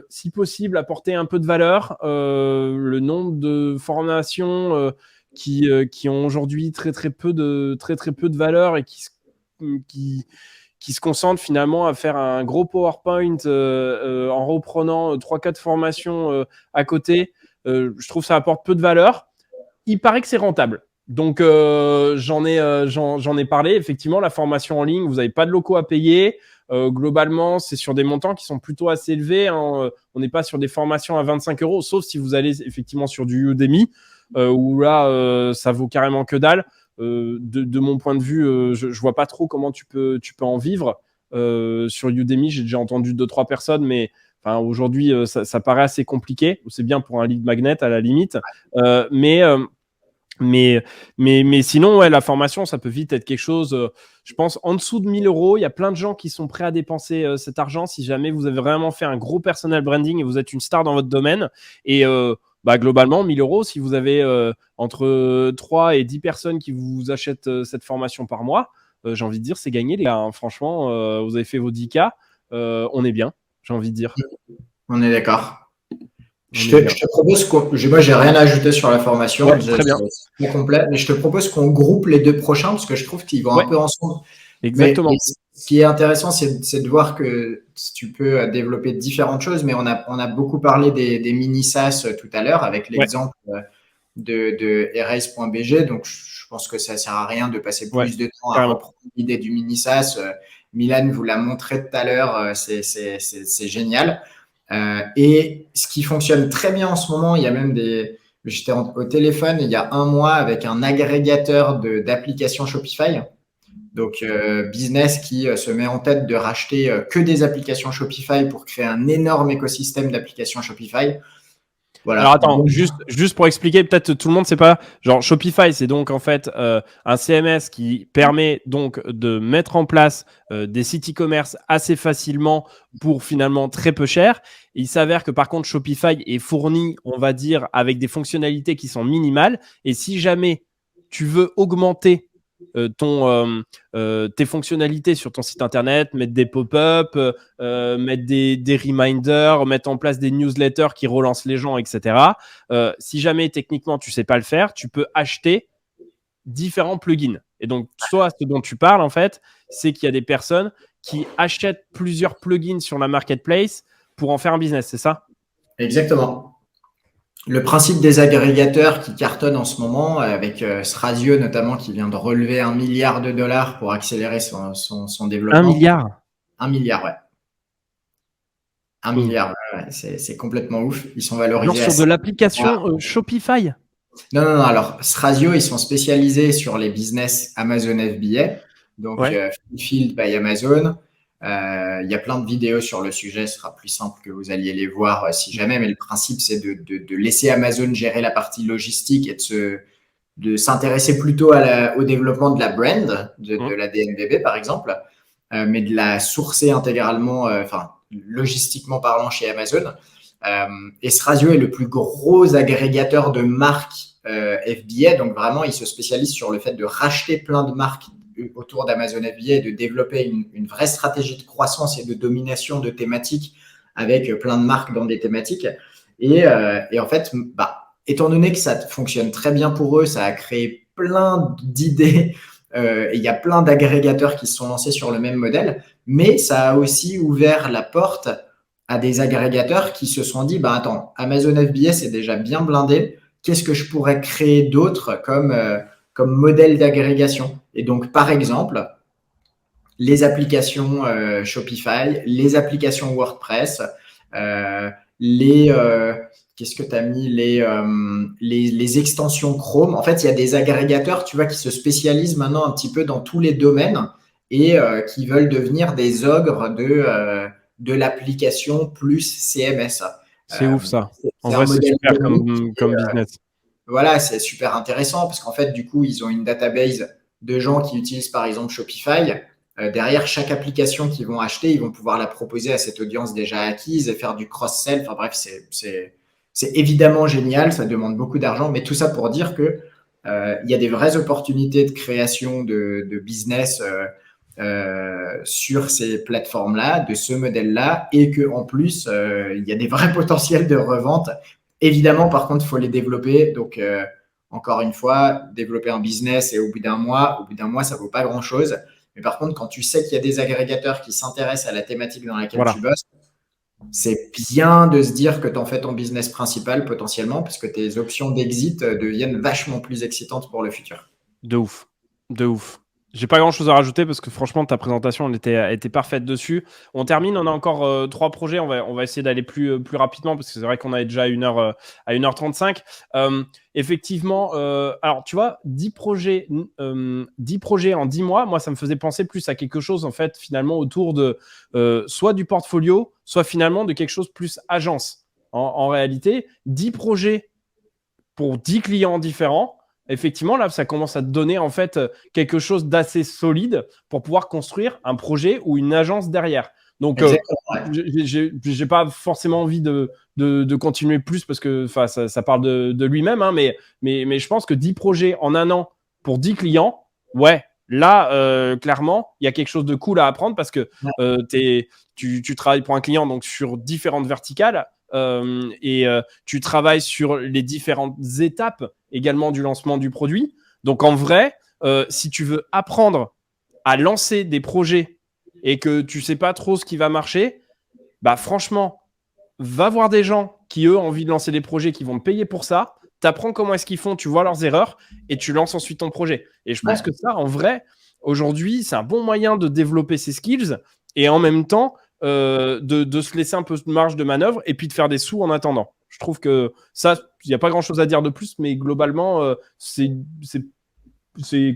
Si possible, apporter un peu de valeur. Le nombre de formations qui ont aujourd'hui très peu de valeur et qui se concentrent finalement à faire un gros PowerPoint en reprenant 3-4 formations à côté. Je trouve que ça apporte peu de valeur. Il paraît que c'est rentable. Donc, j'en ai parlé. Effectivement, la formation en ligne, vous n'avez pas de locaux à payer. Globalement, c'est sur des montants qui sont plutôt assez élevés, hein. On n'est pas sur des formations à 25 euros, sauf si vous allez effectivement sur du Udemy, où là, ça vaut carrément que dalle. De mon point de vue, je vois pas trop comment tu peux en vivre. Sur Udemy, j'ai déjà entendu 2-3 personnes, mais enfin, aujourd'hui, ça paraît assez compliqué. C'est bien pour un lead magnet à la limite. Euh, mais, euh, mais sinon, ouais, la formation, ça peut vite être quelque chose, je pense, en dessous de 1000 euros. Il y a plein de gens qui sont prêts à dépenser cet argent si jamais vous avez vraiment fait un gros personal branding et vous êtes une star dans votre domaine. Et globalement, 1000 euros, si vous avez entre 3 et 10 personnes qui vous achètent cette formation par mois, j'ai envie de dire, c'est gagné, les gars, hein. Franchement, vous avez fait vos 10K, on est bien, j'ai envie de dire. On est d'accord. On est bien. Je te propose moi, j'ai rien à ajouter sur la formation. Ouais, très bien. C'est complet, mais je te propose qu'on groupe les deux prochains parce que je trouve qu'ils vont Ouais, un peu ensemble. Mais exactement. ce qui est intéressant, c'est de voir que tu peux développer différentes choses. Mais on a beaucoup parlé des mini SaaS tout à l'heure avec Ouais, l'exemple de Erase.bg. Donc, je pense que ça sert à rien de passer ouais, plus de temps à carrément. reprendre l'idée du mini SaaS. Milan vous l'a montré tout à l'heure. C'est génial. Et ce qui fonctionne très bien en ce moment, il y a même j'étais au téléphone il y a un mois avec un agrégateur d'applications Shopify. Donc, business qui se met en tête de racheter que des applications Shopify pour créer un énorme écosystème d'applications Shopify. Alors Voilà. attends, juste pour expliquer, peut-être tout le monde ne sait pas, genre Shopify, c'est donc en fait un CMS qui permet donc de mettre en place des sites e-commerce assez facilement pour finalement très peu cher. Il s'avère que par contre Shopify est fourni, on va dire, avec des fonctionnalités qui sont minimales. Et si jamais tu veux augmenter tes fonctionnalités sur ton site internet, mettre des pop-up, mettre des reminders, mettre en place des newsletters qui relancent les gens, etc. Si jamais techniquement tu sais pas le faire, tu peux acheter différents plugins. Et donc, soit ce dont tu parles, en fait, c'est qu'il y a des personnes qui achètent plusieurs plugins sur la marketplace pour en faire un business, c'est ça? Exactement. Le principe des agrégateurs qui cartonnent en ce moment, avec Thrasio notamment, qui vient de relever 1 milliard de dollars pour accélérer son Un développement. milliard 1 milliard, ouais. Un euh, milliard, ouais, c'est complètement ouf. Ils sont Genre valorisés à sur de 7 milliards. l'application Shopify. Non, non, non. Alors, Thrasio, ils sont spécialisés sur les business Amazon FBA, donc Ouais. Fulfilled by Amazon. Il y a plein de vidéos sur le sujet. Ce sera plus simple que vous alliez les voir si jamais. Mais le principe, c'est de laisser Amazon gérer la partie logistique et de s'intéresser plutôt au développement de la brand, de la DNVB par exemple, mais de la sourcer intégralement, enfin logistiquement parlant chez Amazon. Et Thrasio est le plus gros agrégateur de marques FBA, donc vraiment il se spécialise sur le fait de racheter plein de marques autour d'Amazon FBA et de développer une vraie stratégie de croissance et de domination de thématiques avec plein de marques dans des thématiques. Et en fait, étant donné que ça fonctionne très bien pour eux, ça a créé plein d'idées. Et il y a plein d'agrégateurs qui se sont lancés sur le même modèle, mais ça a aussi ouvert la porte à des agrégateurs qui se sont dit, attends, Amazon FBA, c'est déjà bien blindé. Qu'est-ce que je pourrais créer d'autre comme modèle d'agrégation? Et donc, par exemple, les applications Shopify, les applications WordPress, qu'est-ce que tu as mis les extensions Chrome. En fait, il y a des agrégateurs, tu vois, qui se spécialisent maintenant un petit peu dans tous les domaines et qui veulent devenir des ogres de l'application plus CMS. C'est ouf ça. En C'est un vrai, c'est modèle super économique. comme business. Voilà, c'est super intéressant parce qu'en fait, du coup, ils ont une database de gens qui utilisent par exemple Shopify. Derrière chaque application qu'ils vont acheter, ils vont pouvoir la proposer à cette audience déjà acquise et faire du cross-sell. Enfin bref, c'est évidemment génial, ça demande beaucoup d'argent, mais tout ça pour dire que il y a des vraies opportunités de création de business sur ces plateformes-là, de ce modèle-là, et que en plus, il y a des vrais potentiels de revente. Évidemment, par contre, il faut les développer. Donc, encore une fois, développer un business et au bout d'un mois, ça ne vaut pas grand-chose. Mais par contre, quand tu sais qu'il y a des agrégateurs qui s'intéressent à la thématique dans laquelle tu Voilà. bosses, c'est bien de se dire que tu en fais ton business principal potentiellement, parce que tes options d'exit deviennent vachement plus excitantes pour le futur. De ouf. De ouf. J'ai pas grand chose à rajouter parce que franchement, ta présentation elle était parfaite dessus. On termine, on a encore 3 projets. On va essayer d'aller plus rapidement parce que c'est vrai qu'on est déjà à 1h35. Effectivement, alors tu vois, 10 projets, 10 projets en 10 mois, moi ça me faisait penser plus à quelque chose en fait finalement autour de soit du portfolio, soit finalement de quelque chose plus agence. En réalité, 10 projets pour 10 clients différents, effectivement, là, ça commence à te donner en fait quelque chose d'assez solide pour pouvoir construire un projet ou une agence derrière. Donc, Exactement. Ouais. j'ai pas forcément envie de continuer plus parce que ça parle de lui-même, hein, mais je pense que 10 projets en un an pour 10 clients, ouais, là, clairement, il y a quelque chose de cool à apprendre parce que tu travailles pour un client donc sur différentes verticales. Et tu travailles sur les différentes étapes également du lancement du produit. Donc en vrai, si tu veux apprendre à lancer des projets et que tu sais pas trop ce qui va marcher, bah franchement, va voir des gens qui eux ont envie de lancer des projets, qui vont te payer pour ça. T'apprends comment est-ce qu'ils font, tu vois leurs erreurs et tu lances ensuite ton projet. Et je pense Ouais. que ça, en vrai, aujourd'hui, c'est un bon moyen de développer ses skills et en même temps de se laisser un peu de marge de manœuvre et puis de faire des sous en attendant. Je trouve que ça, il n'y a pas grand-chose à dire de plus, mais globalement, c'est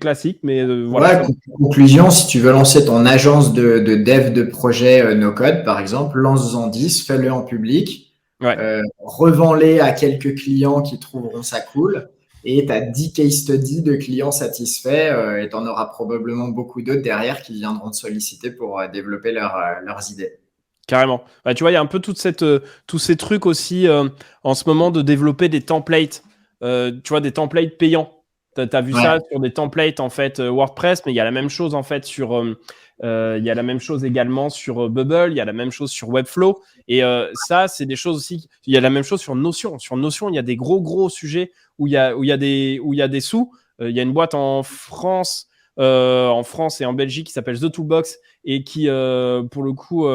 classique, mais voilà. Ouais, conclusion, si tu veux lancer ton agence de dev de projet no-code, par exemple, lance-en 10, fais-le en public, Ouais. revends-les à quelques clients qui trouveront ça cool, et tu as 10 case studies de clients satisfaits, et tu en auras probablement beaucoup d'autres derrière qui viendront te solliciter pour développer leurs idées. Carrément. Bah, tu vois, il y a un peu tous ces trucs aussi en ce moment de développer des templates. Tu vois, des templates payants. Tu as vu Ouais, ça sur des templates en fait WordPress, mais il y a la même chose en fait il y a la même chose également sur Bubble, il y a la même chose sur Webflow. Et ça, c'est des choses aussi. Il y a la même chose sur Notion. Sur Notion, il y a des gros sujets où il y a des sous. Il y a une boîte en France et en Belgique qui s'appelle The Toolbox et qui, pour le coup,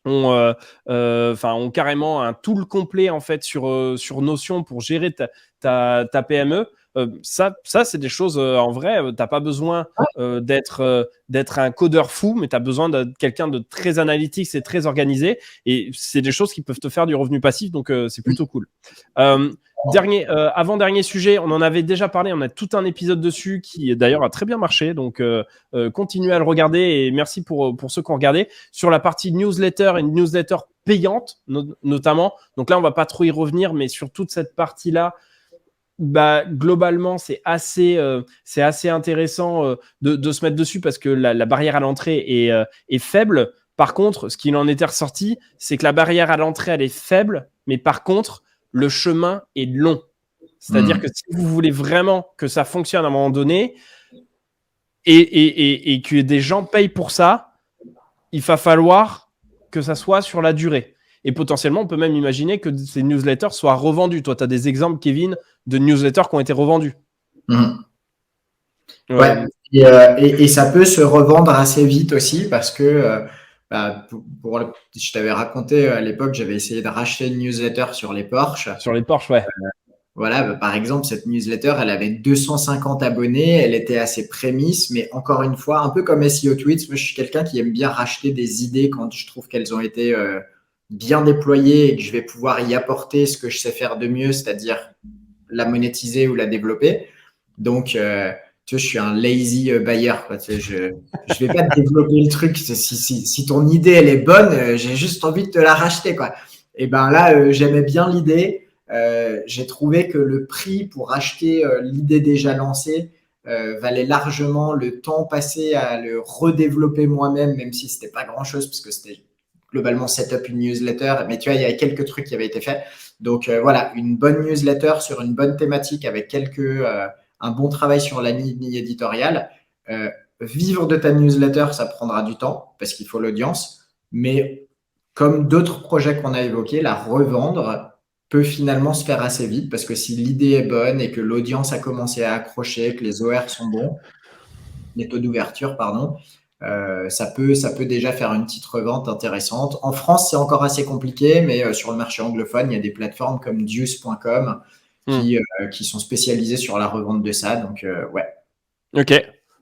ont carrément un tool complet en fait sur Notion pour gérer ta PME. Ça c'est des choses en vrai, t'as pas besoin d'être un codeur fou, mais tu as besoin de quelqu'un de très analytique et très organisé. Et c'est des choses qui peuvent te faire du revenu passif, donc c'est plutôt cool. Avant-dernier sujet, on en avait déjà parlé, on a tout un épisode dessus qui d'ailleurs a très bien marché, donc continuez à le regarder et merci pour ceux qui ont regardé. Sur la partie newsletter, une newsletter payante notamment, donc là on va pas trop y revenir, mais sur toute cette partie-là, bah, globalement, c'est assez intéressant de se mettre dessus parce que la barrière à l'entrée est faible. Par contre, ce qu'il en était ressorti, c'est que la barrière à l'entrée, elle est faible, mais par contre, le chemin est long. C'est-à-dire que si vous voulez vraiment que ça fonctionne à un moment donné et que des gens payent pour ça, il va falloir que ça soit sur la durée. Et potentiellement, on peut même imaginer que ces newsletters soient revendus. Toi, tu as des exemples, Kevin, de newsletters qui ont été revendus. ouais. Et ça peut se revendre assez vite aussi parce que je t'avais raconté à l'époque, j'avais essayé de racheter une newsletter sur les Porsche. Sur les Porsche, ouais. Voilà, par exemple, cette newsletter, elle avait 250 abonnés, elle était assez prémisse, mais encore une fois, un peu comme SEO Tweets, moi je suis quelqu'un qui aime bien racheter des idées quand je trouve qu'elles ont été bien déployées et que je vais pouvoir y apporter ce que je sais faire de mieux, c'est-à-dire la monétiser ou la développer. Donc, tu vois, je suis un lazy buyer, quoi. Tu sais, je vais pas te développer le truc. Si ton idée, elle est bonne, j'ai juste envie de te la racheter, quoi. Et ben là, j'aimais bien l'idée. J'ai trouvé que le prix pour acheter l'idée déjà lancée valait largement le temps passé à le redévelopper moi-même, même si c'était pas grand-chose, parce que c'était globalement setup une newsletter. Mais tu vois, il y avait quelques trucs qui avaient été faits. Donc voilà, une bonne newsletter sur une bonne thématique avec un bon travail sur la ligne éditoriale. Vivre de ta newsletter, ça prendra du temps parce qu'il faut l'audience. Mais comme d'autres projets qu'on a évoqués, la revendre peut finalement se faire assez vite parce que si l'idée est bonne et que l'audience a commencé à accrocher, que les OR sont bons, les taux d'ouverture, pardon, Ça peut déjà faire une petite revente intéressante. En France, c'est encore assez compliqué, mais sur le marché anglophone, il y a des plateformes comme Deuce.com qui sont spécialisées sur la revente de ça. Donc, ouais. Ok,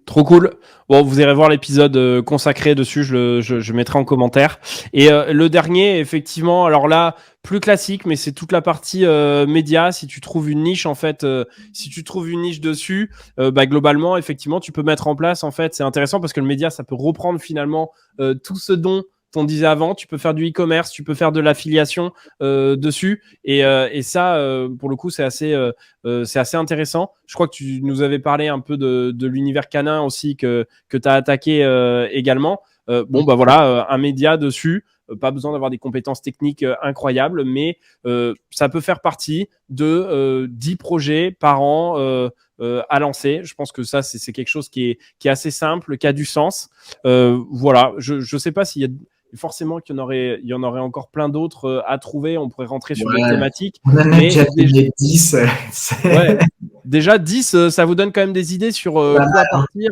trop cool. Bon, vous irez voir l'épisode consacré dessus, je mettrai en commentaire. Et le dernier, effectivement, alors là, plus classique, mais c'est toute la partie média. Si tu trouves une niche, en fait, si tu trouves une niche dessus, globalement, effectivement, tu peux mettre en place, en fait, c'est intéressant parce que le média, ça peut reprendre finalement tout ce dont on disait avant. Tu peux faire du e-commerce, tu peux faire de l'affiliation dessus. Et ça, pour le coup, c'est assez intéressant. Je crois que tu nous avais parlé un peu de l'univers canin aussi que tu as attaqué également. Voilà, un média dessus. Pas besoin d'avoir des compétences techniques incroyables, mais ça peut faire partie de 10 projets par an à lancer. Je pense que ça, c'est quelque chose qui est assez simple, qui a du sens. Voilà, je ne sais pas s'il y a forcément qu'il y en aurait encore plein d'autres à trouver. On pourrait rentrer sur d'autres thématiques. On en a déjà donné 10. Ouais. Déjà 10, ça vous donne quand même des idées sur quoi partir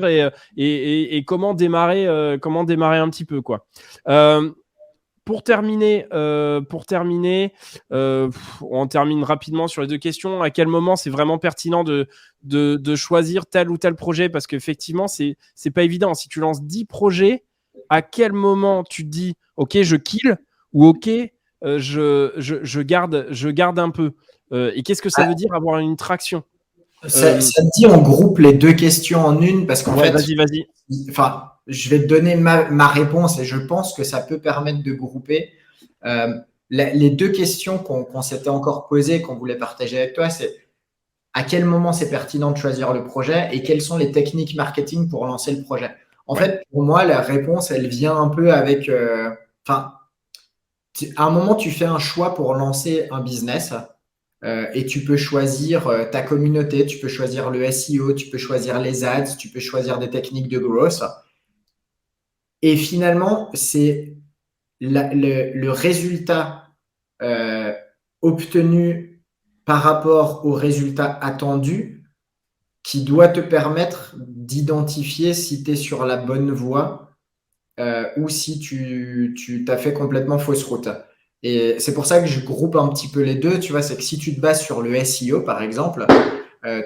et comment démarrer un petit peu, quoi. Pour terminer, on termine rapidement sur les deux questions. À quel moment c'est vraiment pertinent de choisir tel ou tel projet? Parce qu'effectivement, c'est pas évident. Si tu lances 10 projets, à quel moment tu te dis « Ok, je kill » ou « Ok, je garde un peu ». Et qu'est-ce que ça veut dire avoir une traction? Ça te dit, on groupe les deux questions en une parce qu'en fait, vas-y. Enfin, je vais te donner ma réponse et je pense que ça peut permettre de grouper. Les deux questions qu'on s'était encore posées, qu'on voulait partager avec toi, c'est à quel moment c'est pertinent de choisir le projet et quelles sont les techniques marketing pour lancer le projet. En fait, pour moi, la réponse, elle vient un peu avec… à un moment, tu fais un choix pour lancer un business et tu peux choisir ta communauté, tu peux choisir le SEO, tu peux choisir les ads, tu peux choisir des techniques de growth. Et finalement, c'est le résultat obtenu par rapport au résultat attendu qui doit te permettre d'identifier si tu es sur la bonne voie ou si tu t'as fait complètement fausse route. Et c'est pour ça que je groupe un petit peu les deux. Tu vois, c'est que si tu te bases sur le SEO, par exemple,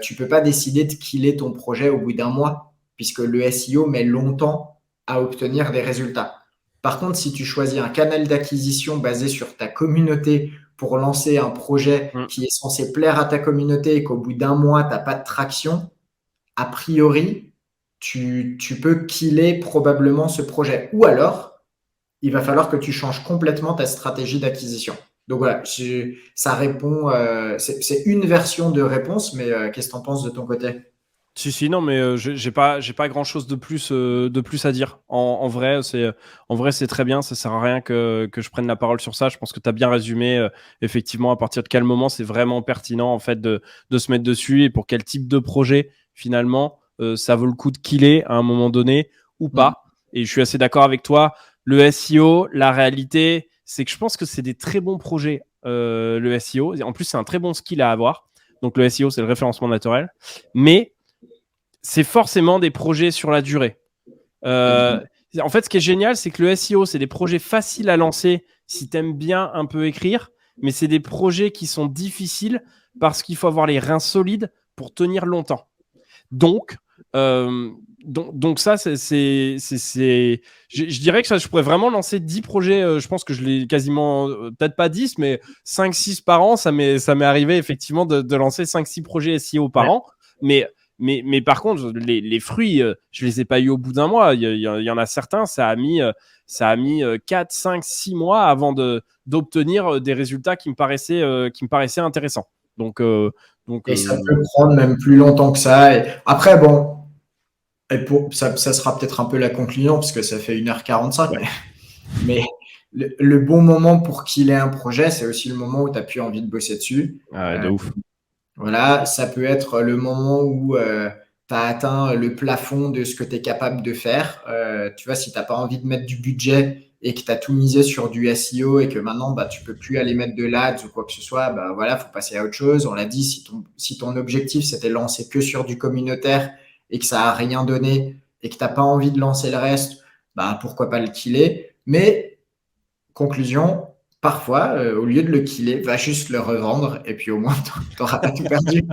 tu peux pas décider de killer ton projet au bout d'un mois, puisque le SEO met longtemps à obtenir des résultats. Par contre, si tu choisis un canal d'acquisition basé sur ta communauté pour lancer un projet qui est censé plaire à ta communauté et qu'au bout d'un mois, tu n'as pas de traction, a priori, tu peux killer probablement ce projet. Ou alors, il va falloir que tu changes complètement ta stratégie d'acquisition. Donc voilà, ça répond, c'est une version de réponse, mais qu'est-ce que tu en penses de ton côté? Si, non, mais j'ai pas grand-chose de plus à dire. En vrai, c'est très bien. Ça sert à rien que je prenne la parole sur ça. Je pense que tu as bien résumé, effectivement, à partir de quel moment c'est vraiment pertinent, en fait, de se mettre dessus et pour quel type de projet, finalement, ça vaut le coup de killer à un moment donné ou pas. Et je suis assez d'accord avec toi. Le SEO, la réalité, c'est que je pense que c'est des très bons projets, le SEO. En plus, c'est un très bon skill à avoir. Donc, le SEO, c'est le référencement naturel. Mais c'est forcément des projets sur la durée. En fait, ce qui est génial, c'est que le SEO, c'est des projets faciles à lancer si tu aimes bien un peu écrire, mais c'est des projets qui sont difficiles parce qu'il faut avoir les reins solides pour tenir longtemps. Donc ça, je dirais que ça, je pourrais vraiment lancer 10 projets. Je pense que je l'ai quasiment, peut-être pas 10, mais 5-6 par an. Ça m'est arrivé effectivement de lancer 5-6 projets SEO par an. Mais par contre, les fruits, je les ai pas eu au bout d'un mois. Il y en a certains, ça a mis 4, 5, 6 mois avant d'obtenir des résultats qui me paraissaient intéressants. Donc, ça peut prendre même plus longtemps que ça. Et après, bon, ça sera peut-être un peu la conclusion parce que ça fait 1h45. Ouais. Mais le bon moment pour qu'il ait un projet, c'est aussi le moment où tu n'as plus envie de bosser dessus. De ouf. Voilà, ça peut être le moment où tu as atteint le plafond de ce que tu es capable de faire. Tu vois, si tu n'as pas envie de mettre du budget et que tu as tout misé sur du SEO et que maintenant, tu peux plus aller mettre de l'ADS ou quoi que ce soit, voilà, faut passer à autre chose. On l'a dit, si ton objectif, c'était lancer que sur du communautaire et que ça a rien donné et que tu n'as pas envie de lancer le reste, bah, pourquoi pas le killer. Mais, conclusion, parfois, au lieu de le killer, va juste le revendre et puis au moins, tu n'auras pas tout perdu.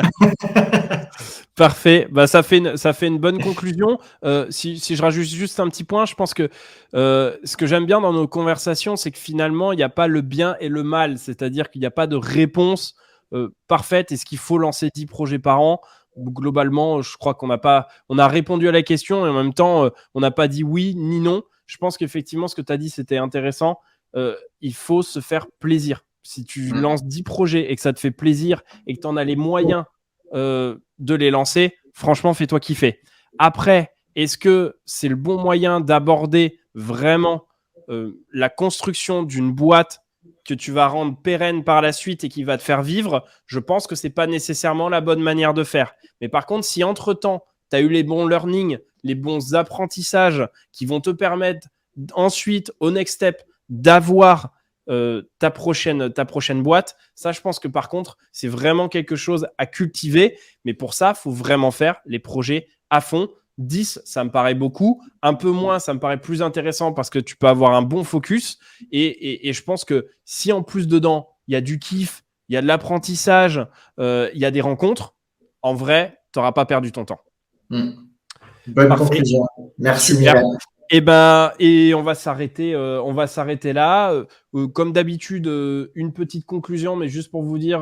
Parfait. Bah, ça fait une bonne conclusion. Si je rajoute juste un petit point, je pense que ce que j'aime bien dans nos conversations, c'est que finalement, il n'y a pas le bien et le mal. C'est-à-dire qu'il n'y a pas de réponse parfaite. Est-ce qu'il faut lancer 10 projets par an? Globalement, je crois qu'on a répondu à la question et en même temps, on n'a pas dit oui ni non. Je pense qu'effectivement, ce que tu as dit, c'était intéressant. Il faut se faire plaisir. Si tu lances 10 projets et que ça te fait plaisir et que tu en as les moyens de les lancer, franchement, fais-toi kiffer. Après, est-ce que c'est le bon moyen d'aborder vraiment la construction d'une boîte que tu vas rendre pérenne par la suite et qui va te faire vivre? Je pense que c'est pas nécessairement la bonne manière de faire. Mais par contre, si entre-temps, tu as eu les bons learnings, les bons apprentissages qui vont te permettre ensuite, au next step, d'avoir ta prochaine boîte, ça, je pense que par contre, c'est vraiment quelque chose à cultiver. Mais pour ça, il faut vraiment faire les projets à fond. 10, ça me paraît beaucoup. Un peu moins, ça me paraît plus intéressant parce que tu peux avoir un bon focus. Et je pense que si en plus dedans, il y a du kiff, il y a de l'apprentissage, il y a des rencontres, en vrai, tu n'auras pas perdu ton temps. Bonne conclusion. Merci, Mireille. Et on va s'arrêter là. Comme d'habitude, une petite conclusion, mais juste pour vous dire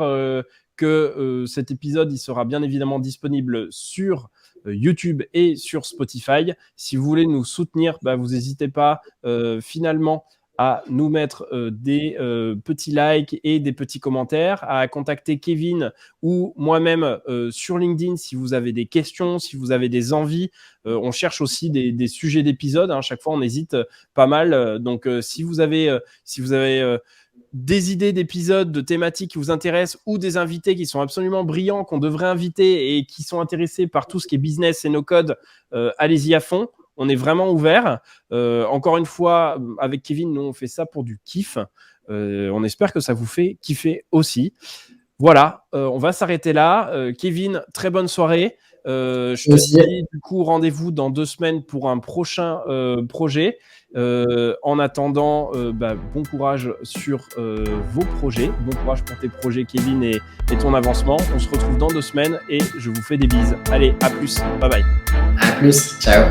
que cet épisode, il sera bien évidemment disponible sur YouTube et sur Spotify. Si vous voulez nous soutenir, vous n'hésitez pas finalement à nous mettre des petits likes et des petits commentaires, à contacter Kevin ou moi-même sur LinkedIn si vous avez des questions, si vous avez des envies. On cherche aussi des sujets d'épisodes. À chaque fois, on hésite pas mal. Donc, si vous avez des idées d'épisodes, de thématiques qui vous intéressent ou des invités qui sont absolument brillants, qu'on devrait inviter et qui sont intéressés par tout ce qui est business et no code, allez-y à fond. On est vraiment ouvert. Encore une fois, avec Kevin, nous, on fait ça pour du kiff. On espère que ça vous fait kiffer aussi. Voilà, on va s'arrêter là. Kevin, très bonne soirée. Je te dis du coup rendez-vous dans 2 semaines pour un prochain projet. En attendant, bon courage sur vos projets. Bon courage pour tes projets, Kevin, et ton avancement. On se retrouve dans 2 semaines et je vous fais des bises. Allez, à plus. Bye bye. À plus. Ciao.